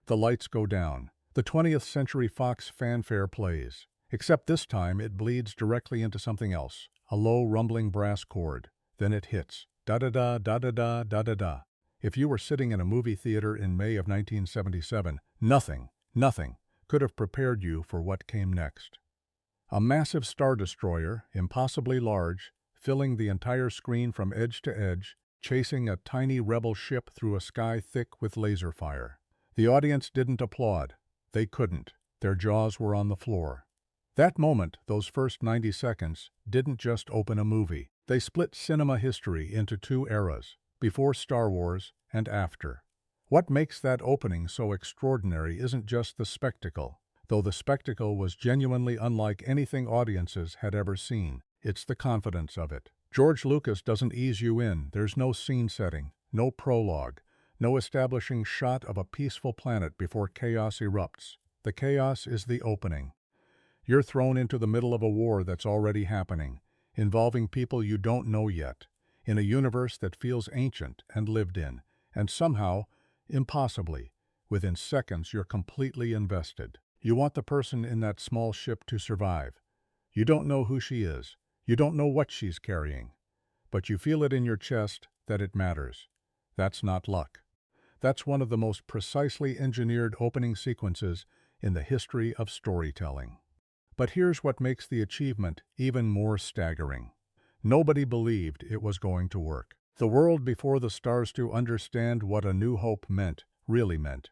The lights go down. The 20th Century Fox fanfare plays. Except this time it bleeds directly into something else, a low rumbling brass chord. Then it hits. Da-da-da, da-da-da, da-da-da. If you were sitting in a movie theater in May of 1977, nothing could have prepared you for what came next. A massive star destroyer, impossibly large, filling the entire screen from edge to edge, chasing a tiny rebel ship through a sky thick with laser fire. The audience didn't applaud. They couldn't. Their jaws were on the floor. That moment, those first 90 seconds, didn't just open a movie. They split cinema history into two eras, before Star Wars and after. What makes that opening so extraordinary isn't just the spectacle, though the spectacle was genuinely unlike anything audiences had ever seen. It's the confidence of it. George Lucas doesn't ease you in. There's no scene setting, no prologue, no establishing shot of a peaceful planet before chaos erupts. The chaos is the opening. You're thrown into the middle of a war that's already happening, involving people you don't know yet, in a universe that feels ancient and lived in, and somehow, impossibly, within seconds you're completely invested. You want the person in that small ship to survive. You don't know who she is. You don't know what she's carrying. But you feel it in your chest that it matters. That's not luck. That's one of the most precisely engineered opening sequences in the history of storytelling. But here's what makes the achievement even more staggering. Nobody believed it was going to work. The world before the stars to understand what A New Hope meant, really meant.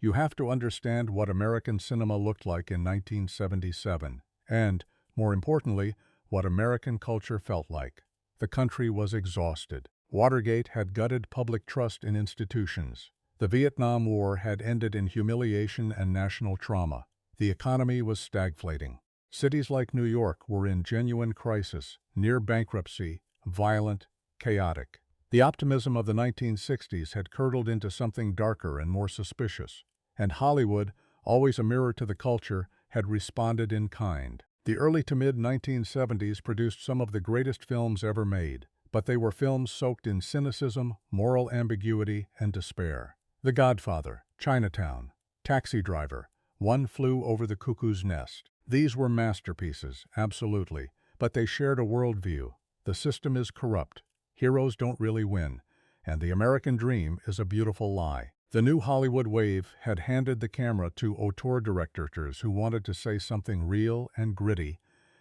You have to understand what American cinema looked like in 1977, and, more importantly, what American culture felt like. The country was exhausted. Watergate had gutted public trust in institutions. The Vietnam War had ended in humiliation and national trauma. The economy was stagflating. Cities like New York were in genuine crisis, near bankruptcy, violent, chaotic. The optimism of the 1960s had curdled into something darker and more suspicious. And Hollywood, always a mirror to the culture, had responded in kind. The early to mid-1970s produced some of the greatest films ever made, but they were films soaked in cynicism, moral ambiguity, and despair. The Godfather, Chinatown, Taxi Driver, One Flew Over the Cuckoo's Nest. These were masterpieces, absolutely, but they shared a worldview. The system is corrupt, heroes don't really win, and the American dream is a beautiful lie. The new Hollywood wave had handed the camera to auteur directors who wanted to say something real and gritty,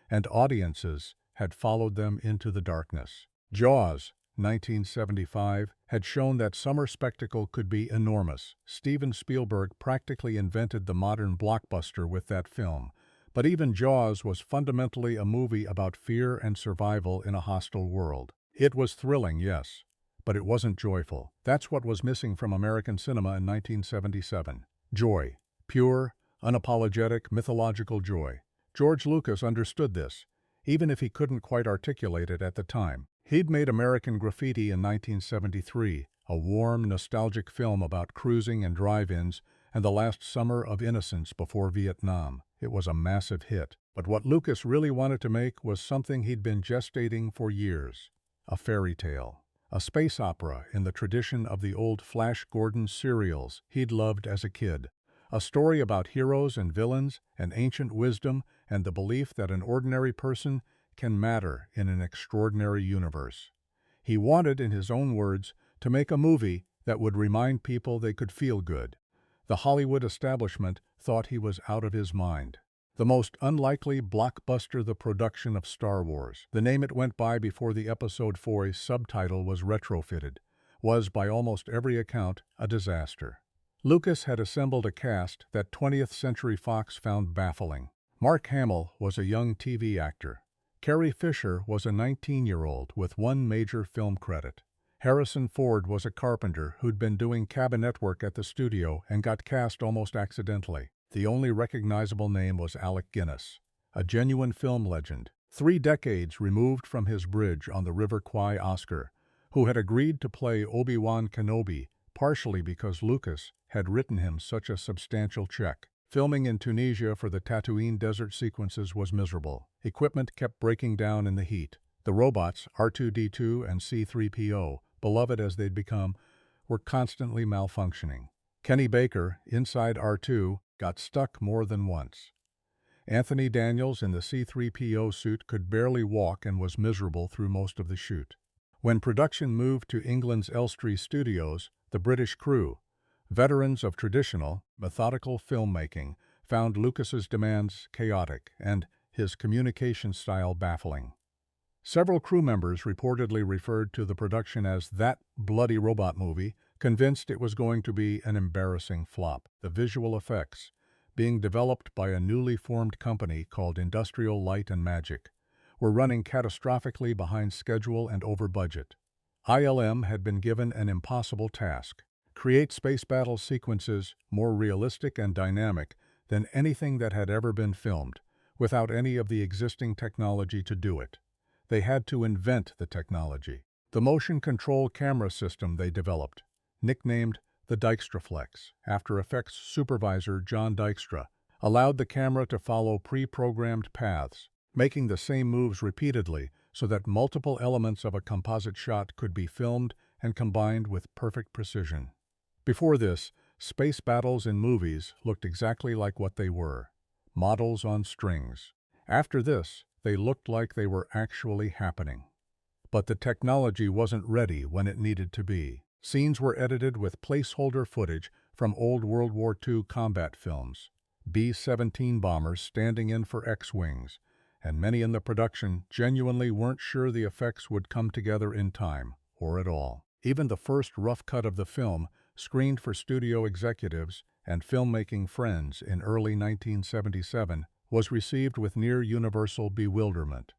and audiences had followed them into the darkness. Jaws, 1975, had shown that summer spectacle could be enormous. Steven Spielberg practically invented the modern blockbuster with that film. But even Jaws was fundamentally a movie about fear and survival in a hostile world. It was thrilling, yes, but it wasn't joyful. That's what was missing from American cinema in 1977. Joy. Pure, unapologetic, mythological joy. George Lucas understood this, even if he couldn't quite articulate it at the time. He'd made American Graffiti in 1973, a warm, nostalgic film about cruising and drive-ins and the last summer of innocence before Vietnam. It was a massive hit. But what Lucas really wanted to make was something he'd been gestating for years. A fairy tale. A space opera in the tradition of the old Flash Gordon serials he'd loved as a kid. A story about heroes and villains and ancient wisdom and the belief that an ordinary person can matter in an extraordinary universe. He wanted, in his own words, to make a movie that would remind people they could feel good. The Hollywood establishment thought he was out of his mind. The most unlikely blockbuster, the production of Star Wars, the name it went by before the Episode 4 subtitle was retrofitted, was, by almost every account, a disaster. Lucas had assembled a cast that 20th Century Fox found baffling. Mark Hamill was a young TV actor. Carrie Fisher was a 19-year-old with one major film credit. Harrison Ford was a carpenter who'd been doing cabinet work at the studio and got cast almost accidentally. The only recognizable name was Alec Guinness, a genuine film legend, 3 decades removed from his bridge on the River Kwai Oscar, who had agreed to play Obi-Wan Kenobi partially because Lucas had written him such a substantial check. Filming in Tunisia for the Tatooine desert sequences was miserable. Equipment kept breaking down in the heat. The robots, R2-D2 and C-3PO, beloved as they'd become, were constantly malfunctioning. Kenny Baker, inside R2, got stuck more than once. Anthony Daniels in the C-3PO suit could barely walk and was miserable through most of the shoot. When production moved to England's Elstree Studios, the British crew, veterans of traditional, methodical filmmaking, found Lucas's demands chaotic and his communication style baffling. Several crew members reportedly referred to the production as that bloody robot movie, convinced it was going to be an embarrassing flop. The visual effects, being developed by a newly formed company called Industrial Light and Magic, were running catastrophically behind schedule and over budget. ILM had been given an impossible task: create space battle sequences more realistic and dynamic than anything that had ever been filmed, without any of the existing technology to do it. They had to invent the technology. The motion control camera system they developed, nicknamed the Dykstraflex, After Effects supervisor John Dykstra, allowed the camera to follow pre-programmed paths, making the same moves repeatedly so that multiple elements of a composite shot could be filmed and combined with perfect precision. Before this, space battles in movies looked exactly like what they were: models on strings. After this, they looked like they were actually happening. But the technology wasn't ready when it needed to be. Scenes were edited with placeholder footage from old World War II combat films, B-17 bombers standing in for X-wings, and many in the production genuinely weren't sure the effects would come together in time, or at all. Even the first rough cut of the film, screened for studio executives and filmmaking friends in early 1977, was received with near-universal bewilderment.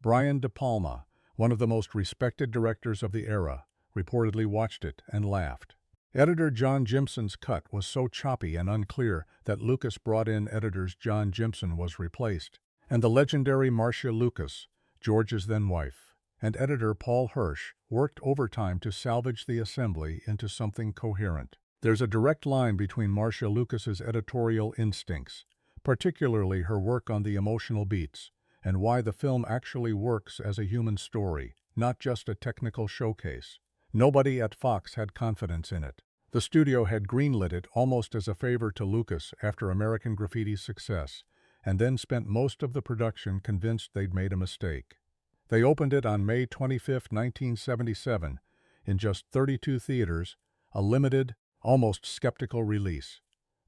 Brian De Palma, one of the most respected directors of the era, reportedly watched it and laughed. Editor John Jimson's cut was so choppy and unclear that Lucas brought in editors. John Jimson was replaced, and the legendary Marcia Lucas, George's then-wife, and editor Paul Hirsch worked overtime to salvage the assembly into something coherent. There's a direct line between Marcia Lucas's editorial instincts, particularly her work on the emotional beats, and why the film actually works as a human story, not just a technical showcase. Nobody at Fox had confidence in it. The studio had greenlit it almost as a favor to Lucas after American Graffiti's success, and then spent most of the production convinced they'd made a mistake. They opened it on May 25, 1977, in just 32 theaters, a limited, almost skeptical release.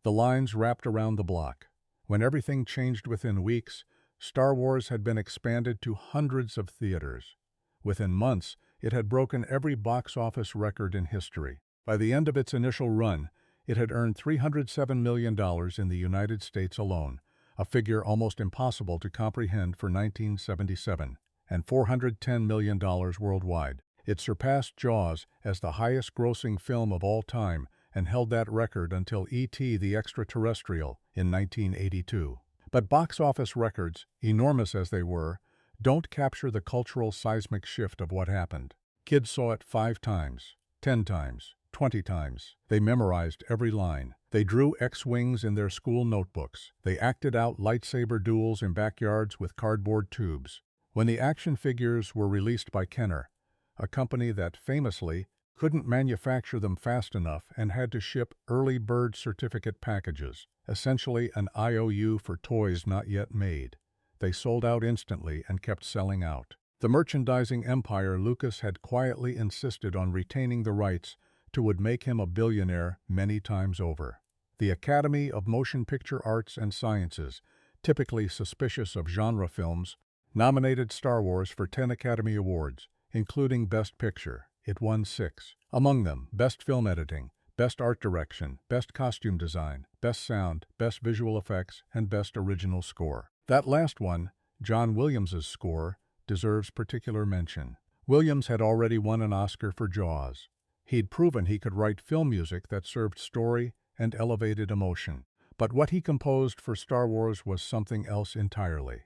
The lines wrapped around the block. When everything changed within weeks, Star Wars had been expanded to hundreds of theaters. Within months, it had broken every box office record in history. By the end of its initial run, it had earned $307 million in the United States alone, a figure almost impossible to comprehend for 1977, and $410 million worldwide. It surpassed Jaws as the highest-grossing film of all time and held that record until E.T. the Extraterrestrial in 1982. But box office records, enormous as they were, don't capture the cultural seismic shift of what happened. Kids saw it 5 times, 10 times, 20 times. They memorized every line. They drew X-wings in their school notebooks. They acted out lightsaber duels in backyards with cardboard tubes. When the action figures were released by Kenner, a company that famously couldn't manufacture them fast enough and had to ship early bird certificate packages, essentially an IOU for toys not yet made, they sold out instantly and kept selling out. The merchandising empire Lucas had quietly insisted on retaining the rights to would make him a billionaire many times over. The Academy of Motion Picture Arts and Sciences, typically suspicious of genre films, nominated Star Wars for 10 Academy Awards, including Best Picture. It won 6. Among them, Best Film Editing, Best Art Direction, Best Costume Design, Best Sound, Best Visual Effects, and Best Original Score. That last one, John Williams's score, deserves particular mention. Williams had already won an Oscar for Jaws. He'd proven he could write film music that served story and elevated emotion. But what he composed for Star Wars was something else entirely.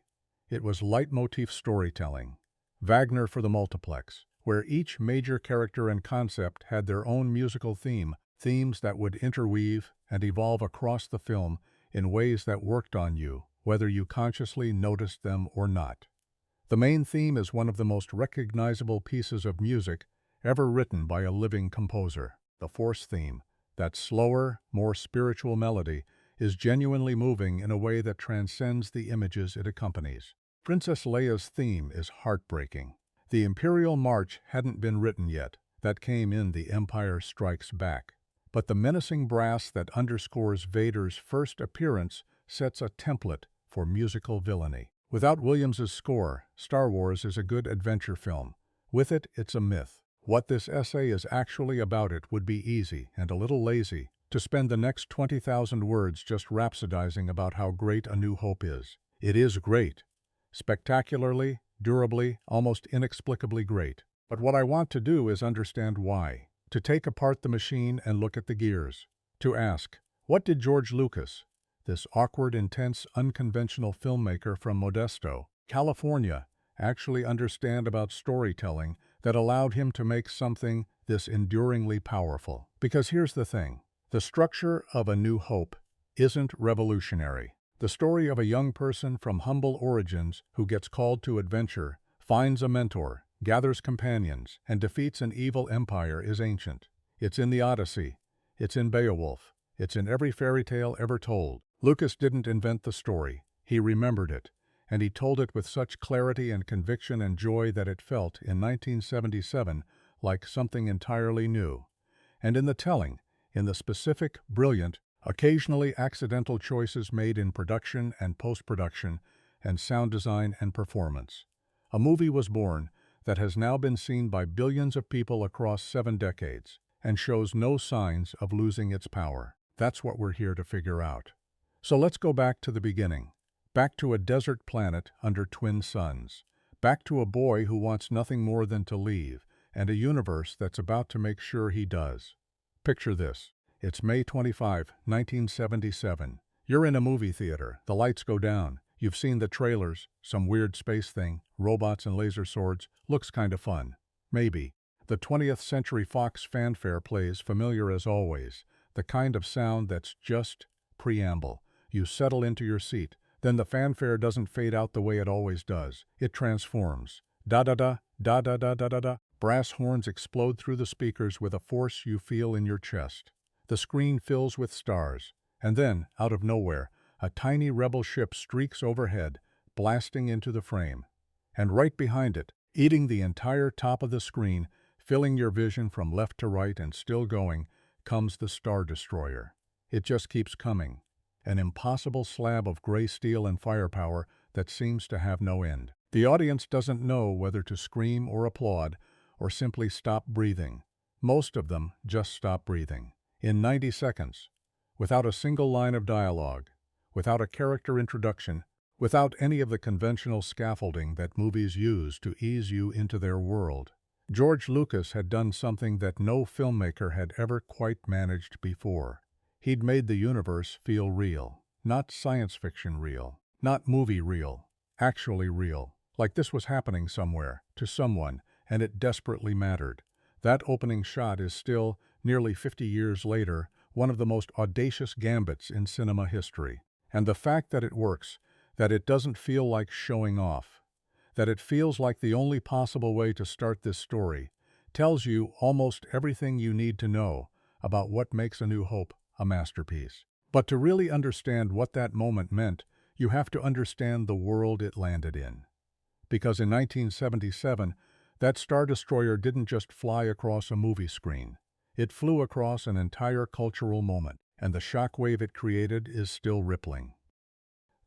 It was leitmotif storytelling, Wagner for the multiplex, where each major character and concept had their own musical theme, themes that would interweave and evolve across the film in ways that worked on you, whether you consciously noticed them or not. The main theme is one of the most recognizable pieces of music ever written by a living composer, the Force theme, That slower, more spiritual melody is genuinely moving in a way that transcends the images it accompanies. Princess Leia's theme is heartbreaking. The Imperial March hadn't been written yet. That came in The Empire Strikes Back. But the menacing brass that underscores Vader's first appearance sets a template for musical villainy. Without Williams's score, Star Wars is a good adventure film. With it, it's a myth. What this essay is actually about it would be easy and a little lazy to spend the next 20,000 words just rhapsodizing about how great A New Hope is. It is great. Spectacularly, durably, almost inexplicably great. But what I want to do is understand why. To take apart the machine and look at the gears. To ask, what did George Lucas, this awkward, intense, unconventional filmmaker from Modesto, California, actually understand about storytelling that allowed him to make something this enduringly powerful? Because here's the thing. The structure of A New Hope isn't revolutionary. The story of a young person from humble origins who gets called to adventure, finds a mentor, gathers companions, and defeats an evil empire is ancient. It's in the Odyssey. It's in Beowulf. It's in every fairy tale ever told. Lucas didn't invent the story. He remembered it, and he told it with such clarity and conviction and joy that it felt, in 1977, like something entirely new. And in the telling, in the specific, brilliant, occasionally accidental choices made in production and post-production and sound design and performance. A movie was born that has now been seen by billions of people across 7 decades and shows no signs of losing its power. That's what we're here to figure out. So let's go back to the beginning. Back to a desert planet under twin suns. Back to a boy who wants nothing more than to leave, and a universe that's about to make sure he does. Picture this. It's May 25, 1977. You're in a movie theater. The lights go down. You've seen the trailers, some weird space thing, robots and laser swords, looks kinda fun. Maybe. The 20th Century Fox fanfare plays, familiar as always, the kind of sound that's just preamble. You settle into your seat. Then the fanfare doesn't fade out the way it always does. It transforms. Da-da-da, da-da-da-da-da-da. Brass horns explode through the speakers with a force you feel in your chest. The screen fills with stars. And then, out of nowhere, a tiny rebel ship streaks overhead, blasting into the frame. And right behind it, eating the entire top of the screen, filling your vision from left to right and still going, comes the Star Destroyer. It just keeps coming. An impossible slab of gray steel and firepower that seems to have no end. The audience doesn't know whether to scream or applaud or simply stop breathing. Most of them just stop breathing. In 90 seconds, without a single line of dialogue, without a character introduction, without any of the conventional scaffolding that movies use to ease you into their world. George Lucas had done something that no filmmaker had ever quite managed before. He'd made the universe feel real. Not science fiction real. Not movie real. Actually real. Like this was happening somewhere, to someone, and it desperately mattered. That opening shot is still, nearly 50 years later, one of the most audacious gambits in cinema history. And the fact that it works, that it doesn't feel like showing off, that it feels like the only possible way to start this story, tells you almost everything you need to know about what makes A New Hope a masterpiece. But to really understand what that moment meant, you have to understand the world it landed in. Because in 1977, that Star Destroyer didn't just fly across a movie screen. It flew across an entire cultural moment, and the shockwave it created is still rippling.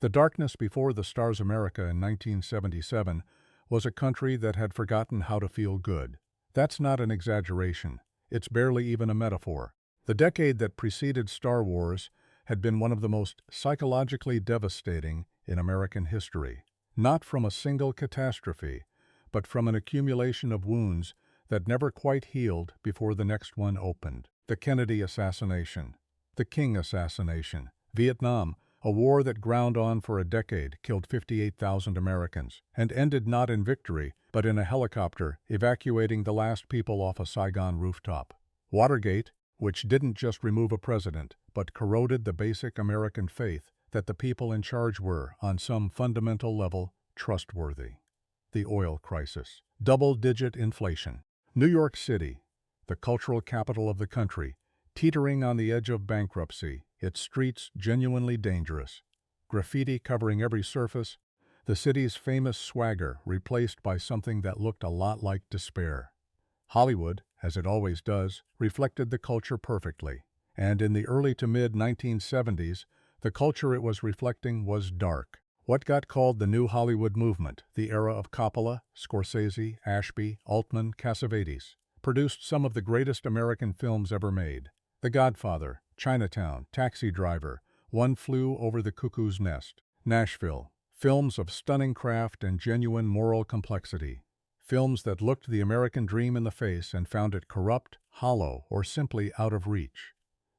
The darkness before the Stars America in 1977 was a country that had forgotten how to feel good. That's not an exaggeration. It's barely even a metaphor. The decade that preceded Star Wars had been one of the most psychologically devastating in American history. Not from a single catastrophe, but from an accumulation of wounds that never quite healed before the next one opened. The Kennedy assassination, the King assassination, Vietnam, a war that ground on for a decade, killed 58,000 Americans, and ended not in victory, but in a helicopter evacuating the last people off a Saigon rooftop. Watergate, which didn't just remove a president, but corroded the basic American faith that the people in charge were, on some fundamental level, trustworthy. The oil crisis. Double-digit inflation. New York City, the cultural capital of the country, teetering on the edge of bankruptcy, its streets genuinely dangerous. Graffiti covering every surface, the city's famous swagger replaced by something that looked a lot like despair. Hollywood, as it always does, reflected the culture perfectly. And in the early to mid-1970s, the culture it was reflecting was dark. What got called the New Hollywood movement, the era of Coppola, Scorsese, Ashby, Altman, Cassavetes, produced some of the greatest American films ever made. The Godfather, Chinatown, Taxi Driver, One Flew Over the Cuckoo's Nest, Nashville, films of stunning craft and genuine moral complexity. Films that looked the American dream in the face and found it corrupt, hollow, or simply out of reach.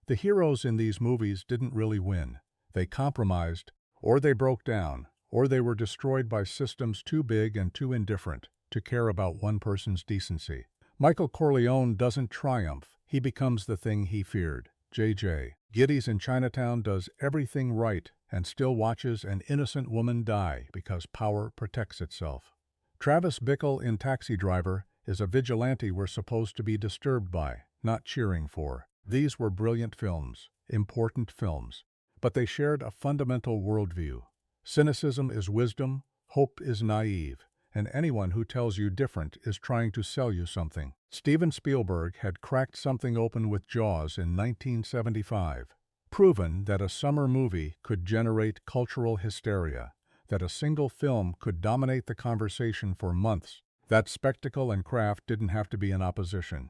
The heroes in these movies didn't really win. They compromised, or they broke down, or they were destroyed by systems too big and too indifferent to care about one person's decency. Michael Corleone doesn't triumph, he becomes the thing he feared. J.J. Giddy's in Chinatown does everything right and still watches an innocent woman die because power protects itself. Travis Bickle in Taxi Driver is a vigilante we're supposed to be disturbed by, not cheering for. These were brilliant films, important films, but they shared a fundamental worldview. Cynicism is wisdom, hope is naive, and anyone who tells you different is trying to sell you something. Steven Spielberg had cracked something open with Jaws in 1975, proven that a summer movie could generate cultural hysteria, that a single film could dominate the conversation for months, that spectacle and craft didn't have to be in opposition.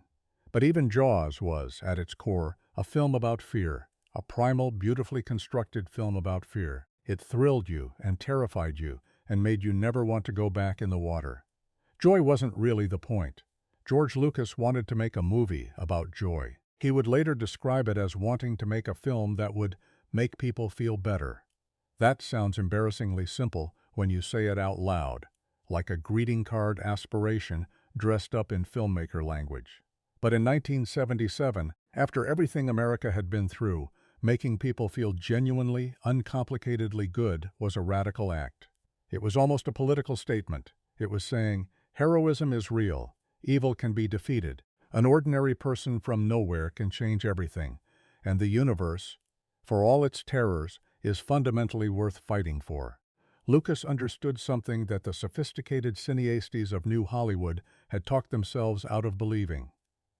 But even Jaws was, at its core, a film about fear, a primal, beautifully constructed film about fear. It thrilled you and terrified you and made you never want to go back in the water. Joy wasn't really the point. George Lucas wanted to make a movie about joy. He would later describe it as wanting to make a film that would make people feel better. That sounds embarrassingly simple when you say it out loud, like a greeting card aspiration dressed up in filmmaker language. But in 1977, after everything America had been through, making people feel genuinely, uncomplicatedly good was a radical act. It was almost a political statement. It was saying, heroism is real, evil can be defeated, an ordinary person from nowhere can change everything, and the universe, for all its terrors, is fundamentally worth fighting for. Lucas understood something that the sophisticated cineastes of New Hollywood had talked themselves out of believing.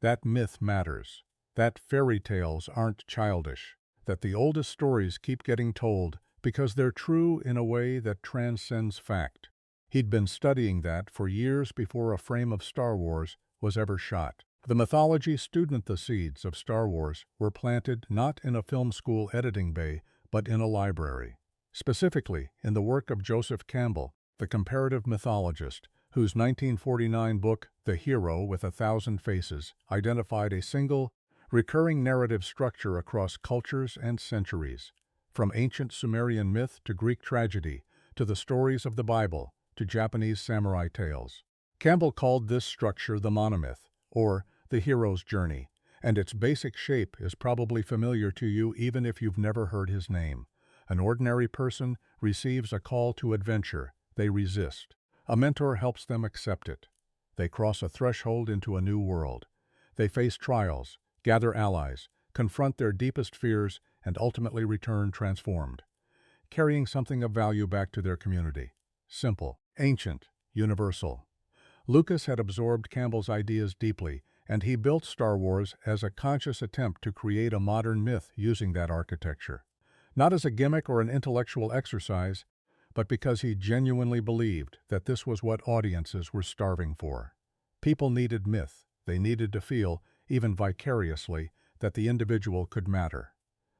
That myth matters, that fairy tales aren't childish, that the oldest stories keep getting told because they're true in a way that transcends fact. He'd been studying that for years before a frame of Star Wars was ever shot. The mythology student the seeds of Star Wars were planted not in a film school editing bay, but in a library. Specifically, in the work of Joseph Campbell, the comparative mythologist, whose 1949 book, The Hero with a Thousand Faces, identified a single, recurring narrative structure across cultures and centuries, from ancient Sumerian myth to Greek tragedy, to the stories of the Bible, to Japanese samurai tales. Campbell called this structure the monomyth, or the hero's journey, and its basic shape is probably familiar to you even if you've never heard his name. An ordinary person receives a call to adventure. They resist. A mentor helps them accept it. They cross a threshold into a new world. They face trials, gather allies, confront their deepest fears, and ultimately return transformed, carrying something of value back to their community. Simple, ancient, universal. Lucas had absorbed Campbell's ideas deeply, and he built Star Wars as a conscious attempt to create a modern myth using that architecture. Not as a gimmick or an intellectual exercise, but because he genuinely believed that this was what audiences were starving for. People needed myth. They needed to feel, even vicariously, that the individual could matter.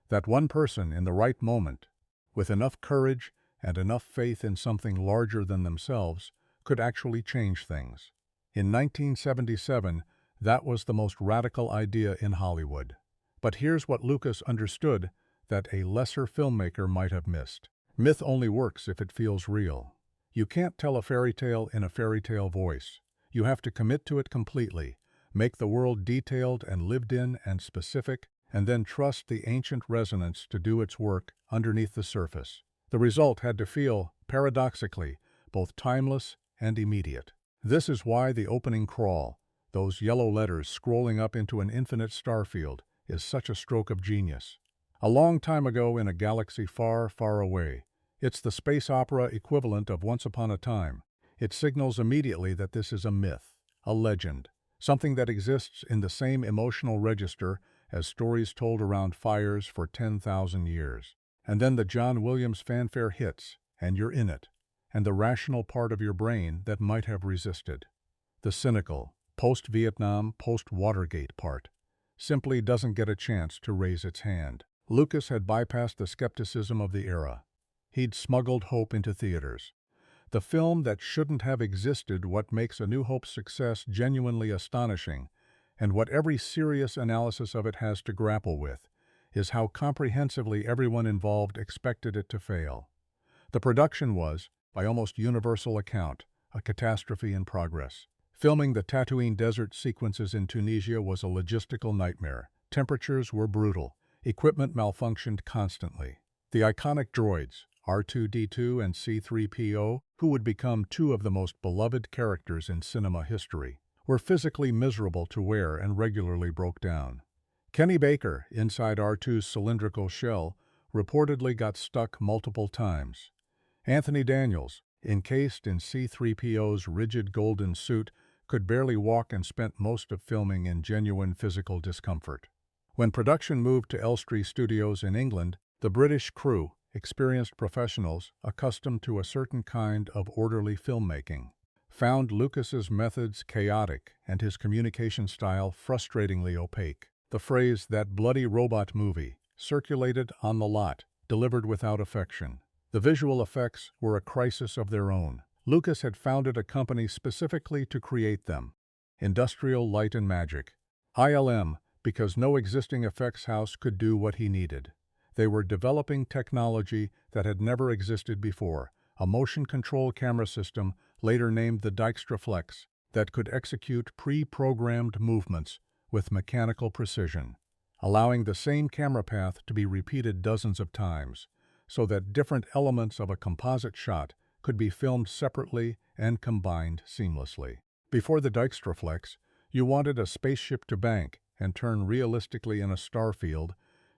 That one person in the right moment, with enough courage and enough faith in something larger than themselves, could actually change things. In 1977, that was the most radical idea in Hollywood. But here's what Lucas understood that a lesser filmmaker might have missed. Myth only works if it feels real. You can't tell a fairy tale in a fairy tale voice. You have to commit to it completely, make the world detailed and lived in and specific, and then trust the ancient resonance to do its work underneath the surface. The result had to feel, paradoxically, both timeless and immediate. This is why the opening crawl, those yellow letters scrolling up into an infinite starfield, is such a stroke of genius. A long time ago in a galaxy far, far away. It's the space opera equivalent of Once Upon a Time. It signals immediately that this is a myth, a legend, something that exists in the same emotional register as stories told around fires for 10,000 years. And then the John Williams fanfare hits, and you're in it, and the rational part of your brain that might have resisted, the cynical, post-Vietnam, post-Watergate part, simply doesn't get a chance to raise its hand. Lucas had bypassed the skepticism of the era. He'd smuggled hope into theaters. The film that shouldn't have existed, what makes A New Hope's success genuinely astonishing, and what every serious analysis of it has to grapple with, is how comprehensively everyone involved expected it to fail. The production was, by almost universal account, a catastrophe in progress. Filming the Tatooine desert sequences in Tunisia was a logistical nightmare. Temperatures were brutal. Equipment malfunctioned constantly. The iconic droids, R2-D2 and C-3PO, who would become two of the most beloved characters in cinema history, were physically miserable to wear and regularly broke down. Kenny Baker, inside R2's cylindrical shell, reportedly got stuck multiple times. Anthony Daniels, encased in C-3PO's rigid golden suit, could barely walk and spent most of filming in genuine physical discomfort. When production moved to Elstree Studios in England, the British crew, experienced professionals accustomed to a certain kind of orderly filmmaking, found Lucas's methods chaotic and his communication style frustratingly opaque. The phrase "that bloody robot movie" circulated on the lot, delivered without affection. The visual effects were a crisis of their own. Lucas had founded a company specifically to create them, Industrial Light and Magic, ILM, because no existing effects house could do what he needed. They were developing technology that had never existed before, a motion control camera system, later named the Dykstraflex, that could execute pre-programmed movements with mechanical precision, allowing the same camera path to be repeated dozens of times, so that different elements of a composite shot could be filmed separately and combined seamlessly. Before the Dykstraflex, you wanted a spaceship to bank and turn realistically in a starfield.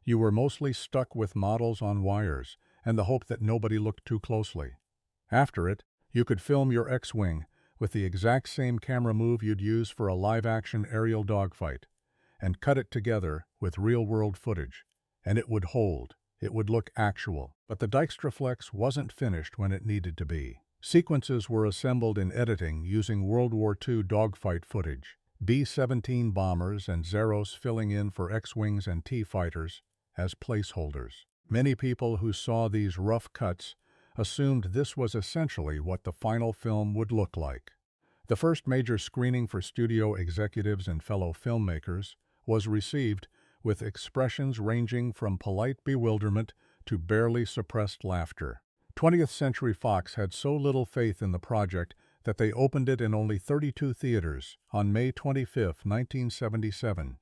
You were mostly stuck with models on wires and the hope that nobody looked too closely. After it, you could film your X-Wing with the exact same camera move you'd use for a live-action aerial dogfight, and cut it together with real-world footage, and it would hold. It would look actual. But the Dykstraflex wasn't finished when it needed to be. Sequences were assembled in editing using World War II dogfight footage, B-17 bombers and Zeros filling in for X-Wings and T-fighters as placeholders. Many people who saw these rough cuts assumed this was essentially what the final film would look like. The first major screening for studio executives and fellow filmmakers was received with expressions ranging from polite bewilderment to barely suppressed laughter. 20th Century Fox had so little faith in the project that they opened it in only 32 theaters on May 25, 1977,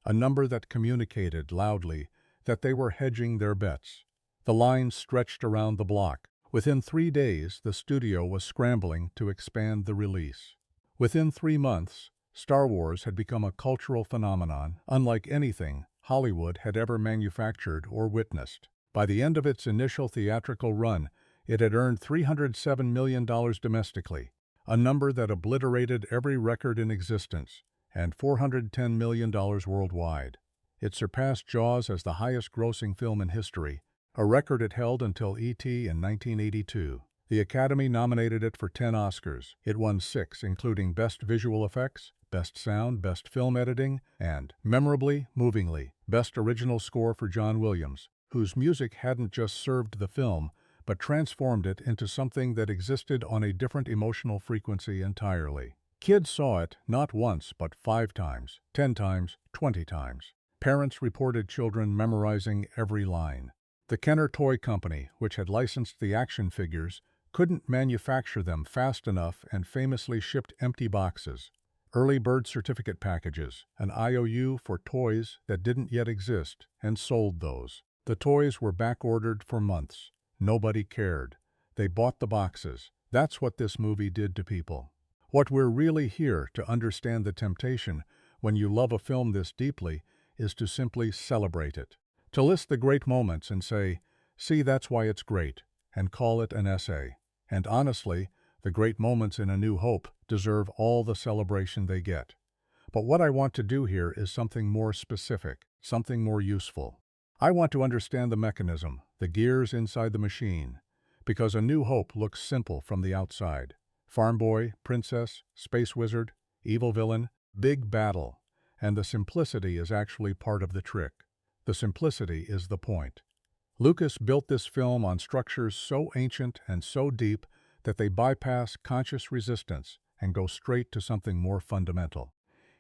a number that communicated loudly that they were hedging their bets. The line stretched around the block. Within 3 days, the studio was scrambling to expand the release. Within 3 months, Star Wars had become a cultural phenomenon unlike anything Hollywood had ever manufactured or witnessed. By the end of its initial theatrical run, it had earned $307 million domestically, a number that obliterated every record in existence, and $410 million worldwide. It surpassed Jaws as the highest-grossing film in history, a record it held until E.T. in 1982. The Academy nominated it for 10 Oscars. It won 6, including Best Visual Effects, Best Sound, Best Film Editing, and, memorably, movingly, Best Original Score for John Williams, whose music hadn't just served the film, but transformed it into something that existed on a different emotional frequency entirely. Kids saw it not once, but 5 times, 10 times, 20 times. Parents reported children memorizing every line. The Kenner Toy Company, which had licensed the action figures, couldn't manufacture them fast enough and famously shipped empty boxes, early bird certificate packages, an IOU for toys that didn't yet exist, and sold those. The toys were back-ordered for months. Nobody cared. They bought the boxes. That's what this movie did to people. What we're really here to understand the temptation when you love a film this deeply is to simply celebrate it. To list the great moments and say, "See, that's why it's great," and call it an essay. And honestly, the great moments in A New Hope deserve all the celebration they get. But what I want to do here is something more specific, something more useful. I want to understand the mechanism, the gears inside the machine, because A New Hope looks simple from the outside. Farm boy, princess, space wizard, evil villain, big battle. And the simplicity is actually part of the trick. The simplicity is the point. Lucas built this film on structures so ancient and so deep that they bypass conscious resistance and go straight to something more fundamental.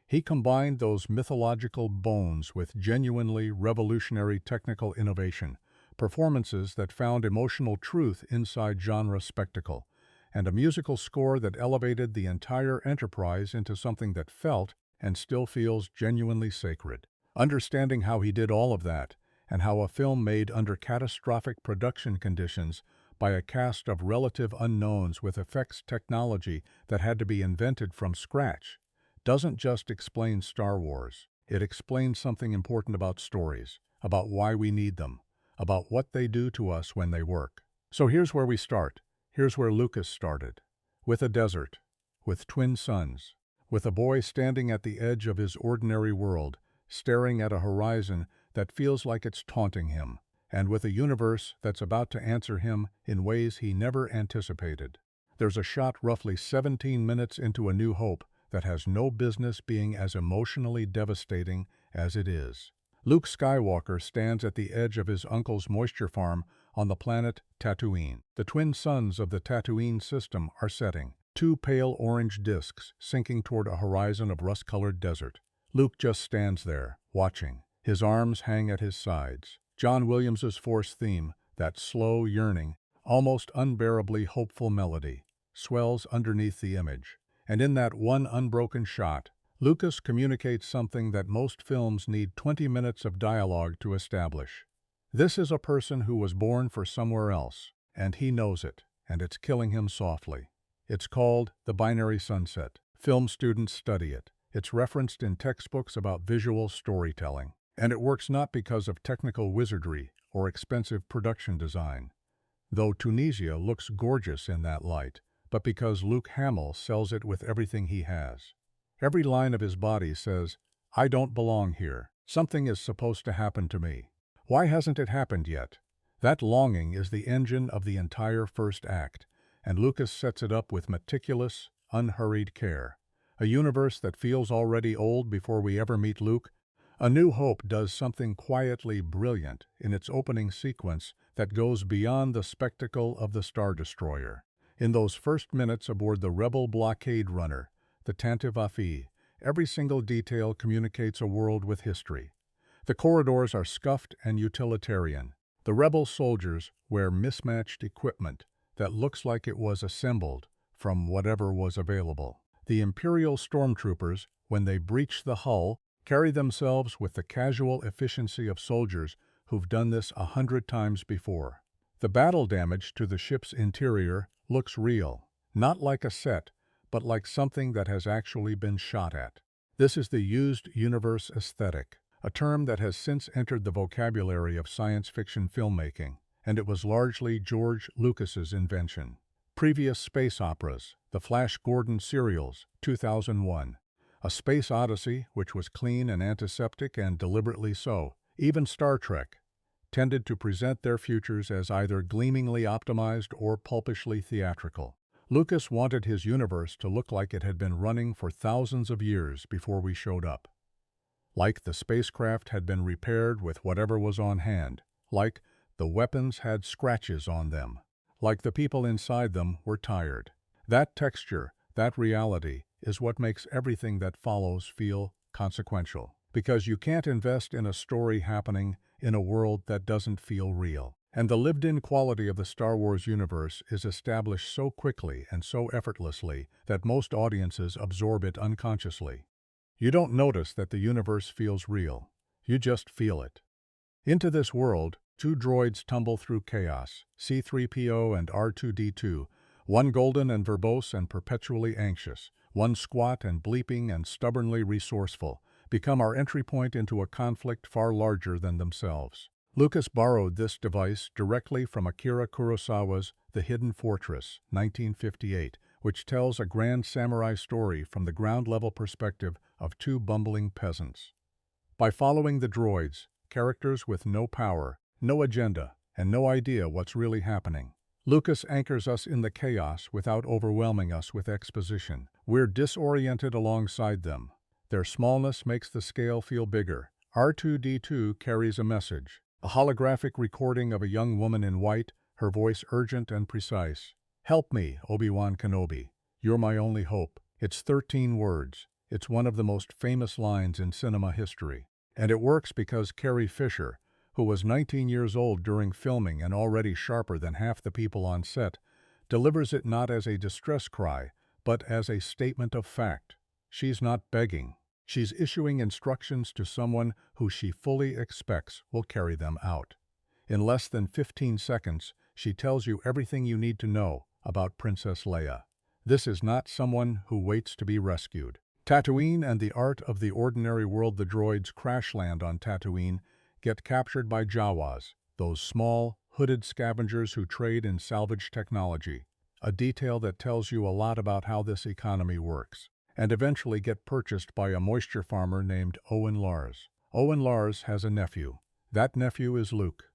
He combined those mythological bones with genuinely revolutionary technical innovation, performances that found emotional truth inside genre spectacle, and a musical score that elevated the entire enterprise into something that felt and still feels genuinely sacred. Understanding how he did all of that, and how a film made under catastrophic production conditions by a cast of relative unknowns with effects technology that had to be invented from scratch, doesn't just explain Star Wars. It explains something important about stories, about why we need them, about what they do to us when they work. So here's where we start. Here's where Lucas started. With a desert, with twin suns, with a boy standing at the edge of his ordinary world, staring at a horizon that feels like it's taunting him, and with a universe that's about to answer him in ways he never anticipated. There's a shot roughly 17 minutes into A New Hope that has no business being as emotionally devastating as it is. Luke Skywalker stands at the edge of his uncle's moisture farm on the planet Tatooine. The twin suns of the Tatooine system are setting, two pale orange disks sinking toward a horizon of rust-colored desert. Luke just stands there, watching. His arms hang at his sides. John Williams's Force theme, that slow, yearning, almost unbearably hopeful melody, swells underneath the image. And in that one unbroken shot, Lucas communicates something that most films need 20 minutes of dialogue to establish. This is a person who was born for somewhere else, and he knows it, and it's killing him softly. It's called the binary sunset. Film students study it. It's referenced in textbooks about visual storytelling. And it works not because of technical wizardry or expensive production design, though Tunisia looks gorgeous in that light, but because Luke Hamill sells it with everything he has. Every line of his body says, "I don't belong here. Something is supposed to happen to me. Why hasn't it happened yet?" That longing is the engine of the entire first act, and Lucas sets it up with meticulous, unhurried care. A universe that feels already old before we ever meet Luke. A New Hope does something quietly brilliant in its opening sequence that goes beyond the spectacle of the Star Destroyer. In those first minutes aboard the Rebel blockade runner, the Tantive, every single detail communicates a world with history. The corridors are scuffed and utilitarian. The Rebel soldiers wear mismatched equipment that looks like it was assembled from whatever was available. The Imperial stormtroopers, when they breach the hull, carry themselves with the casual efficiency of soldiers who've done this 100 times before. The battle damage to the ship's interior looks real, not like a set, but like something that has actually been shot at. This is the used universe aesthetic, a term that has since entered the vocabulary of science fiction filmmaking, and it was largely George Lucas's invention. Previous space operas, the Flash Gordon serials, 2001, A Space Odyssey, which was clean and antiseptic and deliberately so, even Star Trek, tended to present their futures as either gleamingly optimized or pulpishly theatrical. Lucas wanted his universe to look like it had been running for thousands of years before we showed up. Like the spacecraft had been repaired with whatever was on hand, like the weapons had scratches on them, like the people inside them were tired. That texture, that reality, is what makes everything that follows feel consequential. Because you can't invest in a story happening in a world that doesn't feel real. And the lived-in quality of the Star Wars universe is established so quickly and so effortlessly that most audiences absorb it unconsciously. You don't notice that the universe feels real. You just feel it. Into this world, two droids tumble through chaos, C-3PO and R2-D2, one golden and verbose and perpetually anxious, one squat and bleeping and stubbornly resourceful, become our entry point into a conflict far larger than themselves. Lucas borrowed this device directly from Akira Kurosawa's The Hidden Fortress, 1958, which tells a grand samurai story from the ground-level perspective of two bumbling peasants. By following the droids, characters with no power, no agenda, and no idea what's really happening, Lucas anchors us in the chaos without overwhelming us with exposition. We're disoriented alongside them. Their smallness makes the scale feel bigger. R2-D2 carries a message. A holographic recording of a young woman in white, her voice urgent and precise. "Help me, Obi-Wan Kenobi. You're my only hope." It's 13 words. It's one of the most famous lines in cinema history. And it works because Carrie Fisher, who was 19 years old during filming and already sharper than half the people on set, delivers it not as a distress cry, but as a statement of fact. She's not begging. She's issuing instructions to someone who she fully expects will carry them out. In less than 15 seconds, she tells you everything you need to know about Princess Leia. This is not someone who waits to be rescued. Tatooine and the art of the ordinary world. The droids crash land on Tatooine, get captured by Jawas, those small, hooded scavengers who trade in salvage technology, a detail that tells you a lot about how this economy works, and eventually get purchased by a moisture farmer named Owen Lars. Owen Lars has a nephew. That nephew is Luke.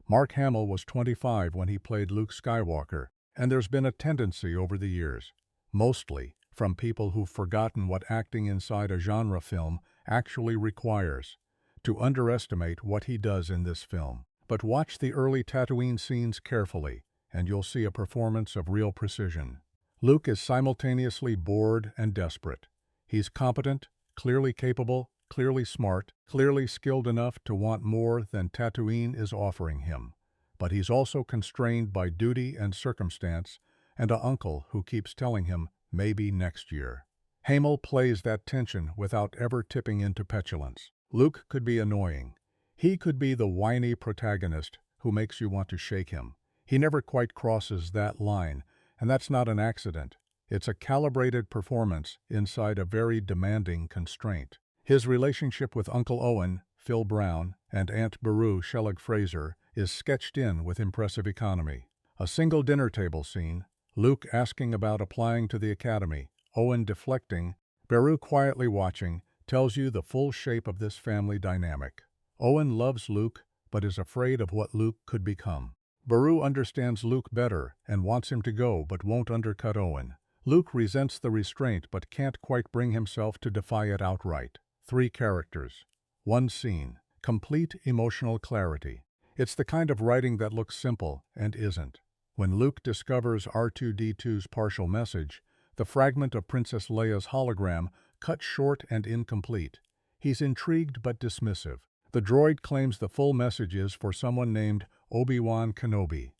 Mark Hamill was 25 when he played Luke Skywalker, and there's been a tendency over the years, mostly from people who've forgotten what acting inside a genre film actually requires, to underestimate what he does in this film. But watch the early Tatooine scenes carefully, and you'll see a performance of real precision. Luke is simultaneously bored and desperate. He's competent, clearly capable, clearly smart, clearly skilled enough to want more than Tatooine is offering him. But he's also constrained by duty and circumstance, and an uncle who keeps telling him, maybe next year. Hamill plays that tension without ever tipping into petulance. Luke could be annoying. He could be the whiny protagonist who makes you want to shake him. He never quite crosses that line, and that's not an accident. It's a calibrated performance inside a very demanding constraint. His relationship with Uncle Owen, Phil Brown, and Aunt Beru, Shellig Fraser, is sketched in with impressive economy. A single dinner table scene, Luke asking about applying to the academy, Owen deflecting, Beru quietly watching, tells you the full shape of this family dynamic. Owen loves Luke, but is afraid of what Luke could become. Beru understands Luke better and wants him to go but won't undercut Owen. Luke resents the restraint but can't quite bring himself to defy it outright. 3 characters. 1 scene. Complete emotional clarity. It's the kind of writing that looks simple and isn't. When Luke discovers R2-D2's partial message, the fragment of Princess Leia's hologram cut short and incomplete. He's intrigued but dismissive. The droid claims the full message is for someone named Obi-Wan Kenobi.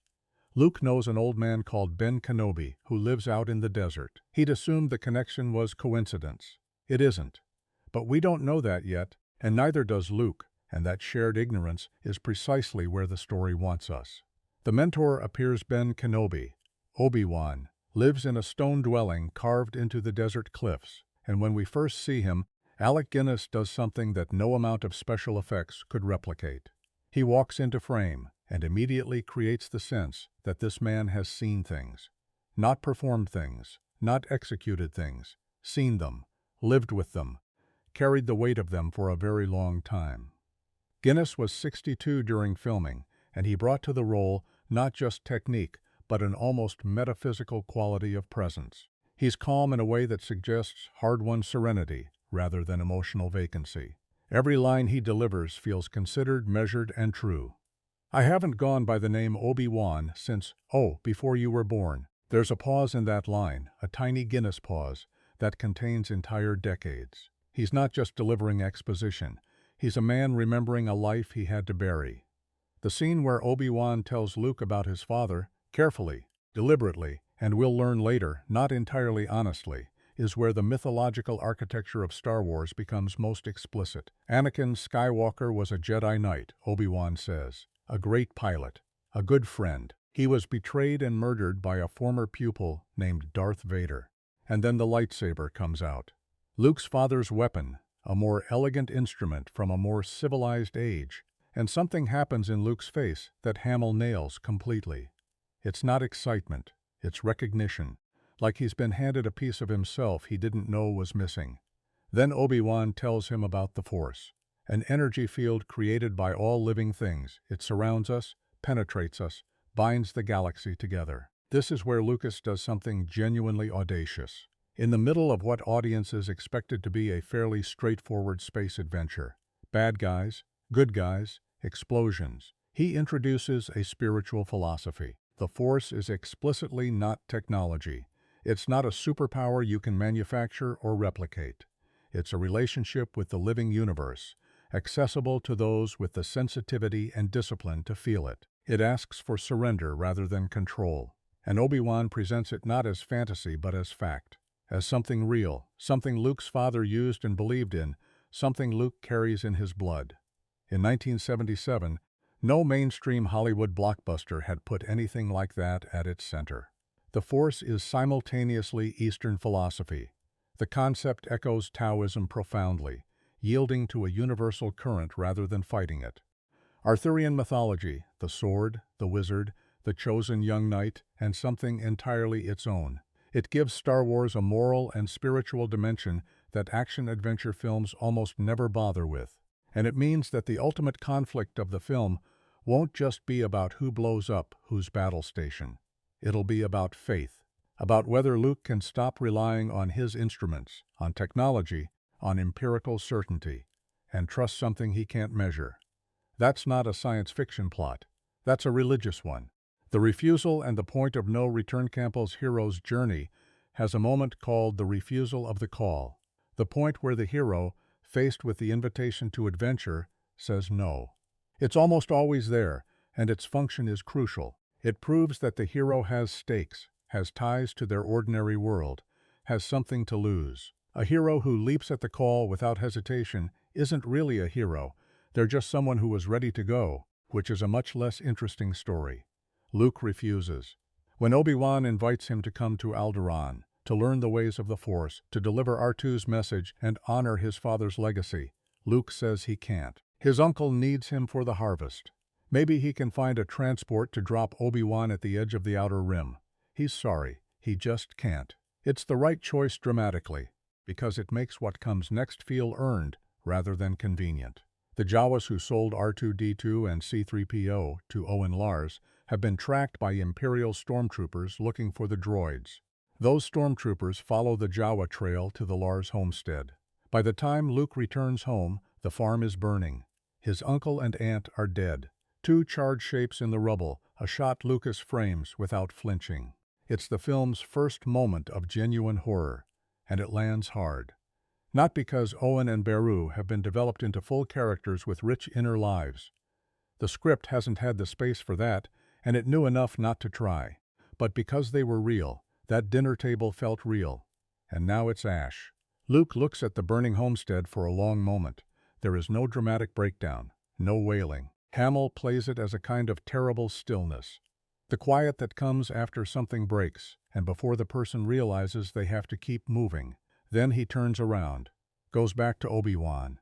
Luke knows an old man called Ben Kenobi who lives out in the desert. He'd assumed the connection was coincidence. It isn't. But we don't know that yet, and neither does Luke, and that shared ignorance is precisely where the story wants us. The mentor appears Ben Kenobi. Obi-Wan lives in a stone dwelling carved into the desert cliffs, and when we first see him, Alec Guinness does something that no amount of special effects could replicate. He walks into frame and immediately creates the sense that this man has seen things. Not performed things, not executed things, seen them, lived with them, carried the weight of them for a very long time. Guinness was 62 during filming, and he brought to the role not just technique, but an almost metaphysical quality of presence. He's calm in a way that suggests hard-won serenity rather than emotional vacancy. Every line he delivers feels considered, measured, and true. I haven't gone by the name Obi-Wan since, before you were born. There's a pause in that line, a tiny Guinness pause, that contains entire decades. He's not just delivering exposition. He's a man remembering a life he had to bury. The scene where Obi-Wan tells Luke about his father, carefully, deliberately, and we'll learn later, not entirely honestly, is where the mythological architecture of Star Wars becomes most explicit. Anakin Skywalker was a Jedi Knight, Obi-Wan says, a great pilot, a good friend. He was betrayed and murdered by a former pupil named Darth Vader. And then the lightsaber comes out. Luke's father's weapon, a more elegant instrument from a more civilized age, and something happens in Luke's face that Hamill nails completely. It's not excitement, it's recognition, like he's been handed a piece of himself he didn't know was missing. Then Obi-Wan tells him about the Force, an energy field created by all living things. It surrounds us, penetrates us, binds the galaxy together. This is where Lucas does something genuinely audacious. In the middle of what audiences expected to be a fairly straightforward space adventure, bad guys, good guys, explosions, he introduces a spiritual philosophy. The Force is explicitly not technology. It's not a superpower you can manufacture or replicate. It's a relationship with the living universe, accessible to those with the sensitivity and discipline to feel it. It asks for surrender rather than control. And Obi-Wan presents it not as fantasy but as fact, as something real, something Luke's father used and believed in, something Luke carries in his blood. In 1977, no mainstream Hollywood blockbuster had put anything like that at its center. The Force is simultaneously Eastern philosophy. The concept echoes Taoism profoundly, yielding to a universal current rather than fighting it. Arthurian mythology, the sword, the wizard, the chosen young knight, and something entirely its own. It gives Star Wars a moral and spiritual dimension that action-adventure films almost never bother with. And it means that the ultimate conflict of the film won't just be about who blows up whose battle station. It'll be about faith, about whether Luke can stop relying on his instruments, on technology, on empirical certainty, and trust something he can't measure. That's not a science fiction plot. That's a religious one. The Refusal and the Point of No Return Campbell's hero's journey has a moment called the refusal of the call, the point where the hero, faced with the invitation to adventure, says no. It's almost always there, and its function is crucial. It proves that the hero has stakes, has ties to their ordinary world, has something to lose. A hero who leaps at the call without hesitation isn't really a hero. They're just someone who was ready to go, which is a much less interesting story. Luke refuses. When Obi-Wan invites him to come to Alderaan, to learn the ways of the Force, to deliver R2's message and honor his father's legacy, Luke says he can't. His uncle needs him for the harvest. Maybe he can find a transport to drop Obi-Wan at the edge of the Outer Rim. He's sorry, he just can't. It's the right choice dramatically, because it makes what comes next feel earned rather than convenient. The Jawas who sold R2-D2 and C-3PO to Owen Lars have been tracked by Imperial stormtroopers looking for the droids. Those stormtroopers follow the Jawa trail to the Lars homestead. By the time Luke returns home, the farm is burning. His uncle and aunt are dead. Two charred shapes in the rubble, a shot Lucas frames without flinching. It's the film's first moment of genuine horror, and it lands hard. Not because Owen and Beru have been developed into full characters with rich inner lives. The script hasn't had the space for that, and it knew enough not to try. But because they were real, that dinner table felt real. And now it's ash. Luke looks at the burning homestead for a long moment. There is no dramatic breakdown, no wailing. Hamill plays it as a kind of terrible stillness. The quiet that comes after something breaks, and before the person realizes they have to keep moving. Then he turns around, goes back to Obi-Wan.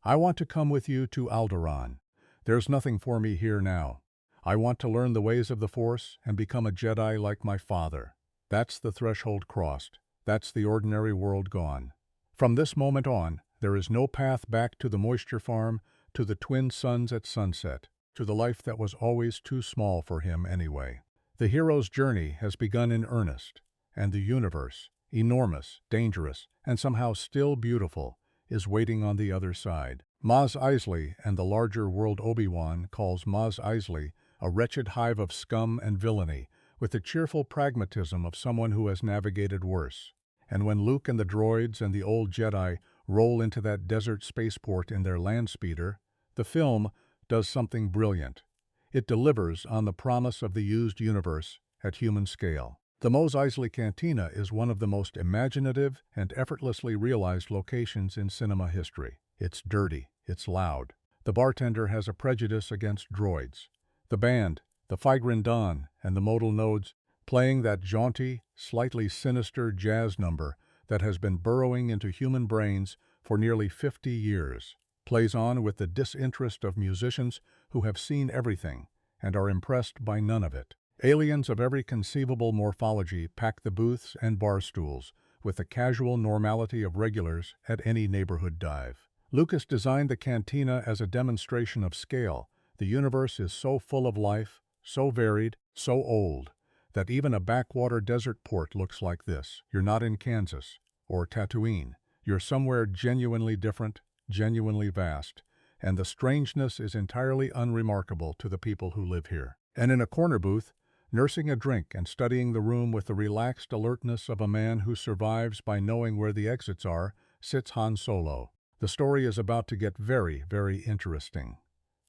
I want to come with you to Alderaan. There's nothing for me here now. I want to learn the ways of the Force and become a Jedi like my father. That's the threshold crossed. That's the ordinary world gone. From this moment on, there is no path back to the moisture farm, to the twin suns at sunset, to the life that was always too small for him anyway. The hero's journey has begun in earnest, and the universe, enormous, dangerous, and somehow still beautiful, is waiting on the other side. Maz Eisley and the larger world Obi-Wan calls Maz Eisley a wretched hive of scum and villainy, with the cheerful pragmatism of someone who has navigated worse. And when Luke and the droids and the old Jedi roll into that desert spaceport in their land speeder, the film does something brilliant. It delivers on the promise of the used universe at human scale. The Mos Eisley Cantina is one of the most imaginative and effortlessly realized locations in cinema history. It's dirty, it's loud. The bartender has a prejudice against droids. The band, the Figrin Dawn and the modal nodes, playing that jaunty, slightly sinister jazz number that has been burrowing into human brains for nearly 50 years, plays on with the disinterest of musicians who have seen everything and are impressed by none of it. Aliens of every conceivable morphology pack the booths and bar stools with the casual normality of regulars at any neighborhood dive. Lucas designed the cantina as a demonstration of scale. The universe is so full of life, so varied, so old, that even a backwater desert port looks like this. You're not in Kansas or Tatooine. You're somewhere genuinely different, genuinely vast, and the strangeness is entirely unremarkable to the people who live here. And in a corner booth, nursing a drink and studying the room with the relaxed alertness of a man who survives by knowing where the exits are, sits Han Solo. The story is about to get very, very interesting.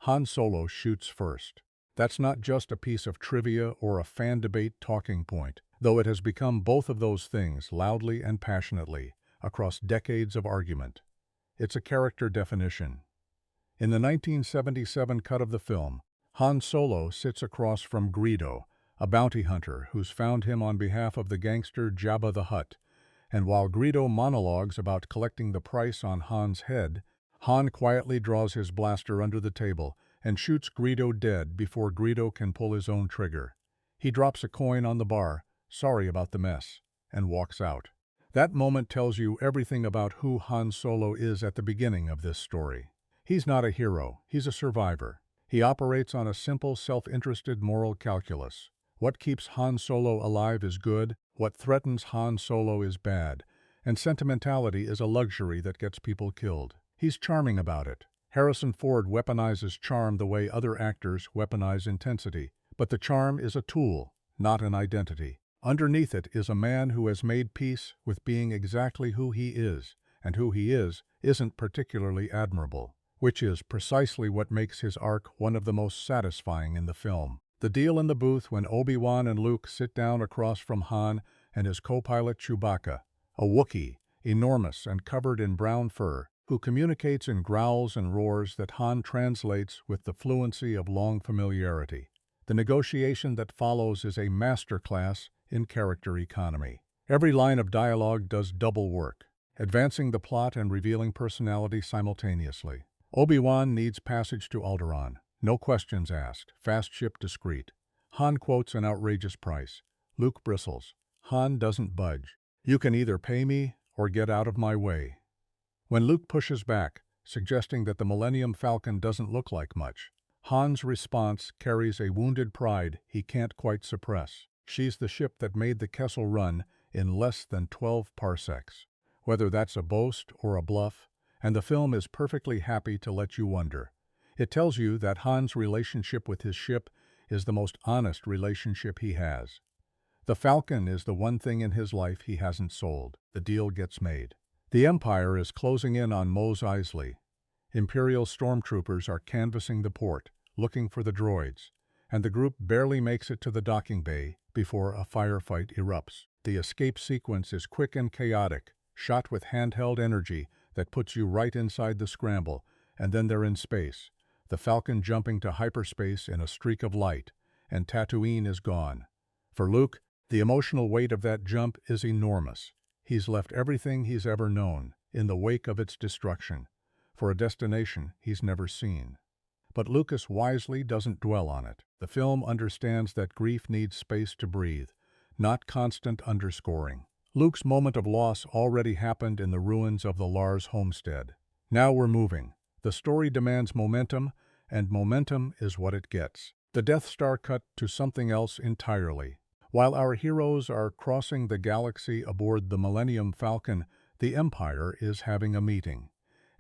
Han Solo shoots first. That's not just a piece of trivia or a fan debate talking point, though it has become both of those things loudly and passionately across decades of argument. It's a character definition. In the 1977 cut of the film, Han Solo sits across from Greedo, a bounty hunter who's found him on behalf of the gangster Jabba the Hutt, and while Greedo monologues about collecting the price on Han's head, Han quietly draws his blaster under the table and shoots Greedo dead before Greedo can pull his own trigger. He drops a coin on the bar, sorry about the mess, and walks out. That moment tells you everything about who Han Solo is at the beginning of this story. He's not a hero, he's a survivor. He operates on a simple, self-interested moral calculus. What keeps Han Solo alive is good, what threatens Han Solo is bad, and sentimentality is a luxury that gets people killed. He's charming about it. Harrison Ford weaponizes charm the way other actors weaponize intensity, but the charm is a tool, not an identity. Underneath it is a man who has made peace with being exactly who he is, and who he is isn't particularly admirable, which is precisely what makes his arc one of the most satisfying in the film. The deal in the booth when Obi-Wan and Luke sit down across from Han and his co-pilot Chewbacca, a Wookiee, enormous and covered in brown fur, who communicates in growls and roars that Han translates with the fluency of long familiarity. The negotiation that follows is a masterclass in character economy. Every line of dialogue does double work, advancing the plot and revealing personality simultaneously. Obi-Wan needs passage to Alderaan. No questions asked. Fast ship discreet. Han quotes an outrageous price. Luke bristles. Han doesn't budge. You can either pay me or get out of my way. When Luke pushes back, suggesting that the Millennium Falcon doesn't look like much, Han's response carries a wounded pride he can't quite suppress. She's the ship that made the Kessel Run in less than 12 parsecs. Whether that's a boast or a bluff, and the film is perfectly happy to let you wonder. It tells you that Han's relationship with his ship is the most honest relationship he has. The Falcon is the one thing in his life he hasn't sold. The deal gets made. The Empire is closing in on Mos Eisley. Imperial stormtroopers are canvassing the port, looking for the droids, and the group barely makes it to the docking bay before a firefight erupts. The escape sequence is quick and chaotic, shot with handheld energy that puts you right inside the scramble, and then they're in space, the Falcon jumping to hyperspace in a streak of light, and Tatooine is gone. For Luke, the emotional weight of that jump is enormous. He's left everything he's ever known in the wake of its destruction, for a destination he's never seen. But Lucas wisely doesn't dwell on it. The film understands that grief needs space to breathe, not constant underscoring. Luke's moment of loss already happened in the ruins of the Lars homestead. Now we're moving. The story demands momentum, and momentum is what it gets. The Death Star cut to something else entirely. While our heroes are crossing the galaxy aboard the Millennium Falcon, the Empire is having a meeting.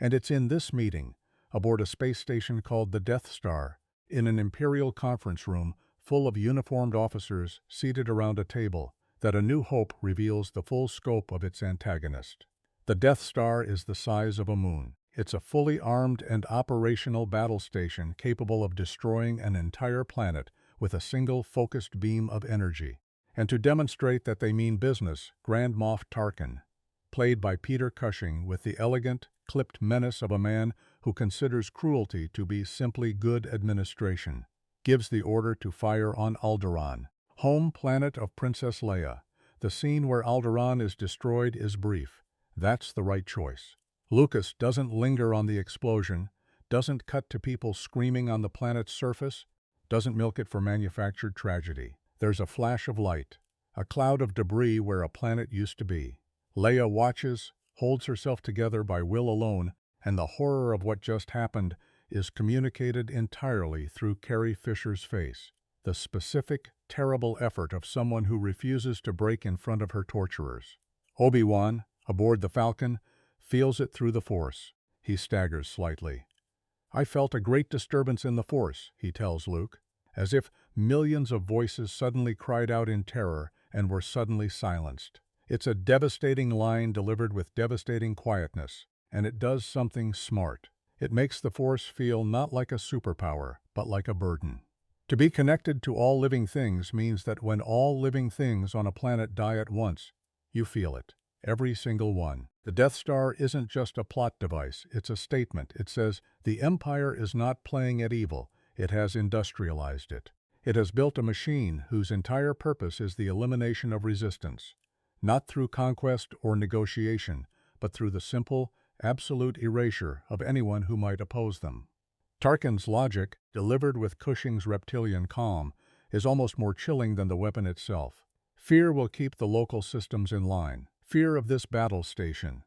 And it's in this meeting, aboard a space station called the Death Star, in an Imperial conference room full of uniformed officers seated around a table, that A New Hope reveals the full scope of its antagonist. The Death Star is the size of a moon. It's a fully armed and operational battle station capable of destroying an entire planet with a single focused beam of energy. And to demonstrate that they mean business, Grand Moff Tarkin, played by Peter Cushing with the elegant, clipped menace of a man who considers cruelty to be simply good administration, gives the order to fire on Alderaan, home planet of Princess Leia. The scene where Alderaan is destroyed is brief. That's the right choice. Lucas doesn't linger on the explosion, doesn't cut to people screaming on the planet's surface, doesn't milk it for manufactured tragedy. There's a flash of light, a cloud of debris where a planet used to be. Leia watches, holds herself together by will alone, and the horror of what just happened is communicated entirely through Carrie Fisher's face. The specific, terrible effort of someone who refuses to break in front of her torturers. Obi-Wan, aboard the Falcon, feels it through the Force. He staggers slightly. "I felt a great disturbance in the Force," he tells Luke, as if millions of voices suddenly cried out in terror and were suddenly silenced. It's a devastating line delivered with devastating quietness, and it does something smart. It makes the Force feel not like a superpower, but like a burden. To be connected to all living things means that when all living things on a planet die at once, you feel it. Every single one. The Death Star isn't just a plot device, it's a statement. It says, the Empire is not playing at evil, it has industrialized it. It has built a machine whose entire purpose is the elimination of resistance, not through conquest or negotiation, but through the simple, absolute erasure of anyone who might oppose them. Tarkin's logic, delivered with Cushing's reptilian calm, is almost more chilling than the weapon itself. Fear will keep the local systems in line. Fear of this battle station.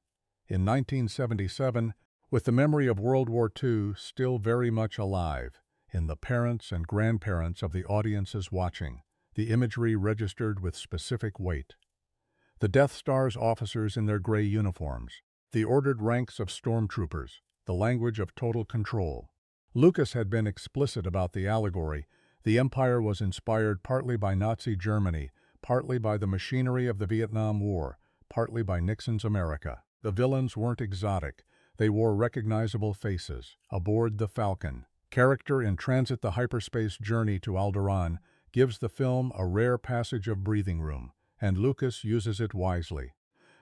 In 1977, with the memory of World War II still very much alive, in the parents and grandparents of the audiences watching, the imagery registered with specific weight. The Death Star's officers in their gray uniforms, the ordered ranks of stormtroopers, the language of total control. Lucas had been explicit about the allegory. The Empire was inspired partly by Nazi Germany, partly by the machinery of the Vietnam War, partly by Nixon's America. The villains weren't exotic. They wore recognizable faces. Aboard the Falcon, character in transit the hyperspace journey to Alderaan gives the film a rare passage of breathing room, and Lucas uses it wisely.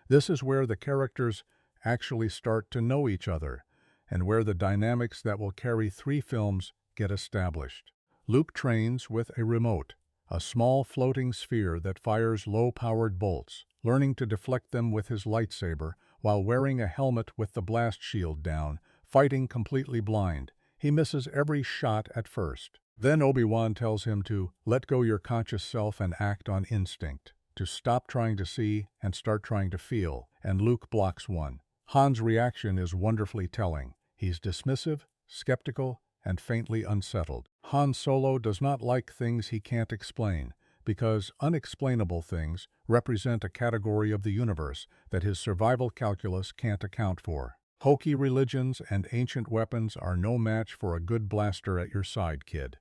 This is where the characters actually start to know each other, and where the dynamics that will carry 3 films get established. Luke trains with a remote, a small floating sphere that fires low-powered bolts, learning to deflect them with his lightsaber while wearing a helmet with the blast shield down, fighting completely blind. He misses every shot at first. Then Obi-Wan tells him to let go your conscious self and act on instinct, to stop trying to see and start trying to feel, and Luke blocks one. Han's reaction is wonderfully telling. He's dismissive, skeptical, and faintly unsettled. Han Solo does not like things he can't explain, because unexplainable things represent a category of the universe that his survival calculus can't account for. Hokey religions and ancient weapons are no match for a good blaster at your side, kid.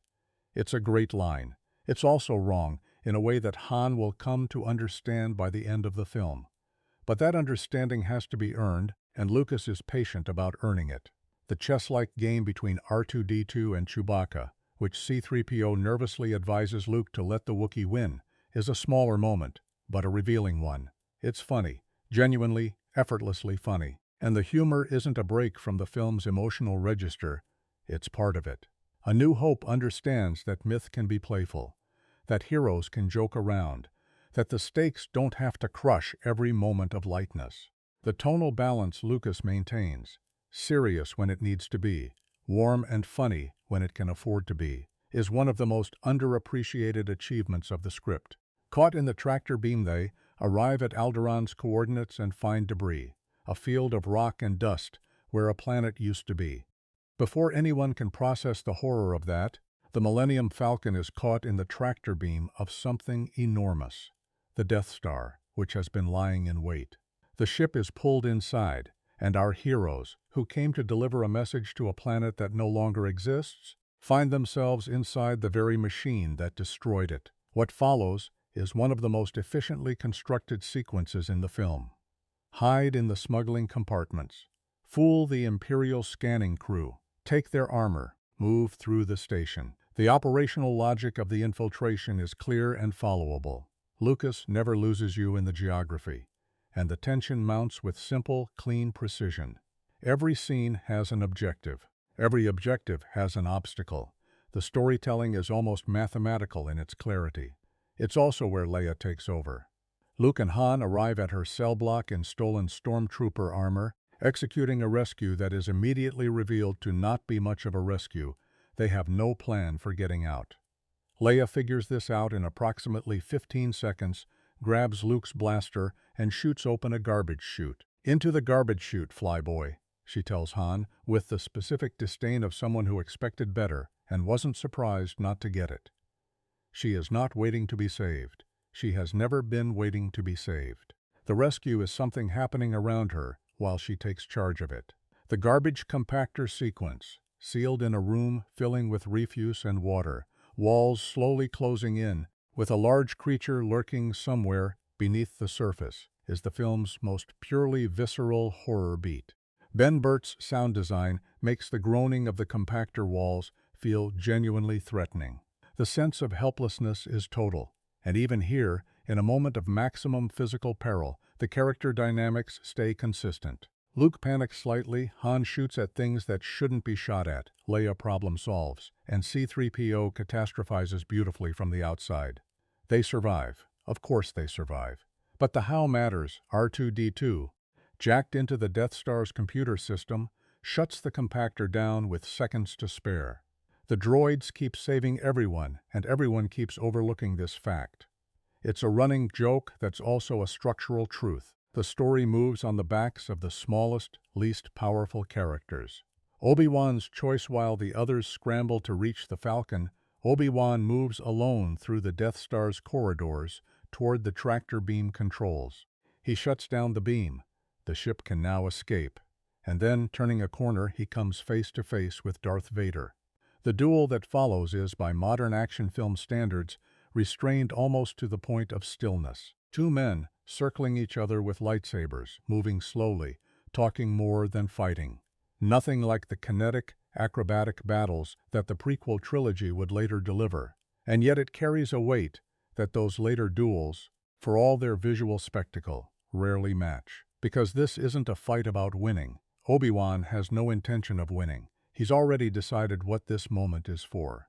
It's a great line. It's also wrong, in a way that Han will come to understand by the end of the film. But that understanding has to be earned, and Lucas is patient about earning it. The chess-like game between R2-D2 and Chewbacca, which C-3PO nervously advises Luke to let the Wookiee win, is a smaller moment, but a revealing one. It's funny, genuinely, effortlessly funny. And the humor isn't a break from the film's emotional register, it's part of it. A New Hope understands that myth can be playful, that heroes can joke around, that the stakes don't have to crush every moment of lightness. The tonal balance Lucas maintains, serious when it needs to be, warm and funny when it can afford to be, is one of the most underappreciated achievements of the script. Caught in the tractor beam, they arrive at Alderaan's coordinates and find debris, a field of rock and dust where a planet used to be. Before anyone can process the horror of that, the Millennium Falcon is caught in the tractor beam of something enormous, the Death Star, which has been lying in wait. The ship is pulled inside, and our heroes, who came to deliver a message to a planet that no longer exists, find themselves inside the very machine that destroyed it. What follows is one of the most efficiently constructed sequences in the film. Hide in the smuggling compartments, fool the Imperial scanning crew, take their armor, move through the station. The operational logic of the infiltration is clear and followable. Lucas never loses you in the geography, and the tension mounts with simple, clean precision. Every scene has an objective. Every objective has an obstacle. The storytelling is almost mathematical in its clarity. It's also where Leia takes over. Luke and Han arrive at her cell block in stolen stormtrooper armor, executing a rescue that is immediately revealed to not be much of a rescue. They have no plan for getting out. Leia figures this out in approximately 15 seconds, grabs Luke's blaster, and shoots open a garbage chute. "Into the garbage chute, flyboy," she tells Han, with the specific disdain of someone who expected better and wasn't surprised not to get it. She is not waiting to be saved. She has never been waiting to be saved. The rescue is something happening around her while she takes charge of it. The garbage compactor sequence, sealed in a room filling with refuse and water, walls slowly closing in, with a large creature lurking somewhere beneath the surface, is the film's most purely visceral horror beat. Ben Burtt's sound design makes the groaning of the compactor walls feel genuinely threatening. The sense of helplessness is total, and even here, in a moment of maximum physical peril, the character dynamics stay consistent. Luke panics slightly, Han shoots at things that shouldn't be shot at, Leia problem solves, and C-3PO catastrophizes beautifully from the outside. They survive. Of course they survive. But the how matters. R2-D2, jacked into the Death Star's computer system, shuts the compactor down with seconds to spare. The droids keep saving everyone, and everyone keeps overlooking this fact. It's a running joke that's also a structural truth. The story moves on the backs of the smallest, least powerful characters. Obi-Wan's choice. While the others scramble to reach the Falcon, Obi-Wan moves alone through the Death Star's corridors toward the tractor beam controls. He shuts down the beam. The ship can now escape. And then, turning a corner, he comes face to face with Darth Vader. The duel that follows is, by modern action film standards, restrained almost to the point of stillness. Two men, circling each other with lightsabers, moving slowly, talking more than fighting. Nothing like the kinetic, acrobatic battles that the prequel trilogy would later deliver. And yet it carries a weight that those later duels, for all their visual spectacle, rarely match. Because this isn't a fight about winning. Obi-Wan has no intention of winning. He's already decided what this moment is for.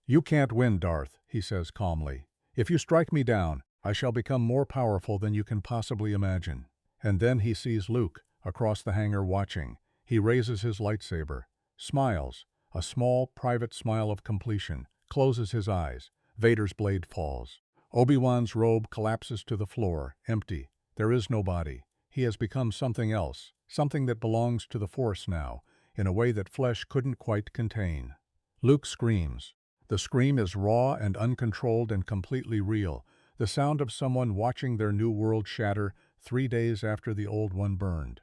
"You can't win, Darth," he says calmly. "If you strike me down, I shall become more powerful than you can possibly imagine." And then he sees Luke, across the hangar, watching. He raises his lightsaber, smiles, a small, private smile of completion, closes his eyes. Vader's blade falls. Obi-Wan's robe collapses to the floor, empty. There is no body. He has become something else, something that belongs to the Force now, in a way that flesh couldn't quite contain. Luke screams. The scream is raw and uncontrolled and completely real, the sound of someone watching their new world shatter 3 days after the old one burned.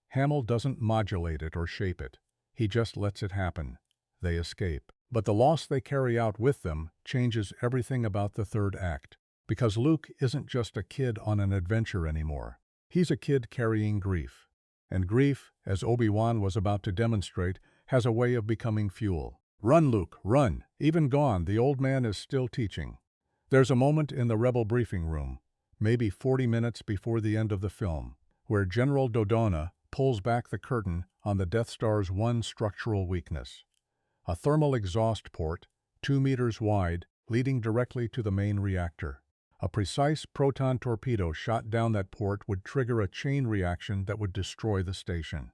Hamill doesn't modulate it or shape it. He just lets it happen. They escape. But the loss they carry out with them changes everything about the third act. Because Luke isn't just a kid on an adventure anymore. He's a kid carrying grief. And grief, as Obi-Wan was about to demonstrate, has a way of becoming fuel. "Run, Luke, run!" Even gone, the old man is still teaching. There's a moment in the Rebel briefing room, maybe 40 minutes before the end of the film, where General Dodonna pulls back the curtain on the Death Star's one structural weakness. A thermal exhaust port, 2 meters wide, leading directly to the main reactor. A precise proton torpedo shot down that port would trigger a chain reaction that would destroy the station.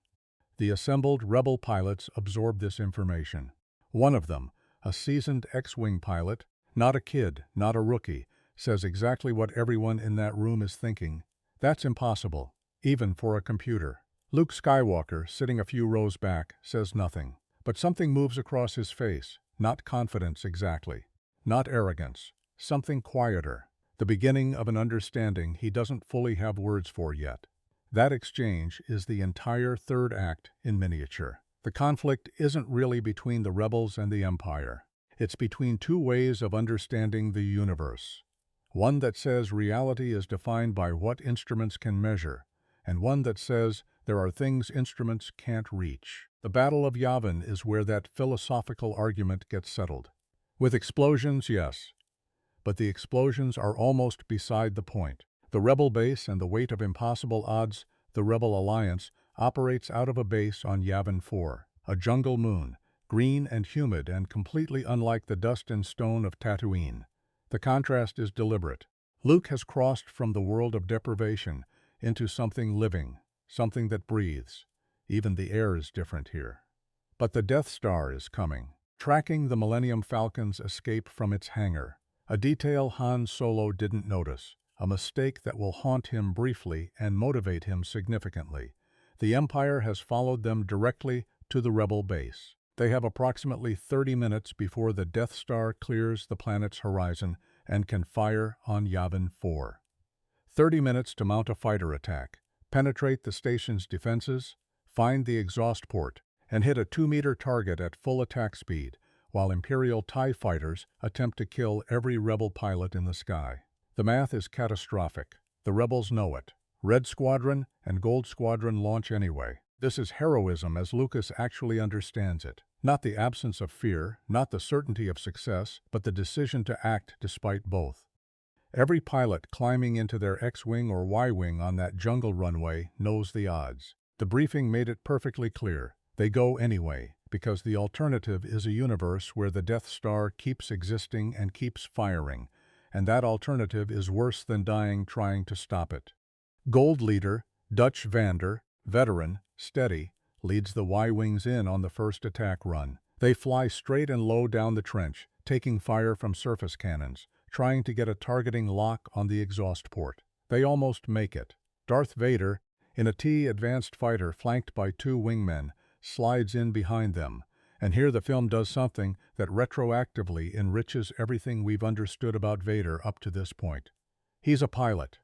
The assembled Rebel pilots absorbed this information. One of them, a seasoned X-Wing pilot, not a kid, not a rookie, says exactly what everyone in that room is thinking. That's impossible, even for a computer. Luke Skywalker, sitting a few rows back, says nothing. But something moves across his face, not confidence exactly, not arrogance, something quieter. The beginning of an understanding he doesn't fully have words for yet. That exchange is the entire third act in miniature. The conflict isn't really between the rebels and the Empire. It's between two ways of understanding the universe. One that says reality is defined by what instruments can measure, and one that says there are things instruments can't reach. The Battle of Yavin is where that philosophical argument gets settled. With explosions, yes. But the explosions are almost beside the point. The Rebel base and the weight of impossible odds, the Rebel Alliance, operates out of a base on Yavin 4, a jungle moon, green and humid and completely unlike the dust and stone of Tatooine. The contrast is deliberate. Luke has crossed from the world of deprivation into something living, something that breathes. Even the air is different here. But the Death Star is coming, tracking the Millennium Falcon's escape from its hangar. A detail Han Solo didn't notice, a mistake that will haunt him briefly and motivate him significantly. The Empire has followed them directly to the Rebel base. They have approximately 30 minutes before the Death Star clears the planet's horizon and can fire on Yavin 4. 30 minutes to mount a fighter attack, penetrate the station's defenses, find the exhaust port, and hit a 2-meter target at full attack speed, while Imperial TIE fighters attempt to kill every Rebel pilot in the sky. The math is catastrophic. The Rebels know it. Red Squadron and Gold Squadron launch anyway. This is heroism as Lucas actually understands it. Not the absence of fear, not the certainty of success, but the decision to act despite both. Every pilot climbing into their X-wing or Y-wing on that jungle runway knows the odds. The briefing made it perfectly clear. They go anyway, because the alternative is a universe where the Death Star keeps existing and keeps firing, and that alternative is worse than dying trying to stop it. Gold Leader, Dutch Vander, veteran, steady, leads the Y-wings in on the first attack run. They fly straight and low down the trench, taking fire from surface cannons, trying to get a targeting lock on the exhaust port. They almost make it. Darth Vader, in a T-advanced fighter flanked by 2 wingmen, slides in behind them, and here the film does something that retroactively enriches everything we've understood about Vader up to this point. He's a pilot,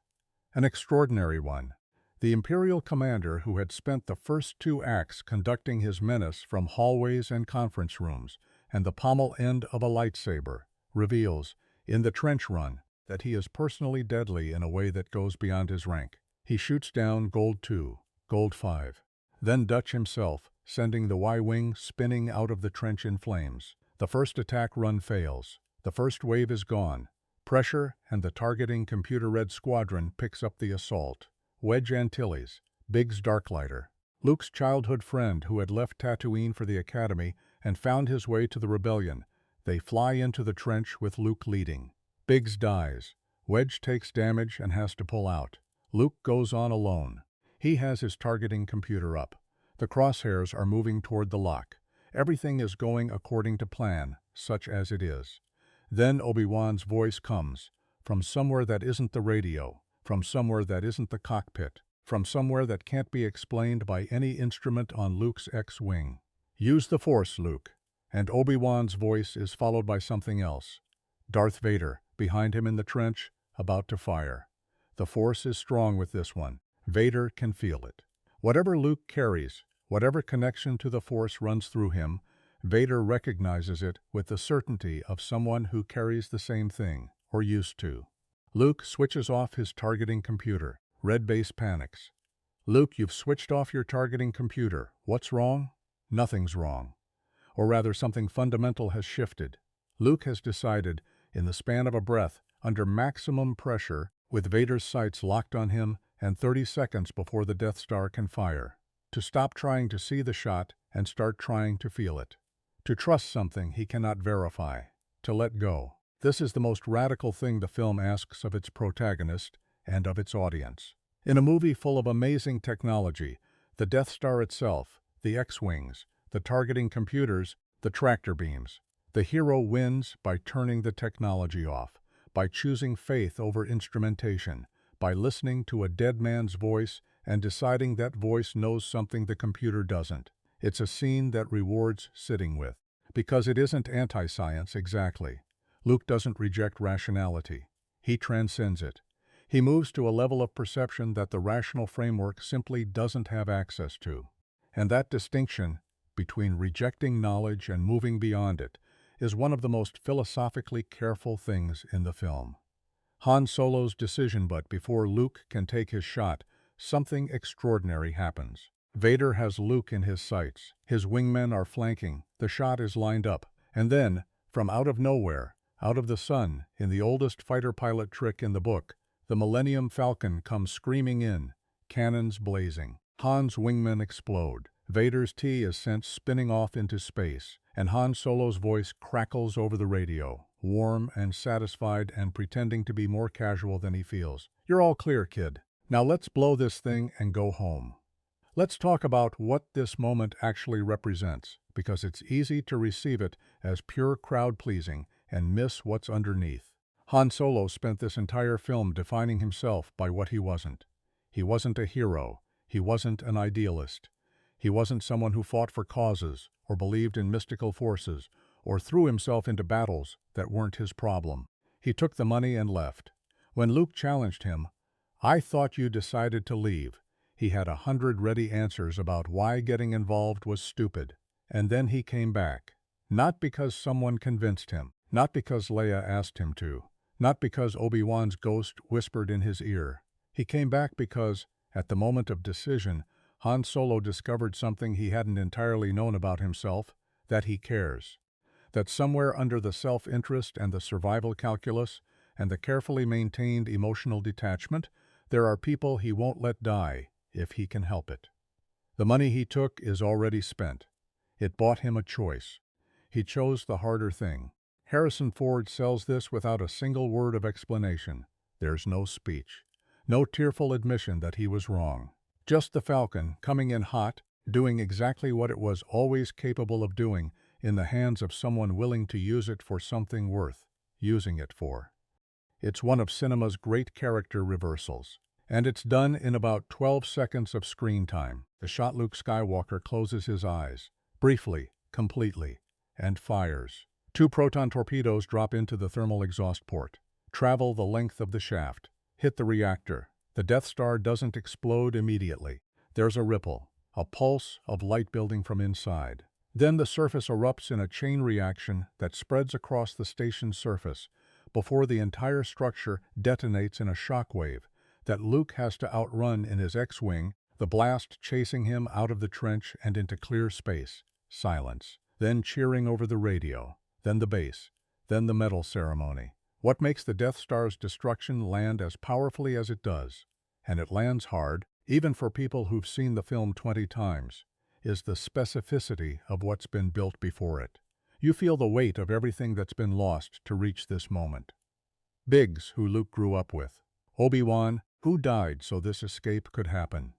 an extraordinary one. The Imperial commander who had spent the first 2 acts conducting his menace from hallways and conference rooms, and the pommel end of a lightsaber, reveals, in the trench run, that he is personally deadly in a way that goes beyond his rank. He shoots down Gold 2, Gold 5, then Dutch himself, sending the Y-wing spinning out of the trench in flames. The first attack run fails. The first wave is gone. Pressure and the targeting computer Red Squadron picks up the assault. Wedge Antilles, Biggs Darklighter, Luke's childhood friend who had left Tatooine for the Academy and found his way to the Rebellion. They fly into the trench with Luke leading. Biggs dies. Wedge takes damage and has to pull out. Luke goes on alone. He has his targeting computer up. The crosshairs are moving toward the lock. Everything is going according to plan, such as it is. Then Obi-Wan's voice comes, from somewhere that isn't the radio, from somewhere that isn't the cockpit, from somewhere that can't be explained by any instrument on Luke's X-wing. Use the Force, Luke. And Obi-Wan's voice is followed by something else. Darth Vader, behind him in the trench, about to fire. The Force is strong with this one. Vader can feel it. Whatever Luke carries, whatever connection to the Force runs through him, Vader recognizes it with the certainty of someone who carries the same thing, or used to. Luke switches off his targeting computer. Red Base panics. Luke, you've switched off your targeting computer. What's wrong? Nothing's wrong. Or rather, something fundamental has shifted. Luke has decided, in the span of a breath, under maximum pressure, with Vader's sights locked on him and 30 seconds before the Death Star can fire, to stop trying to see the shot and start trying to feel it. To trust something he cannot verify. To let go. This is the most radical thing the film asks of its protagonist and of its audience. In a movie full of amazing technology, the Death Star itself, the X-wings, the targeting computers, the tractor beams, the hero wins by turning the technology off, by choosing faith over instrumentation, by listening to a dead man's voice and deciding that voice knows something the computer doesn't. It's a scene that rewards sitting with, because it isn't anti-science exactly. Luke doesn't reject rationality. He transcends it. He moves to a level of perception that the rational framework simply doesn't have access to. And that distinction between rejecting knowledge and moving beyond it is one of the most philosophically careful things in the film. Han Solo's decision, but before Luke can take his shot, something extraordinary happens. Vader has Luke in his sights. His wingmen are flanking. The shot is lined up. And then, from out of nowhere, out of the sun, in the oldest fighter pilot trick in the book, the Millennium Falcon comes screaming in, cannons blazing. Han's wingmen explode. Vader's T is sent spinning off into space, and Han Solo's voice crackles over the radio, warm and satisfied and pretending to be more casual than he feels. You're all clear, kid. Now let's blow this thing and go home. Let's talk about what this moment actually represents, because it's easy to receive it as pure crowd-pleasing and miss what's underneath. Han Solo spent this entire film defining himself by what he wasn't. He wasn't a hero. He wasn't an idealist. He wasn't someone who fought for causes, or believed in mystical forces, or threw himself into battles that weren't his problem. He took the money and left. When Luke challenged him, "I thought you decided to leave," he had 100 ready answers about why getting involved was stupid. And then he came back. Not because someone convinced him, not because Leia asked him to, not because Obi-Wan's ghost whispered in his ear. He came back because, at the moment of decision, Han Solo discovered something he hadn't entirely known about himself, that he cares. That somewhere under the self-interest and the survival calculus and the carefully maintained emotional detachment, there are people he won't let die if he can help it. The money he took is already spent. It bought him a choice. He chose the harder thing. Harrison Ford sells this without a single word of explanation. There's no speech. No tearful admission that he was wrong. Just the Falcon, coming in hot, doing exactly what it was always capable of doing in the hands of someone willing to use it for something worth using it for. It's one of cinema's great character reversals. And it's done in about 12 seconds of screen time. The shot Luke Skywalker closes his eyes, briefly, completely, and fires. 2 proton torpedoes drop into the thermal exhaust port, travel the length of the shaft, hit the reactor. The Death Star doesn't explode immediately. There's a ripple, a pulse of light building from inside. Then the surface erupts in a chain reaction that spreads across the station's surface before the entire structure detonates in a shockwave that Luke has to outrun in his X-Wing, the blast chasing him out of the trench and into clear space. Silence. Then cheering over the radio. Then the base. Then the medal ceremony. What makes the Death Star's destruction land as powerfully as it does, and it lands hard, even for people who've seen the film 20 times, is the specificity of what's been built before it. You feel the weight of everything that's been lost to reach this moment. Biggs, who Luke grew up with. Obi-Wan, who died so this escape could happen.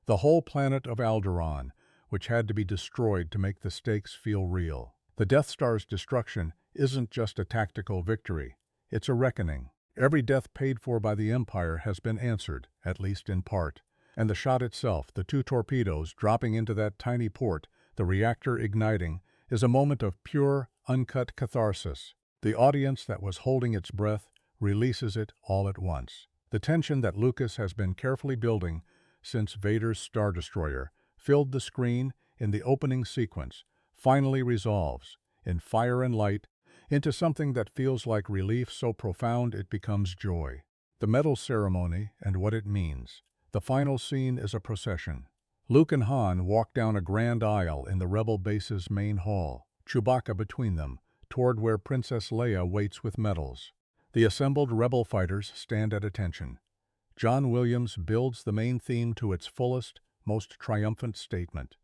The whole planet of Alderaan, which had to be destroyed to make the stakes feel real. The Death Star's destruction isn't just a tactical victory. It's a reckoning. Every death paid for by the Empire has been answered, at least in part. And the shot itself, the 2 torpedoes dropping into that tiny port, the reactor igniting, is a moment of pure, uncut catharsis. The audience that was holding its breath releases it all at once. The tension that Lucas has been carefully building since Vader's Star Destroyer filled the screen in the opening sequence, finally resolves, in fire and light, into something that feels like relief so profound it becomes joy. The medal ceremony and what it means. The final scene is a procession. Luke and Han walk down a grand aisle in the Rebel base's main hall, Chewbacca between them, toward where Princess Leia waits with medals. The assembled Rebel fighters stand at attention. John Williams builds the main theme to its fullest, most triumphant statement,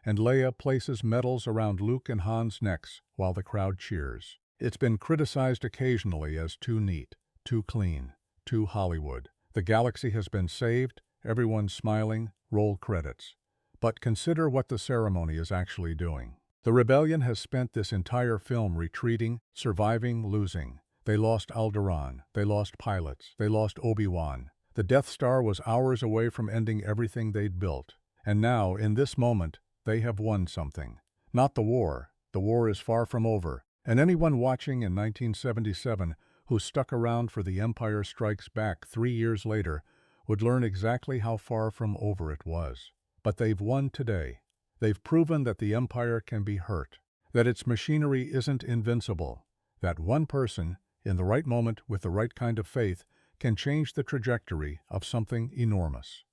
and Leia places medals around Luke and Han's necks while the crowd cheers. It's been criticized occasionally as too neat, too clean, too Hollywood. The galaxy has been saved, everyone's smiling, roll credits. But consider what the ceremony is actually doing. The rebellion has spent this entire film retreating, surviving, losing. They lost Alderaan, they lost pilots, they lost Obi-Wan. The Death Star was hours away from ending everything they'd built. And now, in this moment, they have won something. Not the war. The war is far from over. And anyone watching in 1977 who stuck around for The Empire Strikes Back 3 years later would learn exactly how far from over it was. But they've won today. They've proven that the Empire can be hurt, that its machinery isn't invincible, that one person, in the right moment with the right kind of faith, can change the trajectory of something enormous.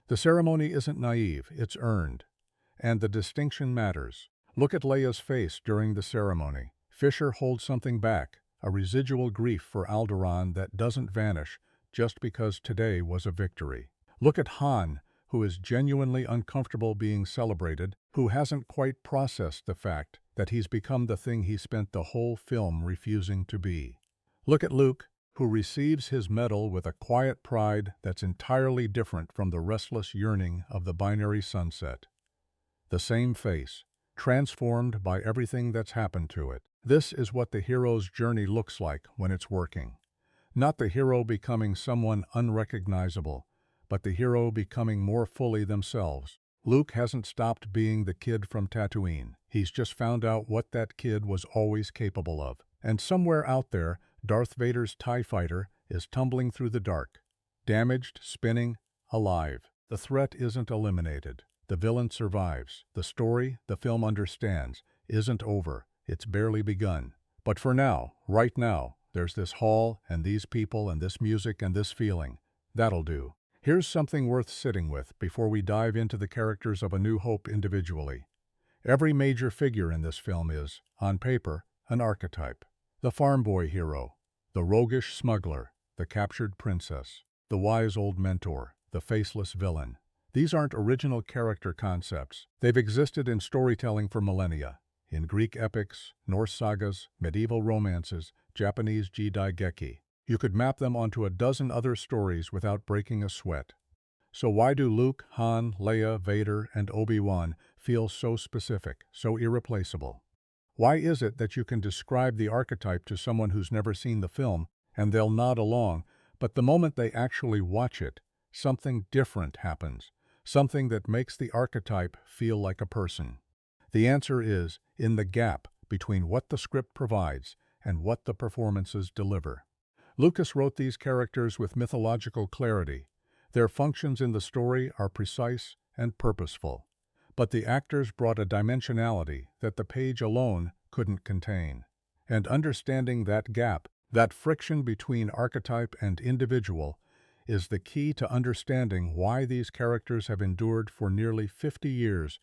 The ceremony isn't naive, it's earned. And the distinction matters. Look at Leia's face during the ceremony. Fisher holds something back, a residual grief for Alderaan that doesn't vanish just because today was a victory. Look at Han, who is genuinely uncomfortable being celebrated, who hasn't quite processed the fact that he's become the thing he spent the whole film refusing to be. Look at Luke, who receives his medal with a quiet pride that's entirely different from the restless yearning of the binary sunset. The same face, transformed by everything that's happened to it. This is what the hero's journey looks like when it's working. Not the hero becoming someone unrecognizable, but the hero becoming more fully themselves. Luke hasn't stopped being the kid from Tatooine. He's just found out what that kid was always capable of. And somewhere out there, Darth Vader's TIE fighter is tumbling through the dark. Damaged, spinning, alive. The threat isn't eliminated. The villain survives. The story, the film understands, isn't over. It's barely begun. But for now, right now, there's this hall and these people and this music and this feeling. That'll do. Here's something worth sitting with before we dive into the characters of A New Hope individually. Every major figure in this film is, on paper, an archetype. The farm boy hero, the roguish smuggler, the captured princess, the wise old mentor, the faceless villain. These aren't original character concepts. They've existed in storytelling for millennia. In Greek epics, Norse sagas, medieval romances, Japanese jidaigeki. You could map them onto a dozen other stories without breaking a sweat. So why do Luke, Han, Leia, Vader, and Obi-Wan feel so specific, so irreplaceable? Why is it that you can describe the archetype to someone who's never seen the film, and they'll nod along, but the moment they actually watch it, something different happens, something that makes the archetype feel like a person? The answer is in the gap between what the script provides and what the performances deliver. Lucas wrote these characters with mythological clarity. Their functions in the story are precise and purposeful. But the actors brought a dimensionality that the page alone couldn't contain. And understanding that gap, that friction between archetype and individual, is the key to understanding why these characters have endured for nearly 50 years,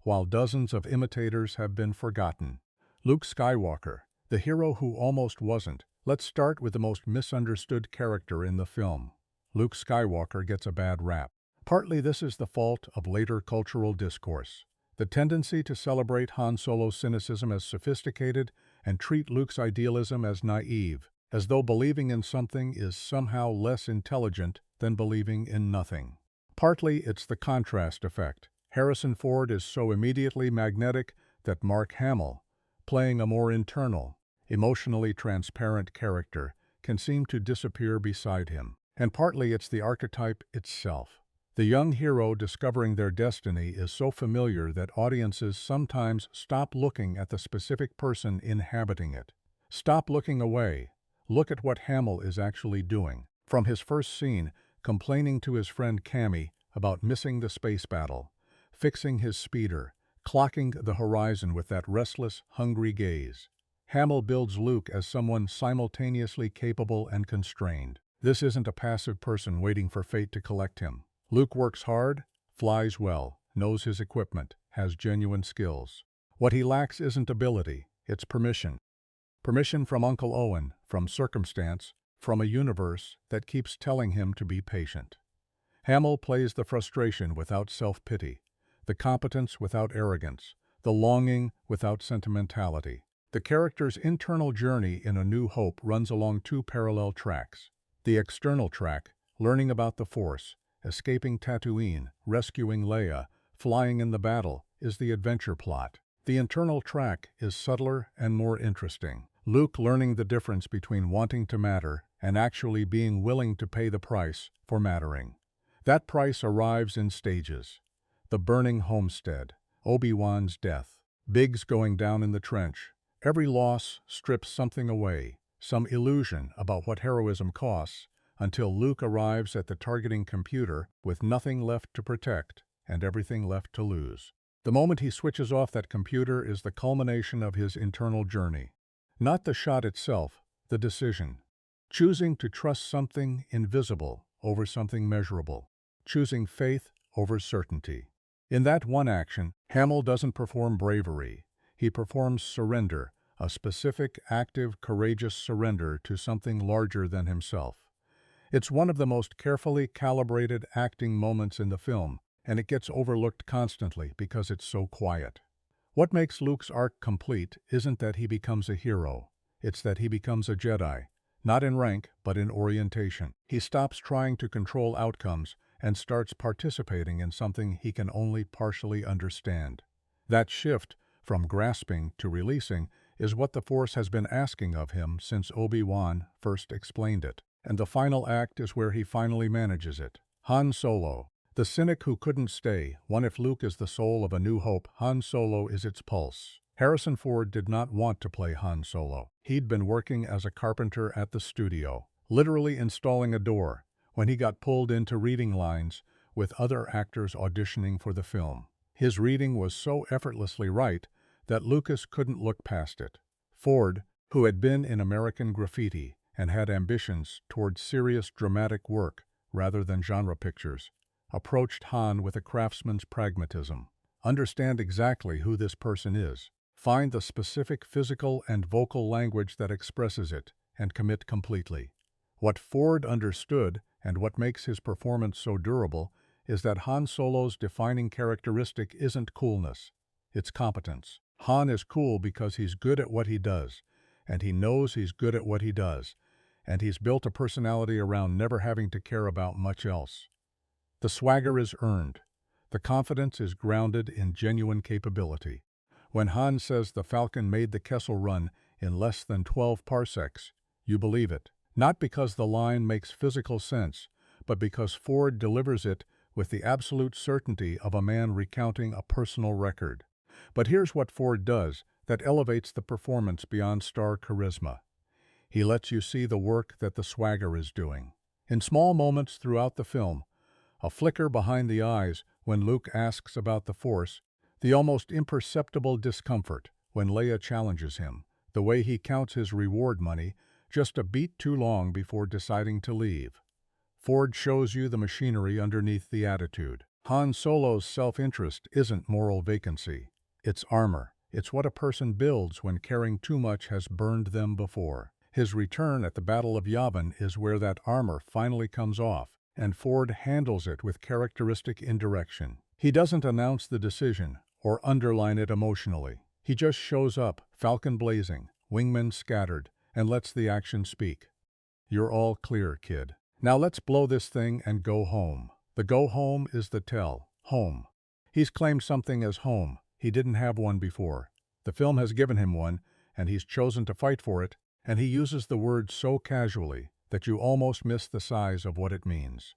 while dozens of imitators have been forgotten. Luke Skywalker, the hero who almost wasn't. Let's start with the most misunderstood character in the film. Luke Skywalker gets a bad rap. Partly this is the fault of later cultural discourse. The tendency to celebrate Han Solo's cynicism as sophisticated and treat Luke's idealism as naive, as though believing in something is somehow less intelligent than believing in nothing. Partly it's the contrast effect. Harrison Ford is so immediately magnetic that Mark Hamill, playing a more internal, emotionally transparent character, can seem to disappear beside him. And partly it's the archetype itself. The young hero discovering their destiny is so familiar that audiences sometimes stop looking at the specific person inhabiting it. Stop looking away. Look at what Hamill is actually doing. From his first scene, complaining to his friend Cammy about missing the space battle, fixing his speeder, clocking the horizon with that restless, hungry gaze. Hamill builds Luke as someone simultaneously capable and constrained. This isn't a passive person waiting for fate to collect him. Luke works hard, flies well, knows his equipment, has genuine skills. What he lacks isn't ability, it's permission. Permission from Uncle Owen, from circumstance, from a universe that keeps telling him to be patient. Hamill plays the frustration without self-pity, the competence without arrogance, the longing without sentimentality. The character's internal journey in A New Hope runs along two parallel tracks. The external track, learning about the Force, escaping Tatooine, rescuing Leia, flying in the battle, is the adventure plot. The internal track is subtler and more interesting. Luke learning the difference between wanting to matter and actually being willing to pay the price for mattering. That price arrives in stages. The burning homestead, Obi-Wan's death, Biggs going down in the trench. Every loss strips something away, some illusion about what heroism costs, until Luke arrives at the targeting computer with nothing left to protect and everything left to lose. The moment he switches off that computer is the culmination of his internal journey. Not the shot itself, the decision. Choosing to trust something invisible over something measurable. Choosing faith over certainty. In that one action, Hamill doesn't perform bravery. He performs surrender, a specific, active, courageous surrender to something larger than himself. It's one of the most carefully calibrated acting moments in the film, and it gets overlooked constantly because it's so quiet. What makes Luke's arc complete isn't that he becomes a hero, it's that he becomes a Jedi, not in rank, but in orientation. He stops trying to control outcomes and starts participating in something he can only partially understand. That shift from grasping to releasing is what the Force has been asking of him since Obi-Wan first explained it. And the final act is where he finally manages it. Han Solo, the cynic who couldn't stay, one if Luke is the soul of A New Hope, Han Solo is its pulse. Harrison Ford did not want to play Han Solo. He'd been working as a carpenter at the studio, literally installing a door, when he got pulled into reading lines with other actors auditioning for the film. His reading was so effortlessly right that Lucas couldn't look past it. Ford, who had been in American Graffiti and had ambitions toward serious dramatic work rather than genre pictures, approached Han with a craftsman's pragmatism. Understand exactly who this person is. Find the specific physical and vocal language that expresses it, and commit completely. What Ford understood, and what makes his performance so durable, is that Han Solo's defining characteristic isn't coolness, it's competence. Han is cool because he's good at what he does, and he knows he's good at what he does, and he's built a personality around never having to care about much else. The swagger is earned. The confidence is grounded in genuine capability. When Han says the Falcon made the Kessel Run in less than 12 parsecs, you believe it. Not because the line makes physical sense, but because Ford delivers it with the absolute certainty of a man recounting a personal record. But here's what Ford does that elevates the performance beyond star charisma. He lets you see the work that the swagger is doing. In small moments throughout the film, a flicker behind the eyes when Luke asks about the Force, the almost imperceptible discomfort when Leia challenges him, the way he counts his reward money just a beat too long before deciding to leave. Ford shows you the machinery underneath the attitude. Han Solo's self-interest isn't moral vacancy. It's armor. It's what a person builds when caring too much has burned them before. His return at the Battle of Yavin is where that armor finally comes off, and Ford handles it with characteristic indirection. He doesn't announce the decision or underline it emotionally. He just shows up, falcon blazing, wingmen scattered, and lets the action speak. You're all clear, kid. Now let's blow this thing and go home. The go home is the tell. Home. He's claimed something as home. He didn't have one before. The film has given him one, and he's chosen to fight for it, and he uses the word so casually that you almost miss the size of what it means.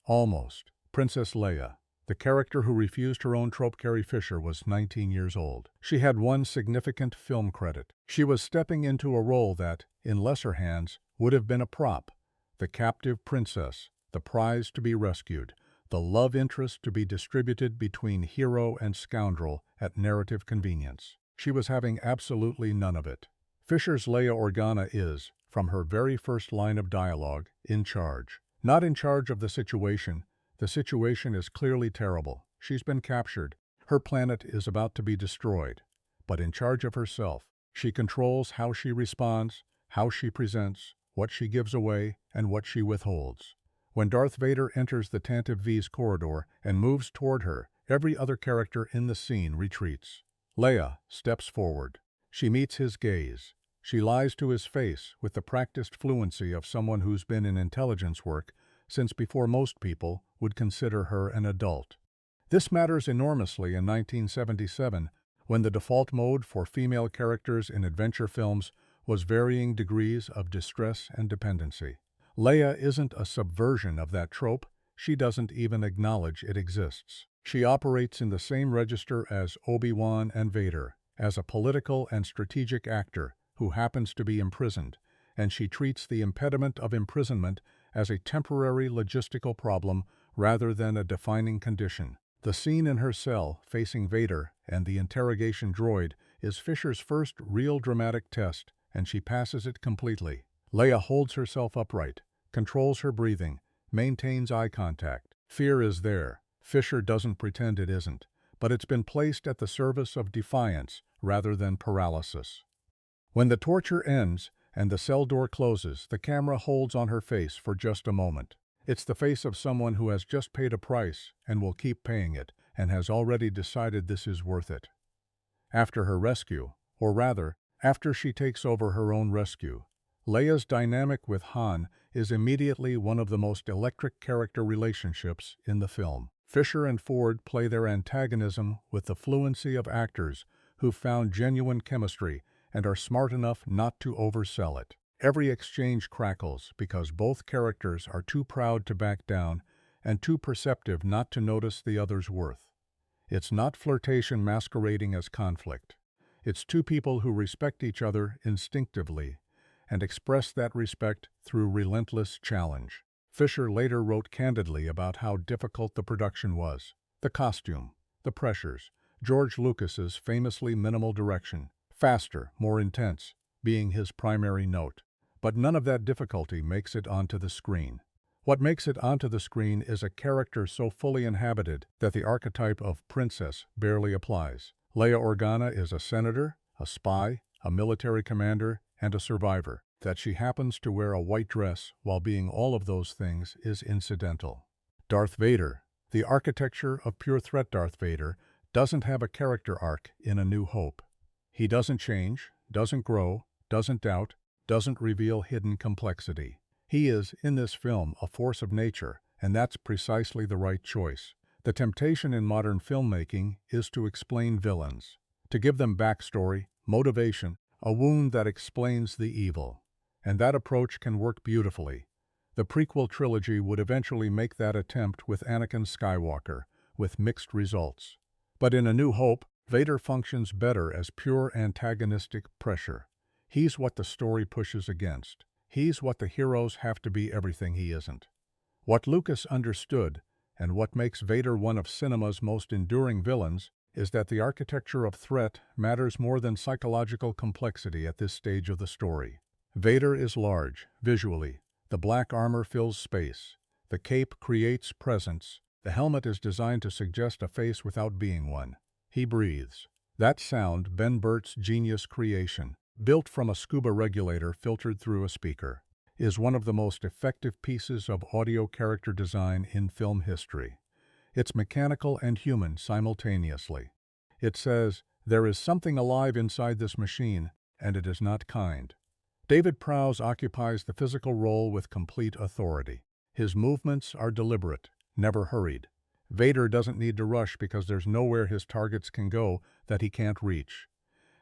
Almost. Princess Leia, the character who refused her own trope Carrie Fisher, was 19 years old. She had one significant film credit. She was stepping into a role that, in lesser hands, would have been a prop. The captive princess, the prize to be rescued, the love interest to be distributed between hero and scoundrel at narrative convenience. She was having absolutely none of it. Fisher's Leia Organa is, from her very first line of dialogue, in charge. Not in charge of the situation. The situation is clearly terrible. She's been captured. Her planet is about to be destroyed. But in charge of herself. She controls how she responds, how she presents, what she gives away, and what she withholds. When Darth Vader enters the Tantive V's corridor and moves toward her, every other character in the scene retreats. Leia steps forward. She meets his gaze. She lies to his face with the practiced fluency of someone who's been in intelligence work since before most people would consider her an adult. This matters enormously in 1977, when the default mode for female characters in adventure films was varying degrees of distress and dependency. Leia isn't a subversion of that trope. She doesn't even acknowledge it exists. She operates in the same register as Obi-Wan and Vader, as a political and strategic actor who happens to be imprisoned, and she treats the impediment of imprisonment as a temporary logistical problem rather than a defining condition. The scene in her cell, facing Vader and the interrogation droid, is Fisher's first real dramatic test, and she passes it completely. Leia holds herself upright, controls her breathing, maintains eye contact. Fear is there. Fisher doesn't pretend it isn't, but it's been placed at the service of defiance rather than paralysis. When the torture ends and the cell door closes, the camera holds on her face for just a moment. It's the face of someone who has just paid a price and will keep paying it, and has already decided this is worth it. After her rescue, or rather, after she takes over her own rescue, Leia's dynamic with Han is immediately one of the most electric character relationships in the film. Fisher and Ford play their antagonism with the fluency of actors who've found genuine chemistry and are smart enough not to oversell it. Every exchange crackles because both characters are too proud to back down and too perceptive not to notice the other's worth. It's not flirtation masquerading as conflict. It's two people who respect each other instinctively and express that respect through relentless challenge. Fisher later wrote candidly about how difficult the production was. The costume, the pressures, George Lucas's famously minimal direction, faster, more intense, being his primary note. But none of that difficulty makes it onto the screen. What makes it onto the screen is a character so fully inhabited that the archetype of princess barely applies. Leia Organa is a senator, a spy, a military commander, and a survivor. That she happens to wear a white dress while being all of those things is incidental. Darth Vader, the architecture of pure threat Darth Vader, doesn't have a character arc in A New Hope. He doesn't change, doesn't grow, doesn't doubt, doesn't reveal hidden complexity. He is, in this film, a force of nature, and that's precisely the right choice. The temptation in modern filmmaking is to explain villains, to give them backstory, motivation, a wound that explains the evil. And that approach can work beautifully. The prequel trilogy would eventually make that attempt with Anakin Skywalker, with mixed results. But in A New Hope, Vader functions better as pure antagonistic pressure. He's what the story pushes against. He's what the heroes have to be everything he isn't. What Lucas understood, and what makes Vader one of cinema's most enduring villains, is that the architecture of threat matters more than psychological complexity at this stage of the story. Vader is large, visually. The black armor fills space. The cape creates presence. The helmet is designed to suggest a face without being one. He breathes. That sound, Ben Burtt's genius creation, built from a scuba regulator filtered through a speaker, is one of the most effective pieces of audio character design in film history. It's mechanical and human simultaneously. It says, there is something alive inside this machine, and it is not kind. David Prowse occupies the physical role with complete authority. His movements are deliberate, never hurried. Vader doesn't need to rush because there's nowhere his targets can go that he can't reach.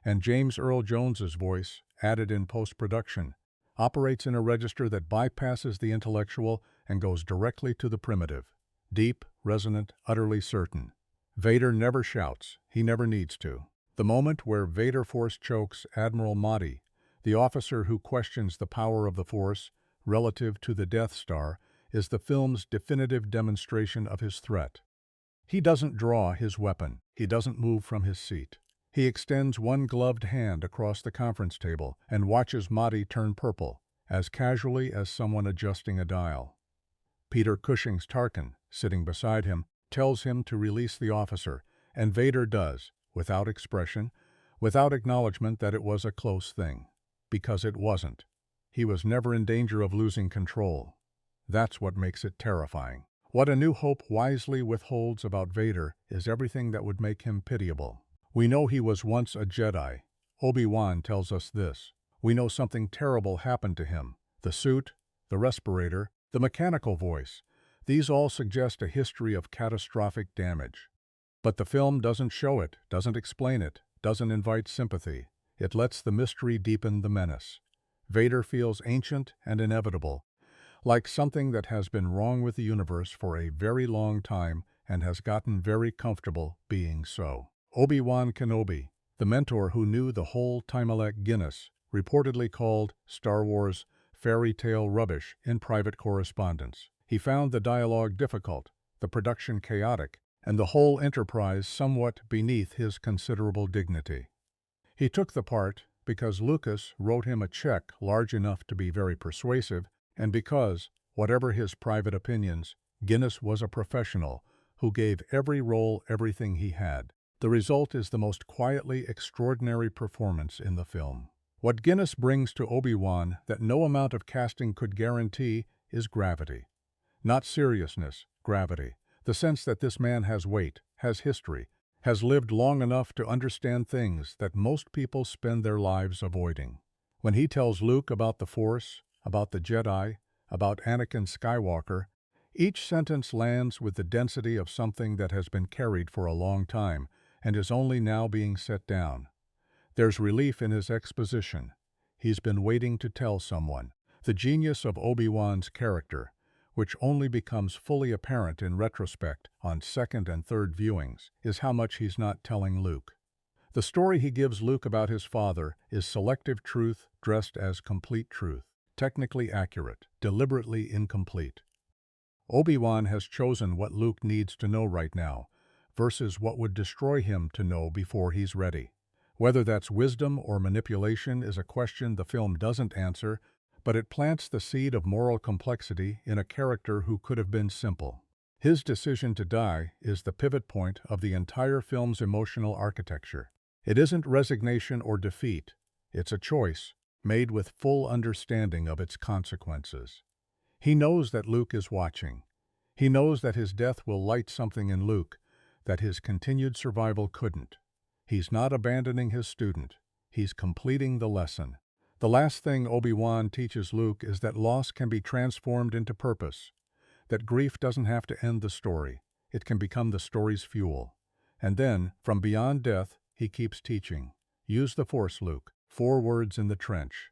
And James Earl Jones's voice, added in post-production, operates in a register that bypasses the intellectual and goes directly to the primitive. Deep, resonant, utterly certain. Vader never shouts. He never needs to. The moment where Vader force chokes Admiral Motti, the officer who questions the power of the Force relative to the Death Star, is the film's definitive demonstration of his threat. He doesn't draw his weapon. He doesn't move from his seat. He extends one gloved hand across the conference table and watches Motti turn purple, as casually as someone adjusting a dial. Peter Cushing's Tarkin, sitting beside him, tells him to release the officer, and Vader does, without expression, without acknowledgement that it was a close thing. Because it wasn't. He was never in danger of losing control. That's what makes it terrifying. What A New Hope wisely withholds about Vader is everything that would make him pitiable. We know he was once a Jedi. Obi-Wan tells us this. We know something terrible happened to him. The suit, the respirator, the mechanical voice. These all suggest a history of catastrophic damage. But the film doesn't show it, doesn't explain it, doesn't invite sympathy. It lets the mystery deepen the menace. Vader feels ancient and inevitable, like something that has been wrong with the universe for a very long time and has gotten very comfortable being so. Obi-Wan Kenobi, the mentor who knew the whole Timelec Guinness, reportedly called Star Wars fairy tale rubbish in private correspondence. He found the dialogue difficult, the production chaotic, and the whole enterprise somewhat beneath his considerable dignity. He took the part because Lucas wrote him a check large enough to be very persuasive, and because, whatever his private opinions, Guinness was a professional who gave every role everything he had. The result is the most quietly extraordinary performance in the film. What Guinness brings to Obi-Wan that no amount of casting could guarantee is gravity. Not seriousness, gravity. The sense that this man has weight, has history, has lived long enough to understand things that most people spend their lives avoiding. When he tells Luke about the Force, about the Jedi, about Anakin Skywalker, each sentence lands with the density of something that has been carried for a long time and is only now being set down. There's relief in his exposition. He's been waiting to tell someone. The genius of Obi-Wan's character, which only becomes fully apparent in retrospect on second and third viewings, is how much he's not telling Luke. The story he gives Luke about his father is selective truth dressed as complete truth, technically accurate, deliberately incomplete. Obi-Wan has chosen what Luke needs to know right now, versus what would destroy him to know before he's ready. Whether that's wisdom or manipulation is a question the film doesn't answer, but it plants the seed of moral complexity in a character who could have been simple. His decision to die is the pivot point of the entire film's emotional architecture. It isn't resignation or defeat, it's a choice, made with full understanding of its consequences. He knows that Luke is watching. He knows that his death will light something in Luke that his continued survival couldn't. He's not abandoning his student. He's completing the lesson. The last thing Obi-Wan teaches Luke is that loss can be transformed into purpose, that grief doesn't have to end the story. It can become the story's fuel. And then, from beyond death, he keeps teaching. Use the Force, Luke. 4 words in the trench.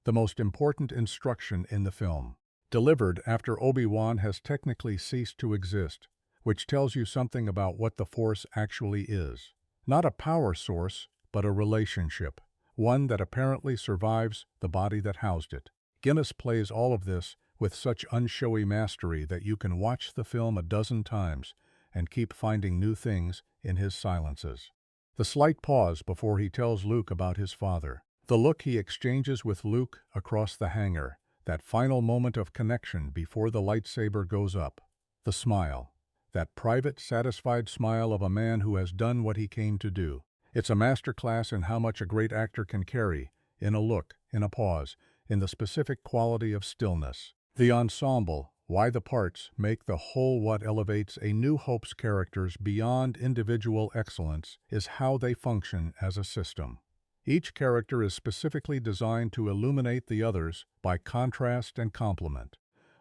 The most important instruction in the film. Delivered after Obi-Wan has technically ceased to exist, which tells you something about what the Force actually is. Not a power source, but a relationship. One that apparently survives the body that housed it. Guinness plays all of this with such unshowy mastery that you can watch the film a dozen times and keep finding new things in his silences. The slight pause before he tells Luke about his father. The look he exchanges with Luke across the hangar. That final moment of connection before the lightsaber goes up. The smile. That private, satisfied smile of a man who has done what he came to do. It's a masterclass in how much a great actor can carry, in a look, in a pause, in the specific quality of stillness. The ensemble, why the parts make the whole what elevates A New Hope's characters beyond individual excellence is how they function as a system. Each character is specifically designed to illuminate the others by contrast and complement.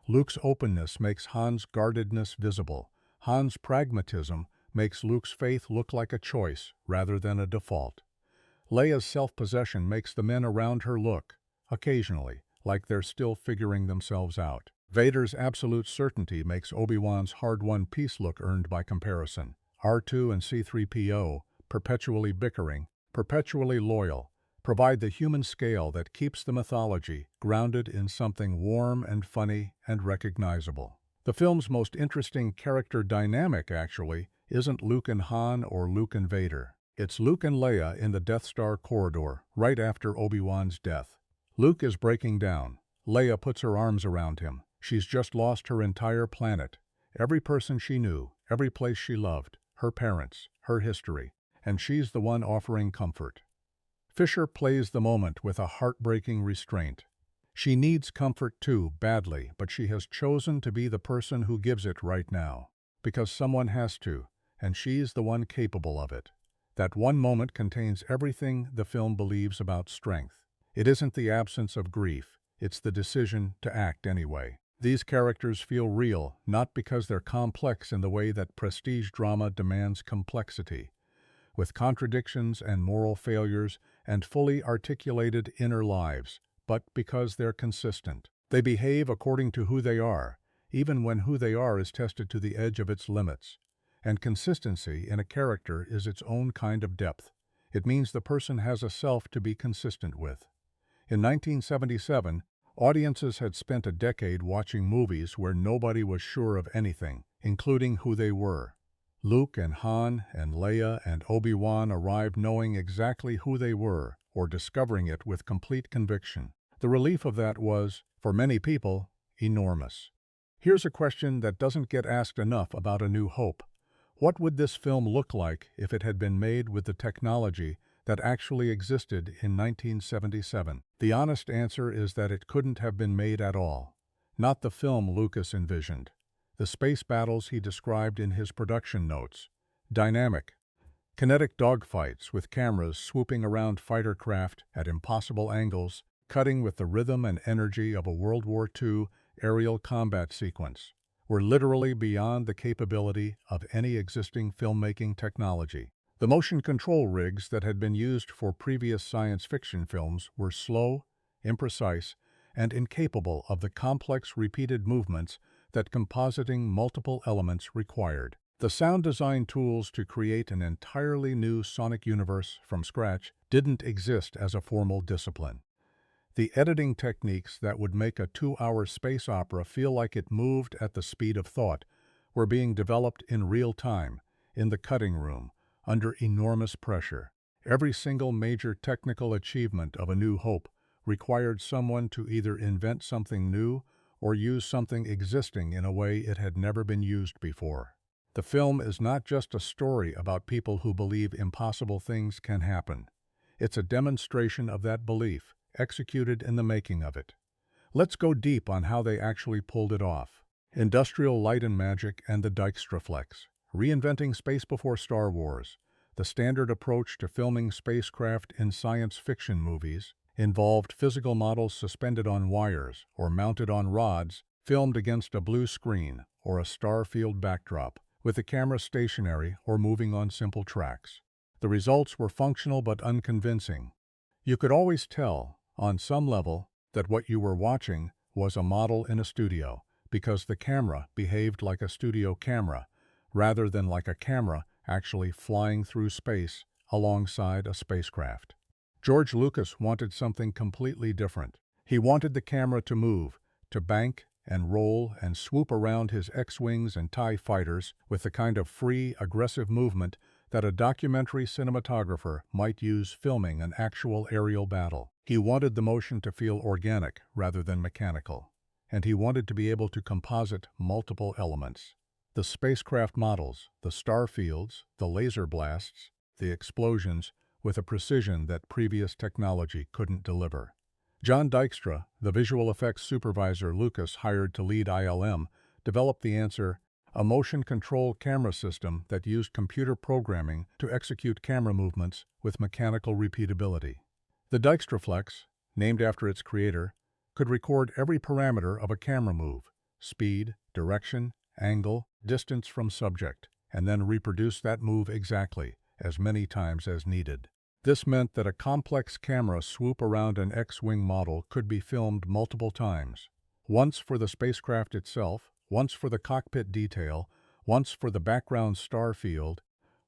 Luke's openness makes Han's guardedness visible. Han's pragmatism makes Luke's faith look like a choice rather than a default. Leia's self-possession makes the men around her look, occasionally, like they're still figuring themselves out. Vader's absolute certainty makes Obi-Wan's hard-won peace look earned by comparison. R2 and C-3PO, perpetually bickering, perpetually loyal, provide the human scale that keeps the mythology grounded in something warm and funny and recognizable. The film's most interesting character dynamic, actually, isn't Luke and Han or Luke and Vader. It's Luke and Leia in the Death Star corridor, right after Obi-Wan's death. Luke is breaking down. Leia puts her arms around him. She's just lost her entire planet, every person she knew, every place she loved, her parents, her history, and she's the one offering comfort. Fisher plays the moment with a heartbreaking restraint. She needs comfort too, badly, but she has chosen to be the person who gives it right now. Because someone has to, and she's the one capable of it. That one moment contains everything the film believes about strength. It isn't the absence of grief, it's the decision to act anyway. These characters feel real, not because they're complex in the way that prestige drama demands complexity, with contradictions and moral failures and fully articulated inner lives, but because they're consistent. They behave according to who they are, even when who they are is tested to the edge of its limits. And consistency in a character is its own kind of depth. It means the person has a self to be consistent with. In 1977, audiences had spent a decade watching movies where nobody was sure of anything, including who they were. Luke and Han and Leia and Obi-Wan arrived knowing exactly who they were, or discovering it with complete conviction. The relief of that was, for many people, enormous. Here's a question that doesn't get asked enough about A New Hope. What would this film look like if it had been made with the technology that actually existed in 1977? The honest answer is that it couldn't have been made at all. Not the film Lucas envisioned. The space battles he described in his production notes. Dynamic, kinetic dogfights with cameras swooping around fighter craft at impossible angles cutting with the rhythm and energy of a World War II aerial combat sequence, were literally beyond the capability of any existing filmmaking technology. The motion control rigs that had been used for previous science fiction films were slow, imprecise, and incapable of the complex repeated movements that compositing multiple elements required. The sound design tools to create an entirely new sonic universe from scratch didn't exist as a formal discipline. The editing techniques that would make a 2-hour space opera feel like it moved at the speed of thought were being developed in real time, in the cutting room, under enormous pressure. Every single major technical achievement of A New Hope required someone to either invent something new or use something existing in a way it had never been used before. The film is not just a story about people who believe impossible things can happen. It's a demonstration of that belief, executed in the making of it. Let's go deep on how they actually pulled it off. Industrial Light and Magic and the Dykstraflex. Reinventing space before Star Wars. The standard approach to filming spacecraft in science fiction movies involved physical models suspended on wires or mounted on rods, filmed against a blue screen or a star-field backdrop, with the camera stationary or moving on simple tracks. The results were functional but unconvincing. You could always tell, on some level, that what you were watching was a model in a studio, because the camera behaved like a studio camera, rather than like a camera actually flying through space alongside a spacecraft. George Lucas wanted something completely different. He wanted the camera to move, to bank and roll and swoop around his X-Wings and TIE fighters with the kind of free, aggressive movement that a documentary cinematographer might use filming an actual aerial battle. He wanted the motion to feel organic rather than mechanical, and he wanted to be able to composite multiple elements. The spacecraft models, the star fields, the laser blasts, the explosions, with a precision that previous technology couldn't deliver. John Dykstra, the visual effects supervisor Lucas hired to lead ILM, developed the answer: a motion control camera system that used computer programming to execute camera movements with mechanical repeatability. The Dykstraflex, named after its creator, could record every parameter of a camera move: speed, direction, angle, distance from subject, and then reproduce that move exactly, as many times as needed. This meant that a complex camera swoop around an X-Wing model could be filmed multiple times, once for the spacecraft itself, once for the cockpit detail, once for the background star field,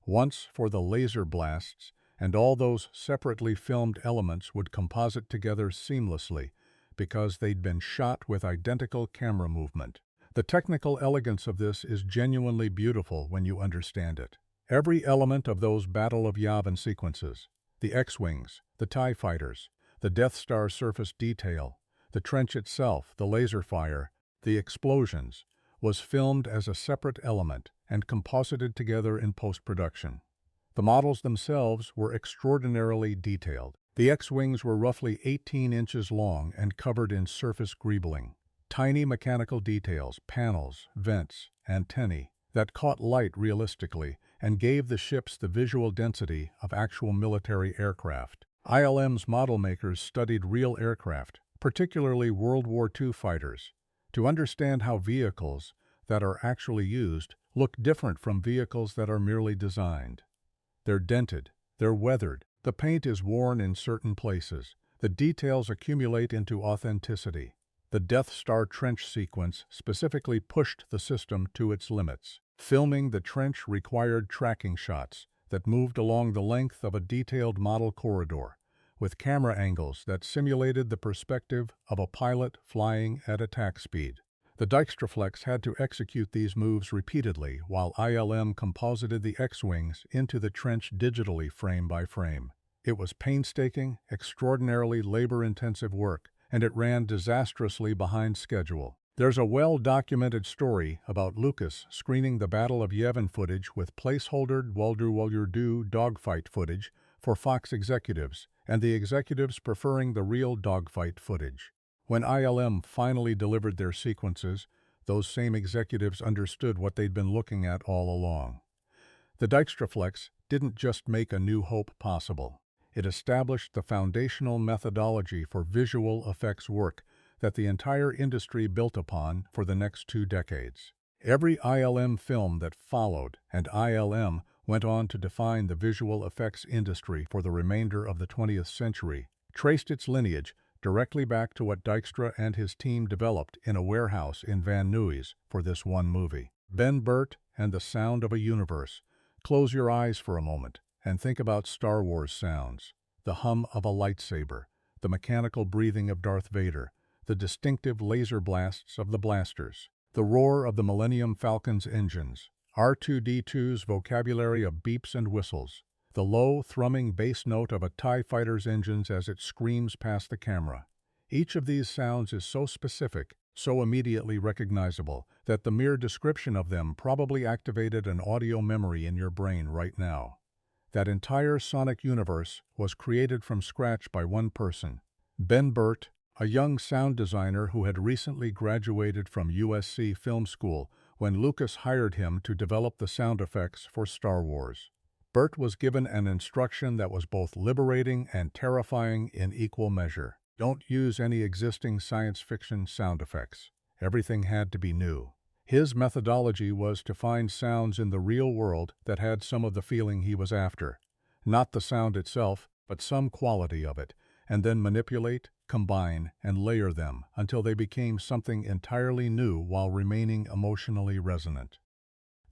once for the laser blasts, and all those separately filmed elements would composite together seamlessly because they'd been shot with identical camera movement. The technical elegance of this is genuinely beautiful when you understand it. Every element of those Battle of Yavin sequences, the X-Wings, the TIE fighters, the Death Star surface detail, the trench itself, the laser fire, the explosions, was filmed as a separate element and composited together in post-production. The models themselves were extraordinarily detailed. The X-Wings were roughly 18 inches long and covered in surface greebling. Tiny mechanical details, panels, vents, antennae, that caught light realistically and gave the ships the visual density of actual military aircraft. ILM's model makers studied real aircraft, particularly World War II fighters, to understand how vehicles that are actually used look different from vehicles that are merely designed. They're dented, they're weathered, the paint is worn in certain places, the details accumulate into authenticity. The Death Star trench sequence specifically pushed the system to its limits. Filming the trench required tracking shots that moved along the length of a detailed model corridor, with camera angles that simulated the perspective of a pilot flying at attack speed. The Dykstraflex had to execute these moves repeatedly while ILM composited the X-Wings into the trench digitally frame by frame. It was painstaking, extraordinarily labor-intensive work, and it ran disastrously behind schedule. There's a well-documented story about Lucas screening the Battle of Yavin footage with placeholdered Waldur dogfight footage for Fox executives, and the executives preferring the real dogfight footage. When ILM finally delivered their sequences, those same executives understood what they'd been looking at all along. The Dykstraflex didn't just make A New Hope possible. It established the foundational methodology for visual effects work that the entire industry built upon for the next 2 decades. Every ILM film that followed, and ILM went on to define the visual effects industry for the remainder of the 20th century, traced its lineage directly back to what Dykstra and his team developed in a warehouse in Van Nuys for this one movie. Ben Burtt and the Sound of a Universe. Close your eyes for a moment and think about Star Wars sounds. The hum of a lightsaber, the mechanical breathing of Darth Vader, the distinctive laser blasts of the blasters, the roar of the Millennium Falcon's engines, R2-D2's vocabulary of beeps and whistles, the low, thrumming bass note of a TIE fighter's engines as it screams past the camera. Each of these sounds is so specific, so immediately recognizable, that the mere description of them probably activated an audio memory in your brain right now. That entire sonic universe was created from scratch by one person, Ben Burtt, a young sound designer who had recently graduated from USC Film School when Lucas hired him to develop the sound effects for Star Wars. Burtt was given an instruction that was both liberating and terrifying in equal measure. Don't use any existing science fiction sound effects. Everything had to be new. His methodology was to find sounds in the real world that had some of the feeling he was after. Not the sound itself, but some quality of it, and then manipulate, combine, and layer them until they became something entirely new while remaining emotionally resonant.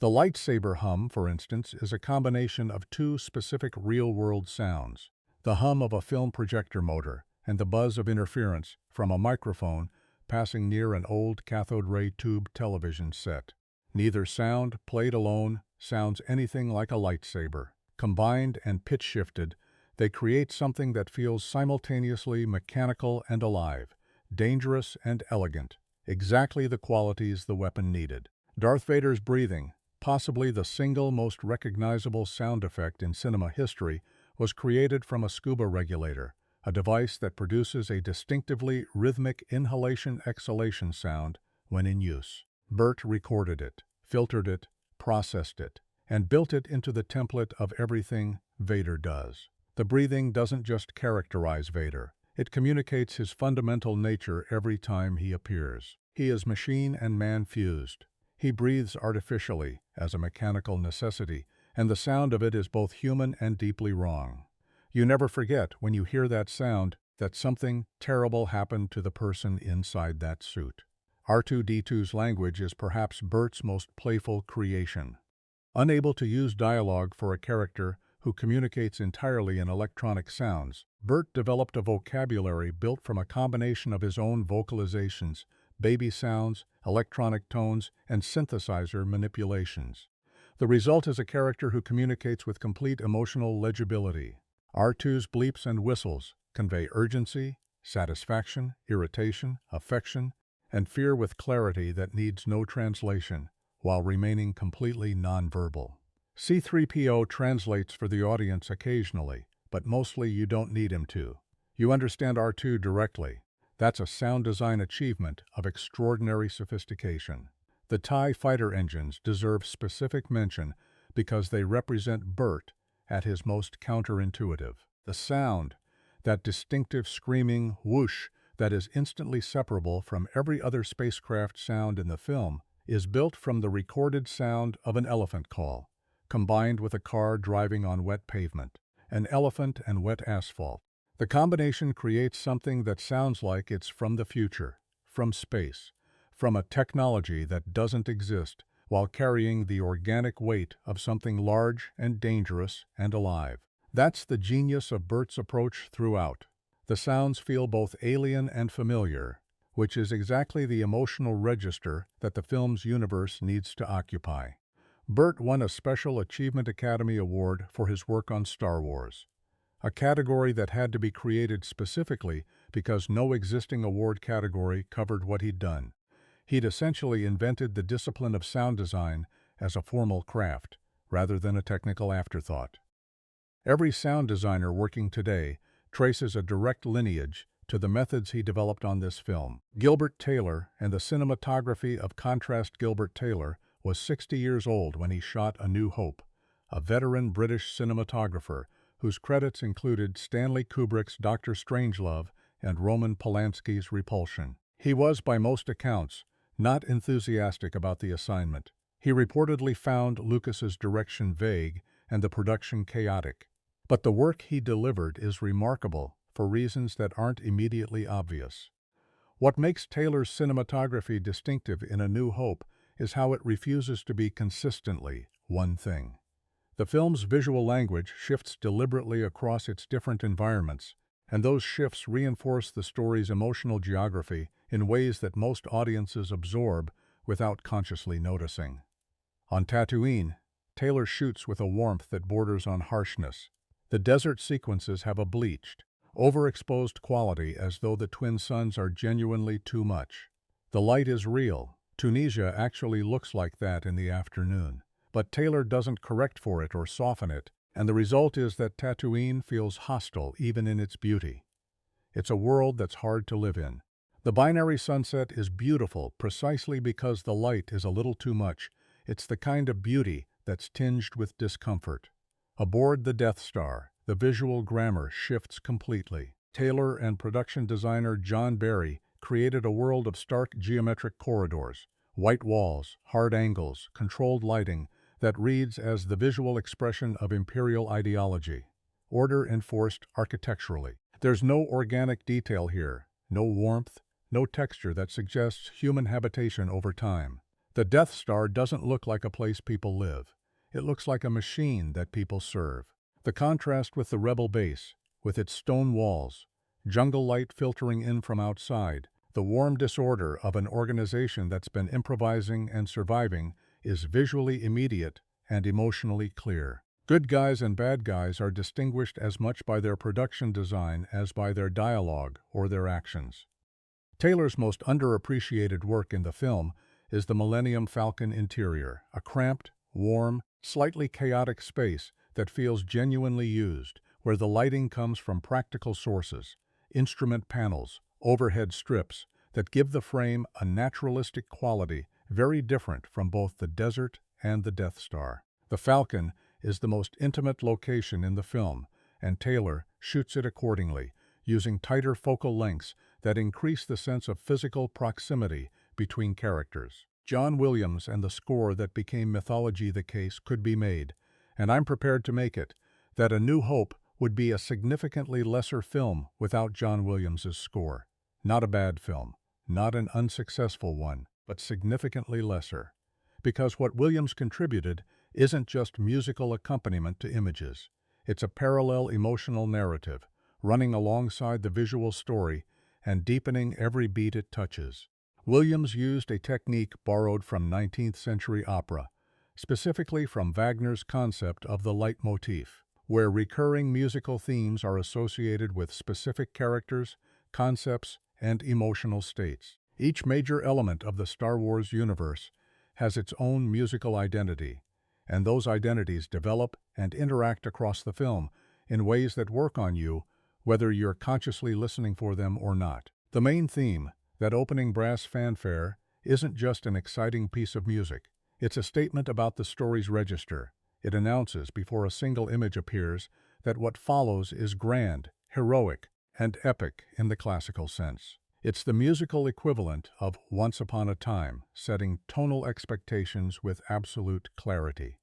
The lightsaber hum, for instance, is a combination of 2 specific real-world sounds, the hum of a film projector motor and the buzz of interference from a microphone passing near an old cathode ray tube television set. Neither sound, played alone, sounds anything like a lightsaber. Combined and pitch-shifted, they create something that feels simultaneously mechanical and alive, dangerous and elegant, exactly the qualities the weapon needed. Darth Vader's breathing, possibly the single most recognizable sound effect in cinema history, was created from a scuba regulator, a device that produces a distinctively rhythmic inhalation-exhalation sound when in use. Burtt recorded it, filtered it, processed it, and built it into the template of everything Vader does. The breathing doesn't just characterize Vader, it communicates his fundamental nature every time he appears. He is machine and man fused. He breathes artificially, as a mechanical necessity, and the sound of it is both human and deeply wrong. You never forget, when you hear that sound, that something terrible happened to the person inside that suit. R2-D2's language is perhaps Burtt's most playful creation. Unable to use dialogue for a character who communicates entirely in electronic sounds, Burtt developed a vocabulary built from a combination of his own vocalizations, baby sounds, electronic tones, and synthesizer manipulations. The result is a character who communicates with complete emotional legibility. R2's bleeps and whistles convey urgency, satisfaction, irritation, affection, and fear with clarity that needs no translation, while remaining completely nonverbal. C-3PO translates for the audience occasionally, but mostly you don't need him to. You understand R2 directly. That's a sound design achievement of extraordinary sophistication. The TIE fighter engines deserve specific mention because they represent Burtt at his most counterintuitive. The sound, that distinctive screaming whoosh that is instantly separable from every other spacecraft sound in the film, is built from the recorded sound of an elephant call, combined with a car driving on wet pavement, an elephant and wet asphalt. The combination creates something that sounds like it's from the future, from space, from a technology that doesn't exist, while carrying the organic weight of something large and dangerous and alive. That's the genius of Burtt's approach throughout. The sounds feel both alien and familiar, which is exactly the emotional register that the film's universe needs to occupy. Burtt won a Special Achievement Academy Award for his work on Star Wars, a category that had to be created specifically because no existing award category covered what he'd done. He'd essentially invented the discipline of sound design as a formal craft, rather than a technical afterthought. Every sound designer working today traces a direct lineage to the methods he developed on this film. Gilbert Taylor and the cinematography of Contrast. Gilbert Taylor was 60 years old when he shot A New Hope, a veteran British cinematographer whose credits included Stanley Kubrick's Dr. Strangelove and Roman Polanski's Repulsion. He was, by most accounts, not enthusiastic about the assignment. He reportedly found Lucas's direction vague and the production chaotic. But the work he delivered is remarkable for reasons that aren't immediately obvious. What makes Taylor's cinematography distinctive in A New Hope is how it refuses to be consistently one thing. The film's visual language shifts deliberately across its different environments, and those shifts reinforce the story's emotional geography in ways that most audiences absorb without consciously noticing. On Tatooine, Taylor shoots with a warmth that borders on harshness. The desert sequences have a bleached, overexposed quality as though the twin suns are genuinely too much. The light is real. Tunisia actually looks like that in the afternoon. But Taylor doesn't correct for it or soften it, and the result is that Tatooine feels hostile even in its beauty. It's a world that's hard to live in. The binary sunset is beautiful precisely because the light is a little too much. It's the kind of beauty that's tinged with discomfort. Aboard the Death Star, the visual grammar shifts completely. Taylor and production designer John Barry created a world of stark geometric corridors, white walls, hard angles, controlled lighting, that reads as the visual expression of imperial ideology, order enforced architecturally. There's no organic detail here, no warmth, no texture that suggests human habitation over time. The Death Star doesn't look like a place people live. It looks like a machine that people serve. The contrast with the Rebel base, with its stone walls, jungle light filtering in from outside, the warm disorder of an organization that's been improvising and surviving, is visually immediate and emotionally clear. Good guys and bad guys are distinguished as much by their production design as by their dialogue or their actions. Taylor's most underappreciated work in the film is the Millennium Falcon interior, a cramped, warm, slightly chaotic space that feels genuinely used, where the lighting comes from practical sources, instrument panels, overhead strips, that give the frame a naturalistic quality very different from both the desert and the Death Star. The Falcon is the most intimate location in the film, and Taylor shoots it accordingly, using tighter focal lengths that increase the sense of physical proximity between characters. John Williams and the score that became Mythology the case could be made, and I'm prepared to make it, that A New Hope would be a significantly lesser film without John Williams's score. Not a bad film, not an unsuccessful one, but significantly lesser. Because what Williams contributed isn't just musical accompaniment to images. It's a parallel emotional narrative, running alongside the visual story and deepening every beat it touches. Williams used a technique borrowed from 19th century opera, specifically from Wagner's concept of the leitmotif, where recurring musical themes are associated with specific characters, concepts, and emotional states. Each major element of the Star Wars universe has its own musical identity, and those identities develop and interact across the film in ways that work on you, whether you're consciously listening for them or not. The main theme, that opening brass fanfare, isn't just an exciting piece of music. It's a statement about the story's register. It announces, before a single image appears, that what follows is grand, heroic, and epic in the classical sense. It's the musical equivalent of Once Upon a Time, setting tonal expectations with absolute clarity.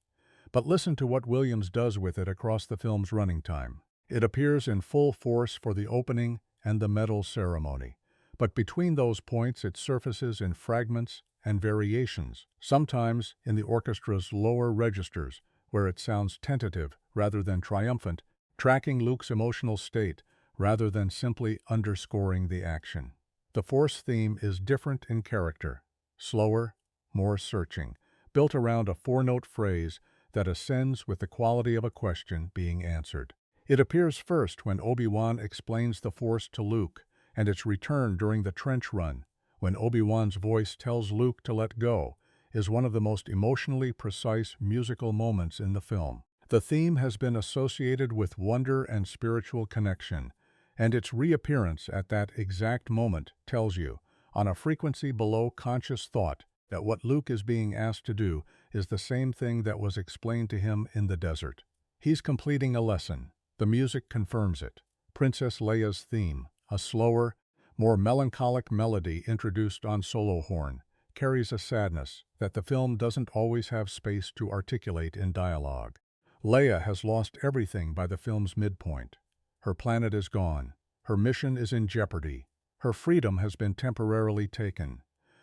But listen to what Williams does with it across the film's running time. It appears in full force for the opening and the medal ceremony. But between those points it surfaces in fragments and variations, sometimes in the orchestra's lower registers, where it sounds tentative rather than triumphant, tracking Luke's emotional state rather than simply underscoring the action. The Force theme is different in character, slower, more searching, built around a four-note phrase that ascends with the quality of a question being answered. It appears first when Obi-Wan explains the Force to Luke, and its return during the trench run, when Obi-Wan's voice tells Luke to let go, is one of the most emotionally precise musical moments in the film. The theme has been associated with wonder and spiritual connection, and its reappearance at that exact moment tells you, on a frequency below conscious thought, that what Luke is being asked to do is the same thing that was explained to him in the desert. He's completing a lesson, The music confirms it. Princess Leia's theme, a slower, more melancholic melody introduced on solo horn, carries a sadness that the film doesn't always have space to articulate in dialogue. Leia has lost everything by the film's midpoint. Her planet is gone. Her mission is in jeopardy. Her freedom has been temporarily taken.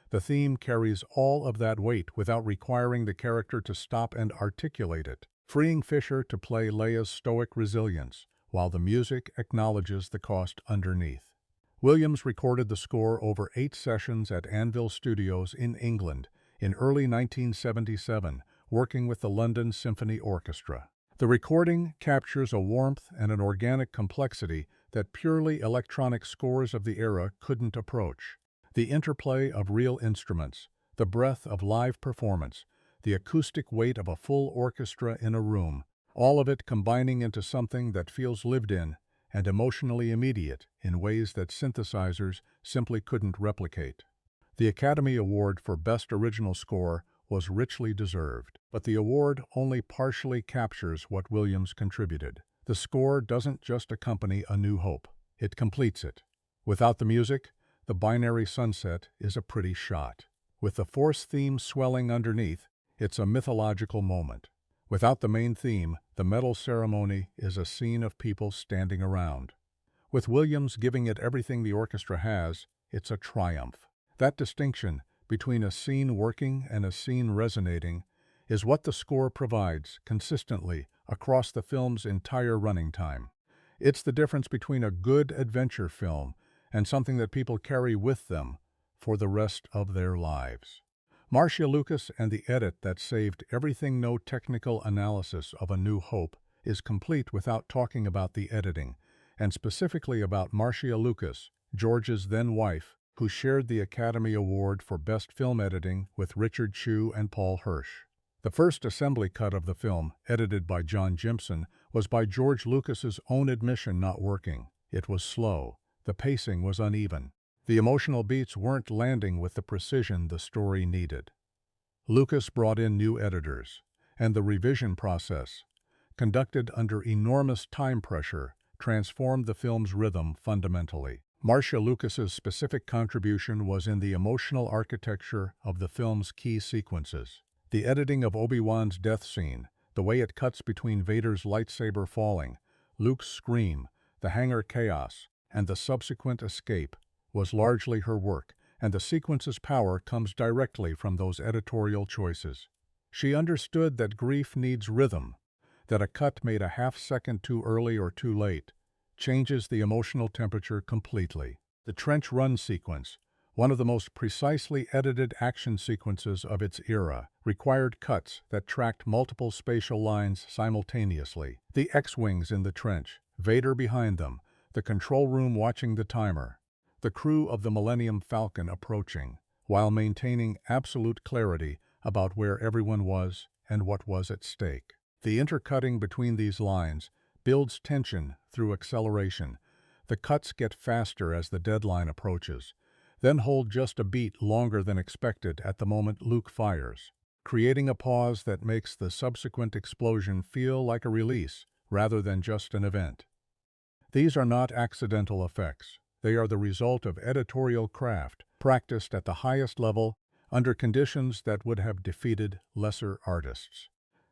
The theme carries all of that weight without requiring the character to stop and articulate it, freeing Fisher to play Leia's stoic resilience, while the music acknowledges the cost underneath. Williams recorded the score over 8 sessions at Anvil Studios in England in early 1977, working with the London Symphony Orchestra. The recording captures a warmth and an organic complexity that purely electronic scores of the era couldn't approach. The interplay of real instruments, the breadth of live performance, the acoustic weight of a full orchestra in a room, all of it combining into something that feels lived in and emotionally immediate in ways that synthesizers simply couldn't replicate. The Academy Award for Best Original Score was richly deserved, but the award only partially captures what Williams contributed. The score doesn't just accompany A New Hope, it completes it. Without the music, the binary sunset is a pretty shot. With the Force theme swelling underneath, it's a mythological moment. Without the main theme, the medal ceremony is a scene of people standing around. With Williams giving it everything the orchestra has, it's a triumph. That distinction between a scene working and a scene resonating is what the score provides consistently across the film's entire running time. It's the difference between a good adventure film and something that people carry with them for the rest of their lives. Marcia Lucas and the edit that saved everything. No technical analysis of A New Hope is complete without talking about the editing, and specifically about Marcia Lucas, George's then-wife, who shared the Academy Award for Best Film Editing with Richard Chew and Paul Hirsch. The first assembly cut of the film, edited by John Jimson, was by George Lucas's own admission not working. It was slow. The pacing was uneven. The emotional beats weren't landing with the precision the story needed. Lucas brought in new editors, and the revision process, conducted under enormous time pressure, transformed the film's rhythm fundamentally. Marcia Lucas's specific contribution was in the emotional architecture of the film's key sequences. The editing of Obi-Wan's death scene, the way it cuts between Vader's lightsaber falling, Luke's scream, the hangar chaos, and the subsequent escape, was largely her work, and the sequence's power comes directly from those editorial choices. She understood that grief needs rhythm, that a cut made a half-second too early or too late changes the emotional temperature completely. The trench run sequence, one of the most precisely edited action sequences of its era, required cuts that tracked multiple spatial lines simultaneously. The X-Wings in the trench, Vader behind them, the control room watching the timer, the crew of the Millennium Falcon approaching, while maintaining absolute clarity about where everyone was and what was at stake. The intercutting between these lines builds tension through acceleration. The cuts get faster as the deadline approaches, then hold just a beat longer than expected at the moment Luke fires, creating a pause that makes the subsequent explosion feel like a release rather than just an event. These are not accidental effects. They are the result of editorial craft, practiced at the highest level under conditions that would have defeated lesser artists.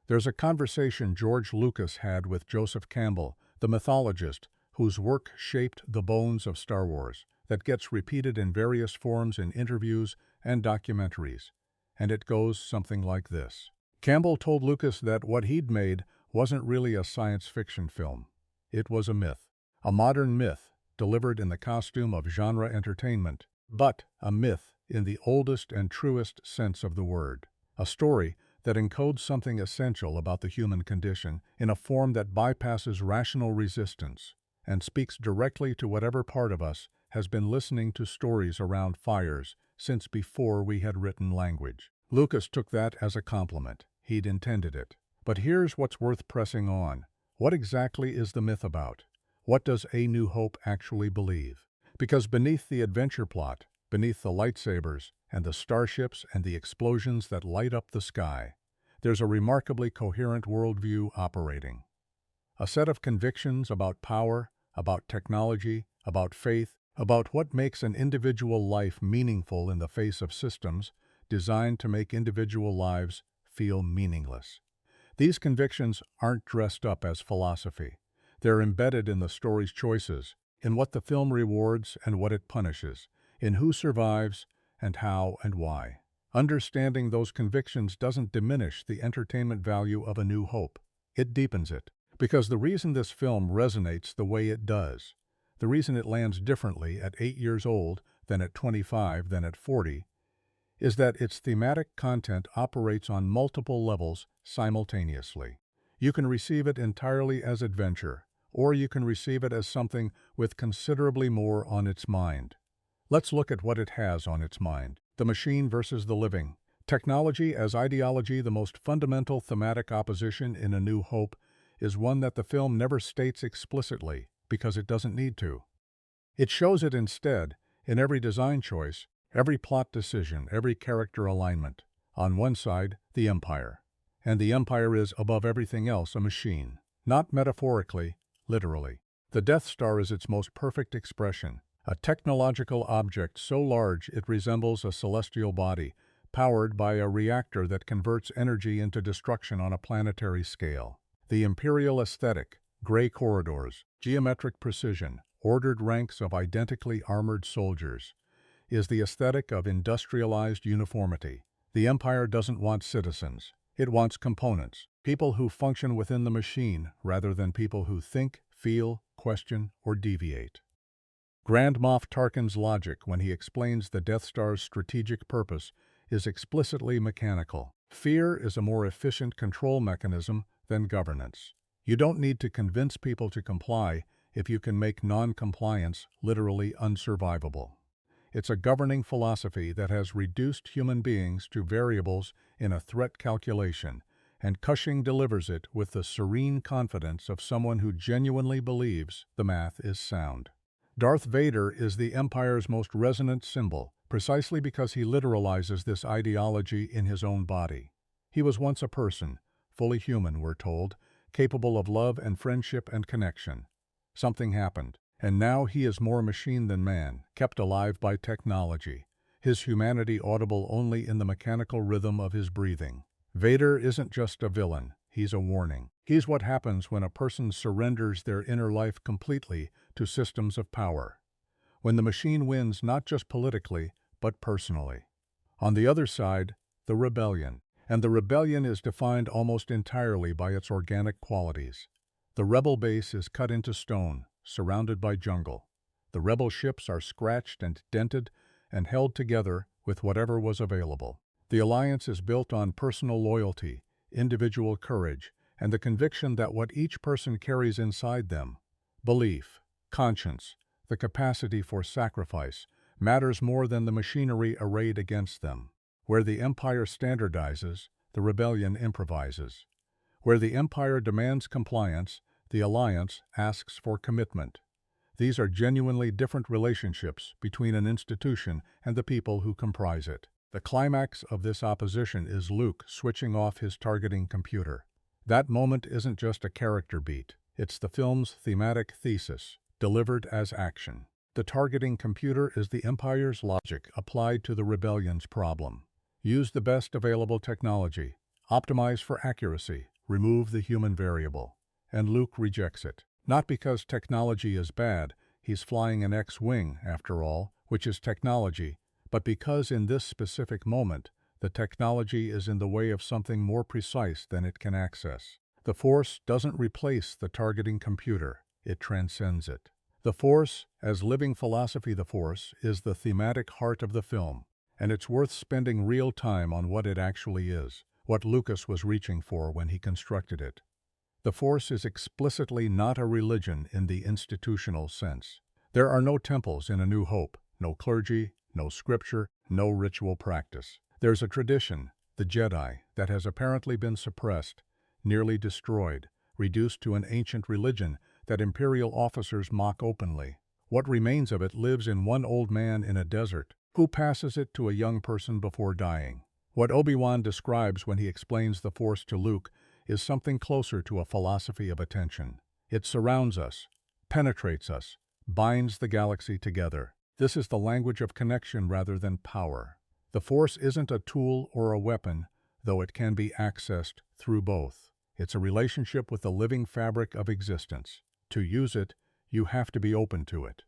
There's a conversation George Lucas had with Joseph Campbell, the mythologist, whose work shaped the bones of Star Wars, that gets repeated in various forms in interviews and documentaries, and it goes something like this. Campbell told Lucas that what he'd made wasn't really a science fiction film. It was a myth, a modern myth delivered in the costume of genre entertainment, but a myth in the oldest and truest sense of the word, a story that encodes something essential about the human condition in a form that bypasses rational resistance and speaks directly to whatever part of us has been listening to stories around fires since before we had written language. Lucas took that as a compliment. He'd intended it. But here's what's worth pressing on. What exactly is the myth about? What does A New Hope actually believe? Because beneath the adventure plot, beneath the lightsabers and the starships and the explosions that light up the sky, there's a remarkably coherent worldview operating. a set of convictions about power, about technology, about faith, about what makes an individual life meaningful in the face of systems designed to make individual lives feel meaningless. These convictions aren't dressed up as philosophy. They're embedded in the story's choices, in what the film rewards and what it punishes, in who survives and how and why. Understanding those convictions doesn't diminish the entertainment value of A New Hope. It deepens it. Because the reason this film resonates the way it does, the reason it lands differently at 8 years old than at 25 than at 40, is that its thematic content operates on multiple levels simultaneously. You can receive it entirely as adventure, or you can receive it as something with considerably more on its mind. Let's look at what it has on its mind. The machine versus the living. Technology as ideology, the most fundamental thematic opposition in A New Hope, is one that the film never states explicitly, because it doesn't need to. It shows it instead in every design choice, every plot decision, every character alignment. On one side, the Empire. And the Empire is, above everything else, a machine. Not metaphorically, literally. The Death Star is its most perfect expression, a technological object so large it resembles a celestial body, powered by a reactor that converts energy into destruction on a planetary scale. The Imperial aesthetic, gray corridors, geometric precision, ordered ranks of identically armored soldiers, is the aesthetic of industrialized uniformity. The Empire doesn't want citizens. It wants components, people who function within the machine rather than people who think, feel, question, or deviate. Grand Moff Tarkin's logic when he explains the Death Star's strategic purpose is explicitly mechanical. Fear is a more efficient control mechanism than governance. You don't need to convince people to comply if you can make non-compliance literally unsurvivable. It's a governing philosophy that has reduced human beings to variables in a threat calculation, and Cushing delivers it with the serene confidence of someone who genuinely believes the math is sound. Darth Vader is the Empire's most resonant symbol, precisely because he literalizes this ideology in his own body. He was once a person, fully human, we're told, capable of love and friendship and connection. Something happened, and now he is more machine than man, kept alive by technology, his humanity audible only in the mechanical rhythm of his breathing. Vader isn't just a villain, he's a warning. He's what happens when a person surrenders their inner life completely to systems of power. When the machine wins not just politically, but personally. On the other side, the rebellion. And the rebellion is defined almost entirely by its organic qualities. The rebel base is cut into stone, surrounded by jungle. The rebel ships are scratched and dented and held together with whatever was available. The alliance is built on personal loyalty, individual courage, and the conviction that what each person carries inside them, belief, conscience, the capacity for sacrifice, matters more than the machinery arrayed against them. Where the Empire standardizes, the rebellion improvises. Where the Empire demands compliance, the Alliance asks for commitment. These are genuinely different relationships between an institution and the people who comprise it. The climax of this opposition is Luke switching off his targeting computer. That moment isn't just a character beat. It's the film's thematic thesis, delivered as action. The targeting computer is the Empire's logic applied to the rebellion's problem. Use the best available technology, optimize for accuracy, remove the human variable. And Luke rejects it. Not because technology is bad, he's flying an X-wing, after all, which is technology, but because in this specific moment, the technology is in the way of something more precise than it can access. The Force doesn't replace the targeting computer, it transcends it. The Force, as living philosophy, the Force is the thematic heart of the film. And it's worth spending real time on what it actually is, what Lucas was reaching for when he constructed it. The Force is explicitly not a religion in the institutional sense. There are no temples in A New Hope, no clergy, no scripture, no ritual practice. There's a tradition, the Jedi, that has apparently been suppressed, nearly destroyed, reduced to an ancient religion that Imperial officers mock openly. What remains of it lives in one old man in a desert, who passes it to a young person before dying. What Obi-Wan describes when he explains the Force to Luke is something closer to a philosophy of attention. It surrounds us, penetrates us, binds the galaxy together. This is the language of connection rather than power. The Force isn't a tool or a weapon, though it can be accessed through both. It's a relationship with the living fabric of existence. To use it, you have to be open to it.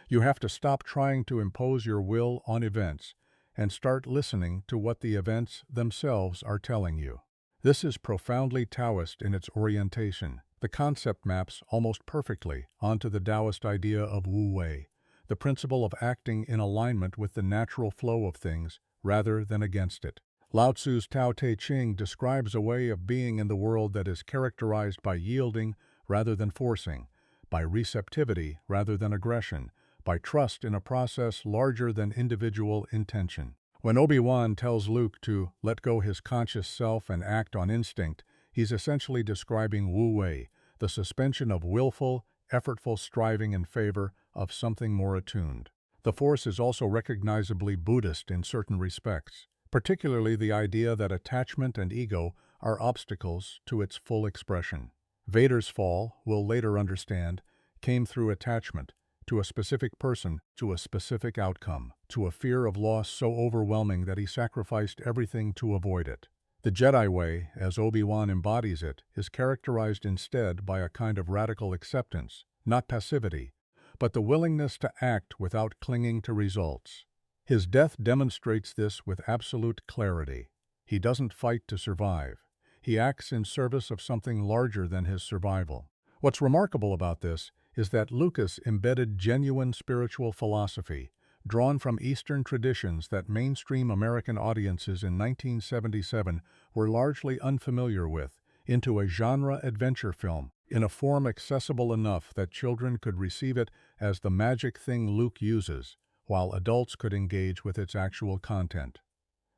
You have to stop trying to impose your will on events and start listening to what the events themselves are telling you. This is profoundly Taoist in its orientation. The concept maps almost perfectly onto the Taoist idea of Wu Wei, the principle of acting in alignment with the natural flow of things rather than against it. Lao Tzu's Tao Te Ching describes a way of being in the world that is characterized by yielding rather than forcing, by receptivity rather than aggression, by trust in a process larger than individual intention. When Obi-Wan tells Luke to let go his conscious self and act on instinct, he's essentially describing Wu Wei, the suspension of willful, effortful striving in favor of something more attuned. The Force is also recognizably Buddhist in certain respects, particularly the idea that attachment and ego are obstacles to its full expression. Vader's fall, we'll later understand, came through attachment, to a specific person, to a specific outcome, to a fear of loss so overwhelming that he sacrificed everything to avoid it. The Jedi way, as Obi-Wan embodies it, is characterized instead by a kind of radical acceptance, not passivity, but the willingness to act without clinging to results. His death demonstrates this with absolute clarity. He doesn't fight to survive. He acts in service of something larger than his survival. What's remarkable about this is that Lucas embedded genuine spiritual philosophy, drawn from Eastern traditions that mainstream American audiences in 1977 were largely unfamiliar with, into a genre adventure film, in a form accessible enough that children could receive it as the magic thing Luke uses, while adults could engage with its actual content.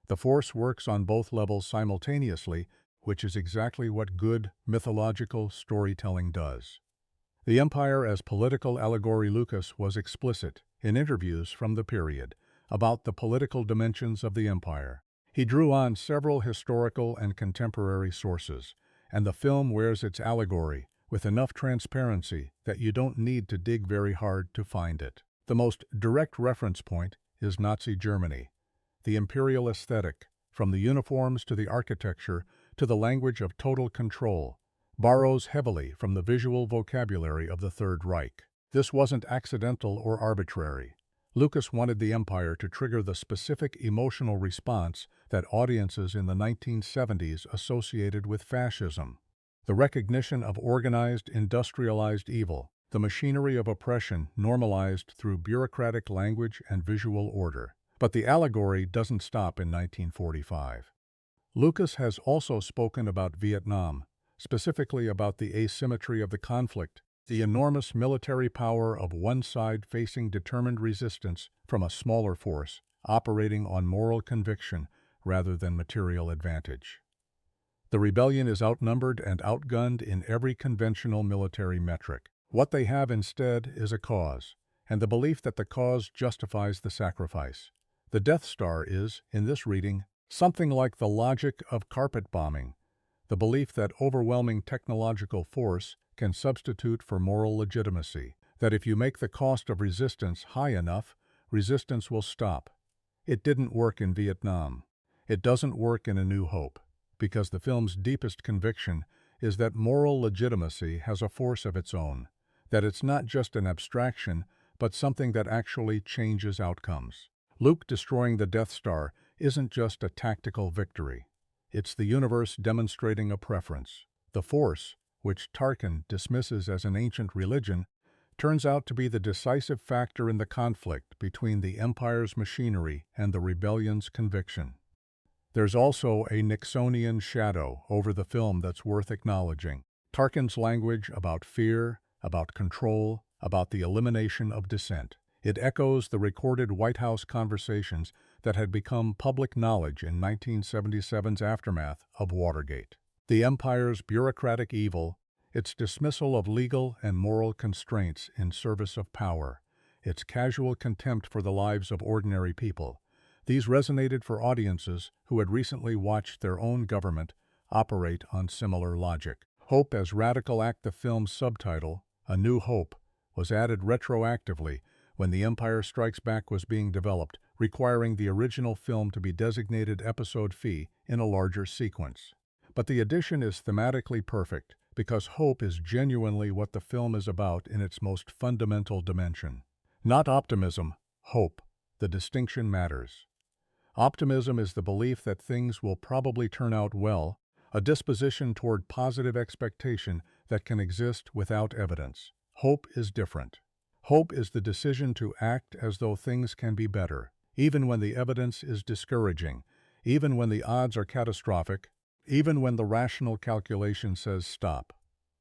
The Force works on both levels simultaneously, which is exactly what good mythological storytelling does. The Empire as political allegory. Lucas was explicit, in interviews from the period, about the political dimensions of the Empire. He drew on several historical and contemporary sources, and the film wears its allegory with enough transparency that you don't need to dig very hard to find it. The most direct reference point is Nazi Germany. The imperial aesthetic, from the uniforms to the architecture to the language of total control, borrows heavily from the visual vocabulary of the Third Reich. This wasn't accidental or arbitrary. Lucas wanted the Empire to trigger the specific emotional response that audiences in the 1970s associated with fascism. The recognition of organized, industrialized evil, the machinery of oppression normalized through bureaucratic language and visual order. But the allegory doesn't stop in 1945. Lucas has also spoken about Vietnam, specifically about the asymmetry of the conflict, the enormous military power of one side facing determined resistance from a smaller force, operating on moral conviction rather than material advantage. The rebellion is outnumbered and outgunned in every conventional military metric. What they have instead is a cause, and the belief that the cause justifies the sacrifice. The Death Star is, in this reading, something like the logic of carpet bombing, the belief that overwhelming technological force can substitute for moral legitimacy, that if you make the cost of resistance high enough, resistance will stop. It didn't work in Vietnam. It doesn't work in A New Hope, because the film's deepest conviction is that moral legitimacy has a force of its own, that it's not just an abstraction, but something that actually changes outcomes. Luke destroying the Death Star isn't just a tactical victory. It's the universe demonstrating a preference. The Force, which Tarkin dismisses as an ancient religion, turns out to be the decisive factor in the conflict between the Empire's machinery and the rebellion's conviction. There's also a Nixonian shadow over the film that's worth acknowledging. Tarkin's language about fear, about control, about the elimination of dissent. It echoes the recorded White House conversations that had become public knowledge in 1977's aftermath of Watergate. The Empire's bureaucratic evil, its dismissal of legal and moral constraints in service of power, its casual contempt for the lives of ordinary people. These resonated for audiences who had recently watched their own government operate on similar logic. Hope as radical act. The film's subtitle, A New Hope, was added retroactively when The Empire Strikes Back was being developed, requiring the original film to be designated episode phi in a larger sequence. But the addition is thematically perfect because hope is genuinely what the film is about in its most fundamental dimension. Not optimism, hope. The distinction matters. Optimism is the belief that things will probably turn out well, a disposition toward positive expectation that can exist without evidence. Hope is different. Hope is the decision to act as though things can be better, even when the evidence is discouraging, even when the odds are catastrophic, even when the rational calculation says stop.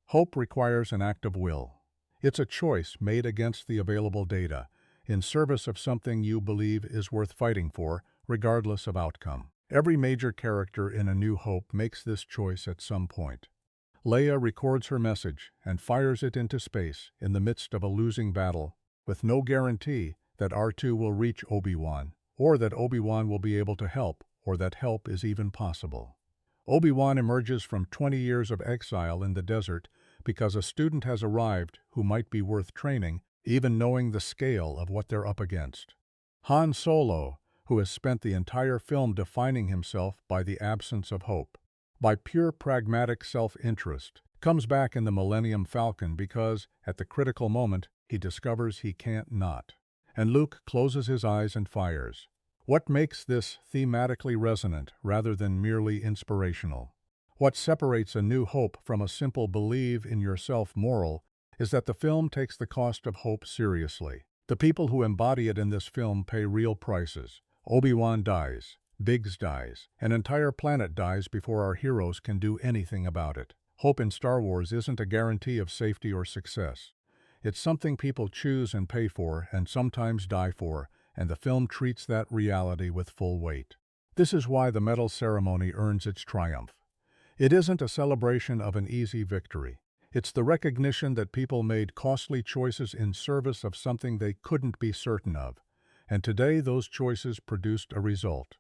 Hope requires an act of will. It's a choice made against the available data, in service of something you believe is worth fighting for, regardless of outcome. Every major character in A New Hope makes this choice at some point. Leia records her message and fires it into space in the midst of a losing battle, with no guarantee that R2 will reach Obi-Wan, or that Obi-Wan will be able to help, or that help is even possible. Obi-Wan emerges from 20 years of exile in the desert because a student has arrived who might be worth training, even knowing the scale of what they're up against. Han Solo, who has spent the entire film defining himself by the absence of hope, by pure pragmatic self-interest, comes back in the Millennium Falcon because, at the critical moment, he discovers he can't not. And Luke closes his eyes and fires. What makes this thematically resonant rather than merely inspirational? What separates A New Hope from a simple believe in yourself moral is that the film takes the cost of hope seriously. The people who embody it in this film pay real prices. Obi-Wan dies, Biggs dies, an entire planet dies before our heroes can do anything about it. Hope in Star Wars isn't a guarantee of safety or success. It's something people choose and pay for and sometimes die for, and the film treats that reality with full weight. This is why the medal ceremony earns its triumph. It isn't a celebration of an easy victory. It's the recognition that people made costly choices in service of something they couldn't be certain of, and today those choices produced a result.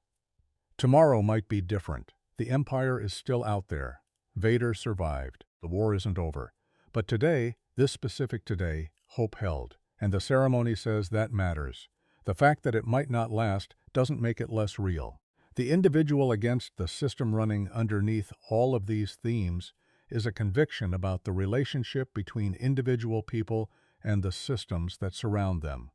Tomorrow might be different. The Empire is still out there. Vader survived. The war isn't over. But today, this specific today, hope held, and the ceremony says that matters. The fact that it might not last doesn't make it less real. The individual against the system running underneath all of these themes is a conviction about the relationship between individual people and the systems that surround them.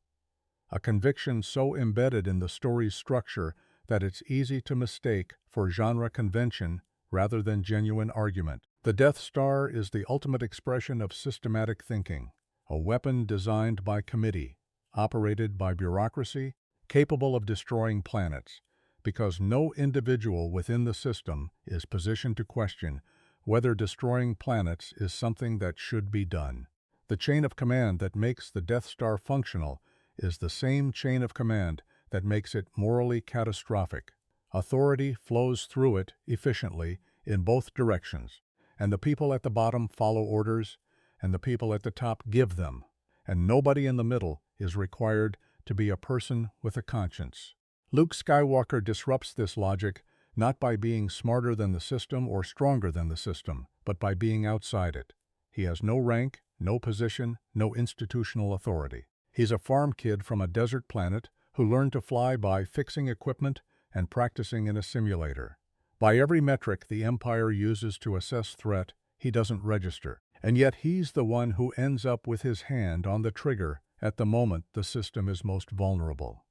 A conviction so embedded in the story's structure that it's easy to mistake for genre convention rather than genuine argument. The Death Star is the ultimate expression of systematic thinking, a weapon designed by committee, operated by bureaucracy, capable of destroying planets, because no individual within the system is positioned to question whether destroying planets is something that should be done. The chain of command that makes the Death Star functional is the same chain of command that makes it morally catastrophic. Authority flows through it efficiently in both directions, and the people at the bottom follow orders, and the people at the top give them, and nobody in the middle is required to be a person with a conscience. Luke Skywalker disrupts this logic not by being smarter than the system or stronger than the system, but by being outside it. He has no rank, no position, no institutional authority. He's a farm kid from a desert planet who learned to fly by fixing equipment and practicing in a simulator. By every metric the Empire uses to assess threat, he doesn't register. And yet he's the one who ends up with his hand on the trigger at the moment the system is most vulnerable.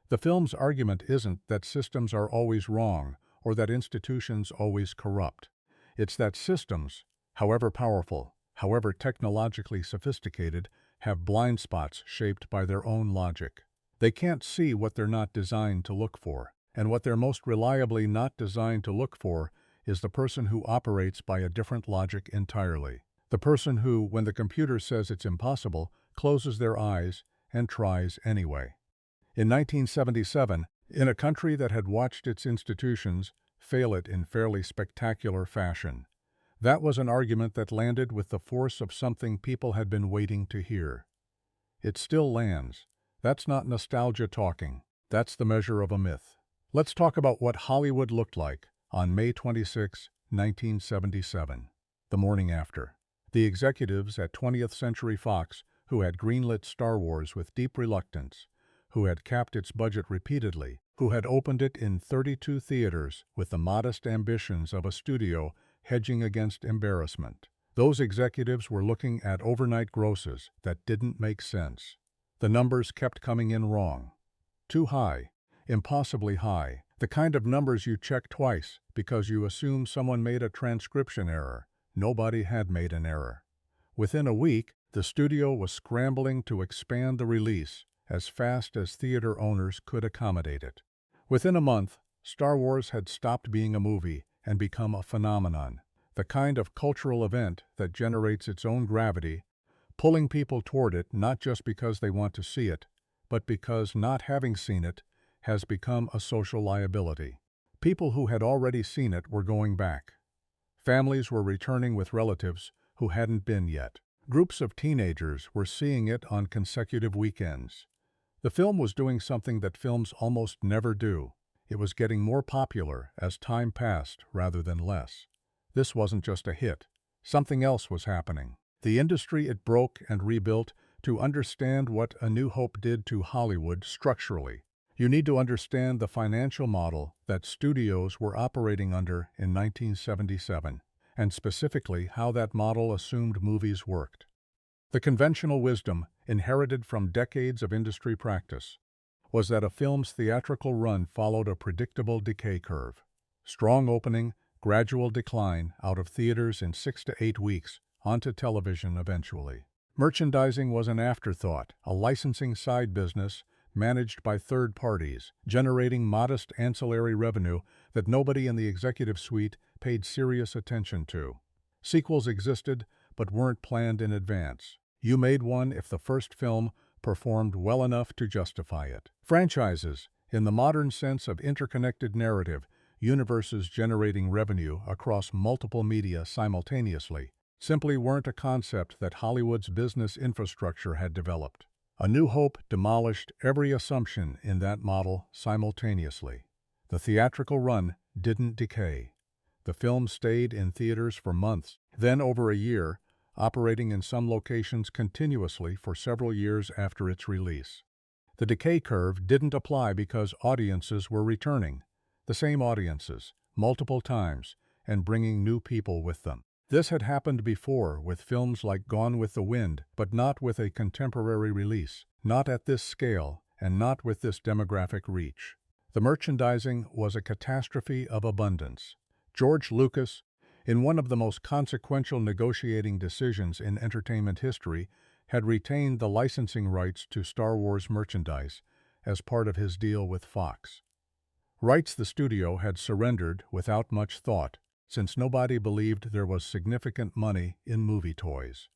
The film's argument isn't that systems are always wrong or that institutions always corrupt. It's that systems, however powerful, however technologically sophisticated, have blind spots shaped by their own logic. They can't see what they're not designed to look for, and what they're most reliably not designed to look for is the person who operates by a different logic entirely. The person who, when the computer says it's impossible, closes their eyes and tries anyway. In 1977, in a country that had watched its institutions fail it in fairly spectacular fashion, that was an argument that landed with the force of something people had been waiting to hear. It still lands. That's not nostalgia talking. That's the measure of a myth. Let's talk about what Hollywood looked like on May 26, 1977. the morning after. The executives at 20th Century Fox, who had greenlit Star Wars with deep reluctance, who had capped its budget repeatedly, who had opened it in 32 theaters with the modest ambitions of a studio hedging against embarrassment. Those executives were looking at overnight grosses that didn't make sense. The numbers kept coming in wrong. Too high, impossibly high, the kind of numbers you check twice because you assume someone made a transcription error. Nobody had made an error. Within a week, the studio was scrambling to expand the release as fast as theater owners could accommodate it. Within a month, Star Wars had stopped being a movie and become a phenomenon, the kind of cultural event that generates its own gravity, pulling people toward it not just because they want to see it, but because not having seen it has become a social liability. People who had already seen it were going back. Families were returning with relatives who hadn't been yet. Groups of teenagers were seeing it on consecutive weekends. The film was doing something that films almost never do. It was getting more popular as time passed rather than less. This wasn't just a hit. Something else was happening. The industry it broke and rebuilt to understand what A New Hope did to Hollywood structurally. You need to understand the financial model that studios were operating under in 1977, and specifically how that model assumed movies worked. The conventional wisdom, inherited from decades of industry practice, was that a film's theatrical run followed a predictable decay curve. Strong opening, gradual decline out of theaters in 6 to 8 weeks, onto television eventually. Merchandising was an afterthought, a licensing side business managed by third parties, generating modest ancillary revenue that nobody in the executive suite paid serious attention to. Sequels existed, but weren't planned in advance. You made one if the first film performed well enough to justify it. Franchises, in the modern sense of interconnected narrative, universes generating revenue across multiple media simultaneously, simply weren't a concept that Hollywood's business infrastructure had developed. A New Hope demolished every assumption in that model simultaneously. The theatrical run didn't decay. The film stayed in theaters for months, then over a year, operating in some locations continuously for several years after its release. The decay curve didn't apply because audiences were returning, the same audiences, multiple times, and bringing new people with them. This had happened before with films like Gone with the Wind, but not with a contemporary release, not at this scale, and not with this demographic reach. The merchandising was a catastrophe of abundance. George Lucas, in one of the most consequential negotiating decisions in entertainment history, had retained the licensing rights to Star Wars merchandise as part of his deal with Fox. Rights the studio had surrendered without much thought, since nobody believed there was significant money in movie toys.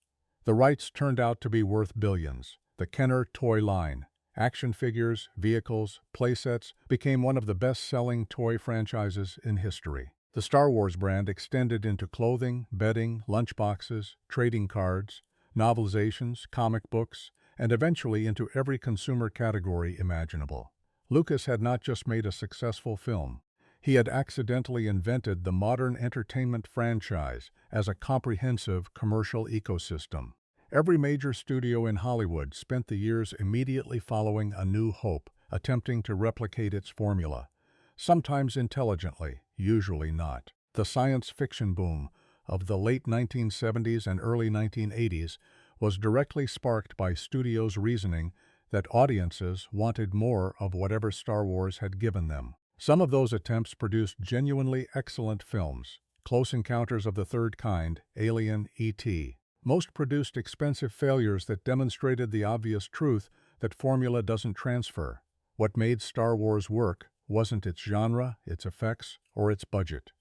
The rights turned out to be worth billions. The Kenner toy line, action figures, vehicles, playsets, became one of the best-selling toy franchises in history. The Star Wars brand extended into clothing, bedding, lunchboxes, trading cards, novelizations, comic books, and eventually into every consumer category imaginable. Lucas had not just made a successful film. He had accidentally invented the modern entertainment franchise as a comprehensive commercial ecosystem. Every major studio in Hollywood spent the years immediately following A New Hope, attempting to replicate its formula. Sometimes intelligently, usually not. The science fiction boom of the late 1970s and early 1980s was directly sparked by studios' reasoning that audiences wanted more of whatever Star Wars had given them. Some of those attempts produced genuinely excellent films. Close Encounters of the Third Kind, Alien, E.T. Most produced expensive failures that demonstrated the obvious truth that formula doesn't transfer. What made Star Wars work wasn't its genre, its effects, or its budget.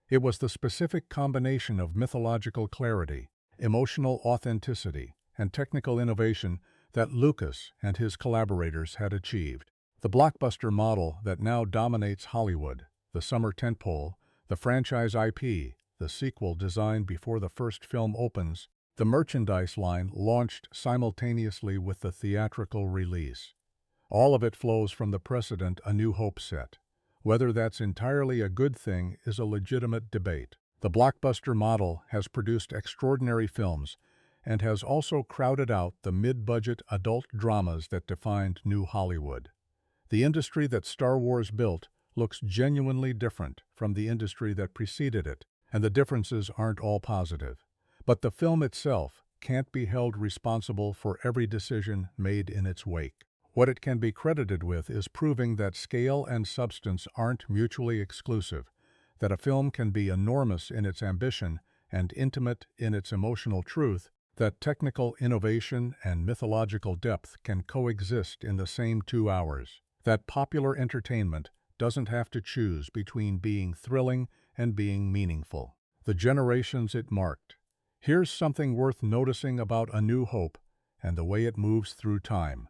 It was the specific combination of mythological clarity, emotional authenticity, and technical innovation that Lucas and his collaborators had achieved. The blockbuster model that now dominates Hollywood, the summer tentpole, the franchise IP, the sequel designed before the first film opens, the merchandise line launched simultaneously with the theatrical release. All of it flows from the precedent A New Hope set. Whether that's entirely a good thing is a legitimate debate. The blockbuster model has produced extraordinary films and has also crowded out the mid-budget adult dramas that defined New Hollywood. The industry that Star Wars built looks genuinely different from the industry that preceded it, and the differences aren't all positive. But the film itself can't be held responsible for every decision made in its wake. What it can be credited with is proving that scale and substance aren't mutually exclusive, that a film can be enormous in its ambition and intimate in its emotional truth, that technical innovation and mythological depth can coexist in the same 2 hours, that popular entertainment doesn't have to choose between being thrilling and being meaningful. The generations it marked. Here's something worth noticing about A New Hope and the way it moves through time.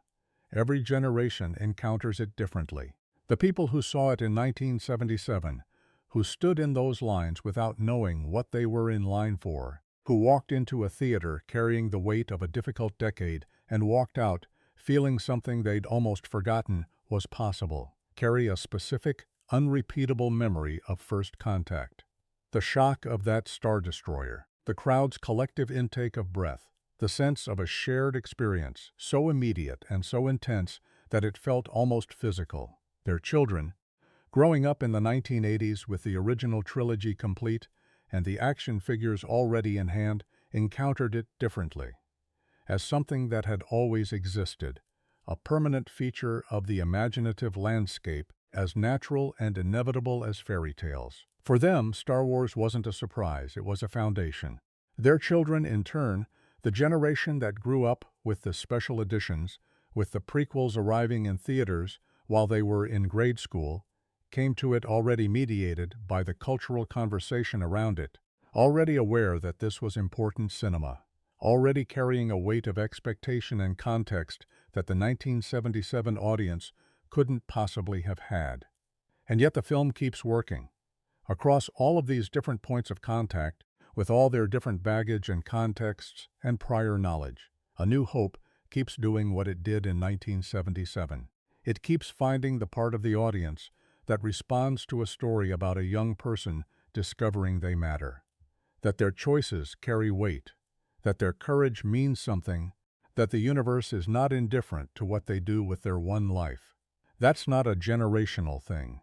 Every generation encounters it differently. The people who saw it in 1977, who stood in those lines without knowing what they were in line for, who walked into a theater carrying the weight of a difficult decade and walked out feeling something they'd almost forgotten was possible, carry a specific, unrepeatable memory of first contact. The shock of that Star Destroyer, the crowd's collective intake of breath, the sense of a shared experience, so immediate and so intense that it felt almost physical. Their children, growing up in the 1980s with the original trilogy complete and the action figures already in hand, encountered it differently, as something that had always existed, a permanent feature of the imaginative landscape, as natural and inevitable as fairy tales. For them, Star Wars wasn't a surprise, it was a foundation. Their children, in turn, the generation that grew up with the special editions, with the prequels arriving in theaters while they were in grade school, came to it already mediated by the cultural conversation around it, already aware that this was important cinema, already carrying a weight of expectation and context that the 1977 audience couldn't possibly have had. And yet the film keeps working. Across all of these different points of contact, with all their different baggage and contexts and prior knowledge, A New Hope keeps doing what it did in 1977. It keeps finding the part of the audience that responds to a story about a young person discovering they matter, that their choices carry weight, that their courage means something, that the universe is not indifferent to what they do with their one life. That's not a generational thing.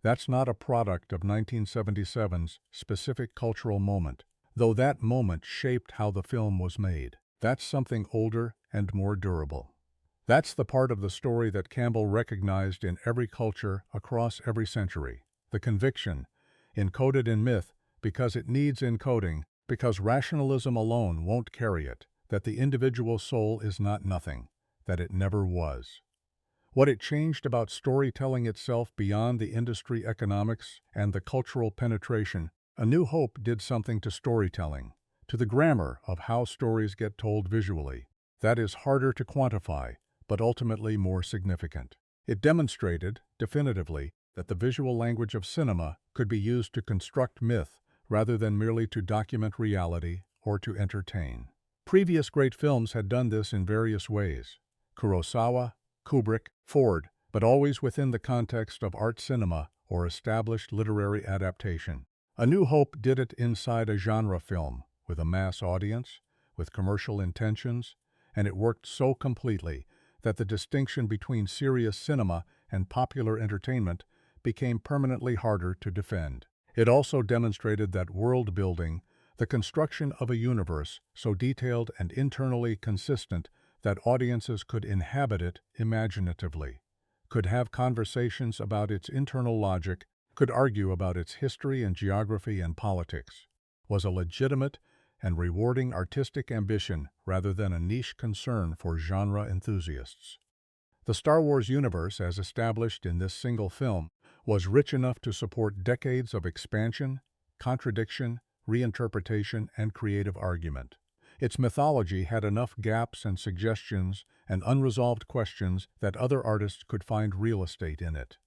That's not a product of 1977's specific cultural moment, though that moment shaped how the film was made. That's something older and more durable. That's the part of the story that Campbell recognized in every culture across every century. The conviction, encoded in myth because it needs encoding, because rationalism alone won't carry it, that the individual soul is not nothing, that it never was. What it changed about storytelling itself beyond the industry economics and the cultural penetration, A New Hope did something to storytelling, to the grammar of how stories get told visually. That is harder to quantify, but ultimately more significant. It demonstrated, definitively, that the visual language of cinema could be used to construct myth rather than merely to document reality or to entertain. Previous great films had done this in various ways. Kurosawa, Kubrick, Ford, but always within the context of art cinema or established literary adaptation. A New Hope did it inside a genre film, with a mass audience, with commercial intentions, and it worked so completely that the distinction between serious cinema and popular entertainment became permanently harder to defend. It also demonstrated that world building, the construction of a universe so detailed and internally consistent that audiences could inhabit it imaginatively, could have conversations about its internal logic, could argue about its history and geography and politics, was a legitimate and rewarding artistic ambition rather than a niche concern for genre enthusiasts. The Star Wars universe, as established in this single film, was rich enough to support decades of expansion, contradiction, reinterpretation, and creative argument. Its mythology had enough gaps and suggestions and unresolved questions that other artists could find real estate in it.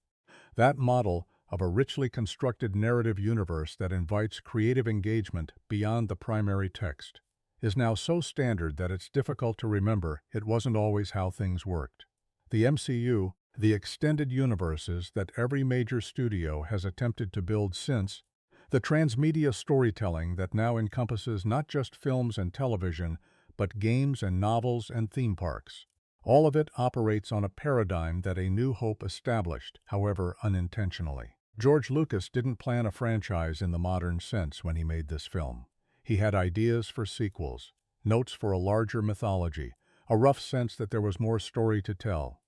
That model of a richly constructed narrative universe that invites creative engagement beyond the primary text is now so standard that it's difficult to remember it wasn't always how things worked. The MCU, the extended universes that every major studio has attempted to build since, The transmedia storytelling that now encompasses not just films and television, but games and novels and theme parks. All of it operates on a paradigm that A New Hope established, however unintentionally. George Lucas didn't plan a franchise in the modern sense when he made this film. He had ideas for sequels, notes for a larger mythology, a rough sense that there was more story to tell.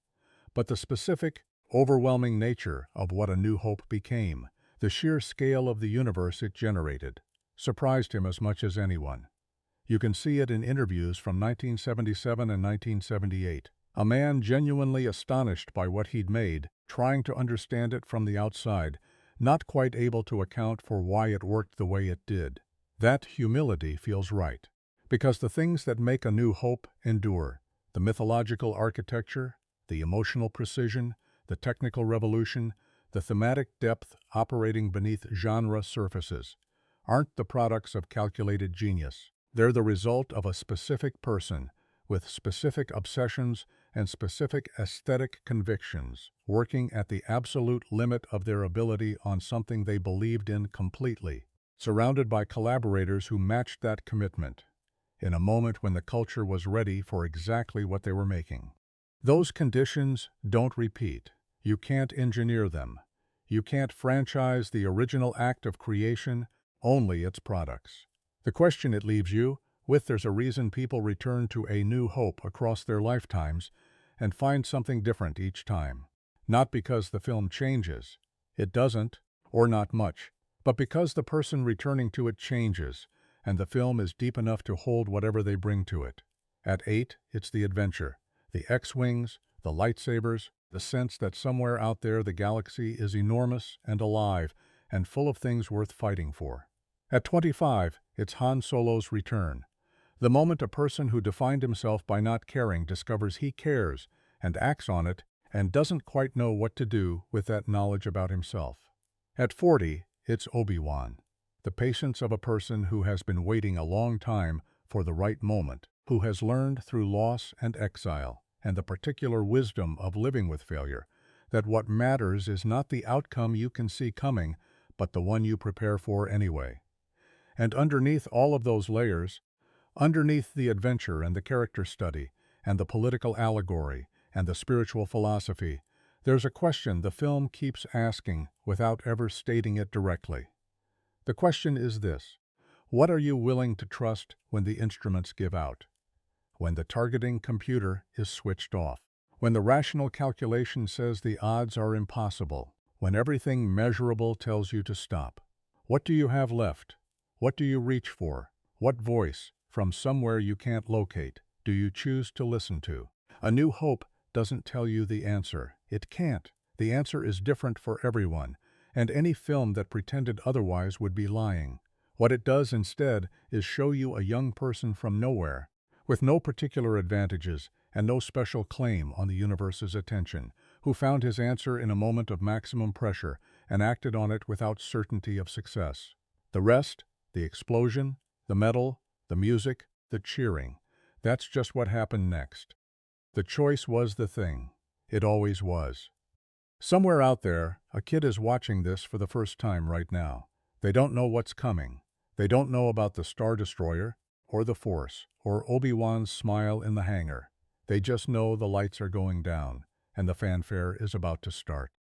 But the specific, overwhelming nature of what A New Hope became, the sheer scale of the universe it generated, surprised him as much as anyone. You can see it in interviews from 1977 and 1978. A man genuinely astonished by what he'd made, trying to understand it from the outside, not quite able to account for why it worked the way it did. That humility feels right, because the things that make A New Hope endure, the mythological architecture, the emotional precision, the technical revolution, the thematic depth operating beneath genre surfaces, aren't the products of calculated genius. They're the result of a specific person, with specific obsessions and specific aesthetic convictions, working at the absolute limit of their ability on something they believed in completely, surrounded by collaborators who matched that commitment, in a moment when the culture was ready for exactly what they were making. Those conditions don't repeat. You can't engineer them. You can't franchise the original act of creation, only its products. The question it leaves you with: there's a reason people return to A New Hope across their lifetimes and find something different each time. Not because the film changes. It doesn't, or not much, but because the person returning to it changes, and the film is deep enough to hold whatever they bring to it. At 8, it's the adventure, the X-Wings, the lightsabers, the sense that somewhere out there the galaxy is enormous and alive and full of things worth fighting for. At 25, it's Han Solo's return, the moment a person who defined himself by not caring discovers he cares and acts on it and doesn't quite know what to do with that knowledge about himself. At 40, it's Obi-Wan, the patience of a person who has been waiting a long time for the right moment, who has learned through loss and exile, and the particular wisdom of living with failure, that what matters is not the outcome you can see coming, but the one you prepare for anyway. And underneath all of those layers, underneath the adventure and the character study, and the political allegory, and the spiritual philosophy, there's a question the film keeps asking without ever stating it directly. The question is this: what are you willing to trust when the instruments give out? When the targeting computer is switched off? When the rational calculation says the odds are impossible? When everything measurable tells you to stop? What do you have left? What do you reach for? What voice, from somewhere you can't locate, do you choose to listen to? A New Hope doesn't tell you the answer. It can't. The answer is different for everyone, and any film that pretended otherwise would be lying. What it does instead is show you a young person from nowhere, with no particular advantages and no special claim on the universe's attention, who found his answer in a moment of maximum pressure and acted on it without certainty of success. The rest, the explosion, the metal, the music, the cheering, that's just what happened next. The choice was the thing. It always was. Somewhere out there, a kid is watching this for the first time right now. They don't know what's coming. They don't know about the Star Destroyer, or the Force, or Obi-Wan's smile in the hangar. They just know the lights are going down, and the fanfare is about to start.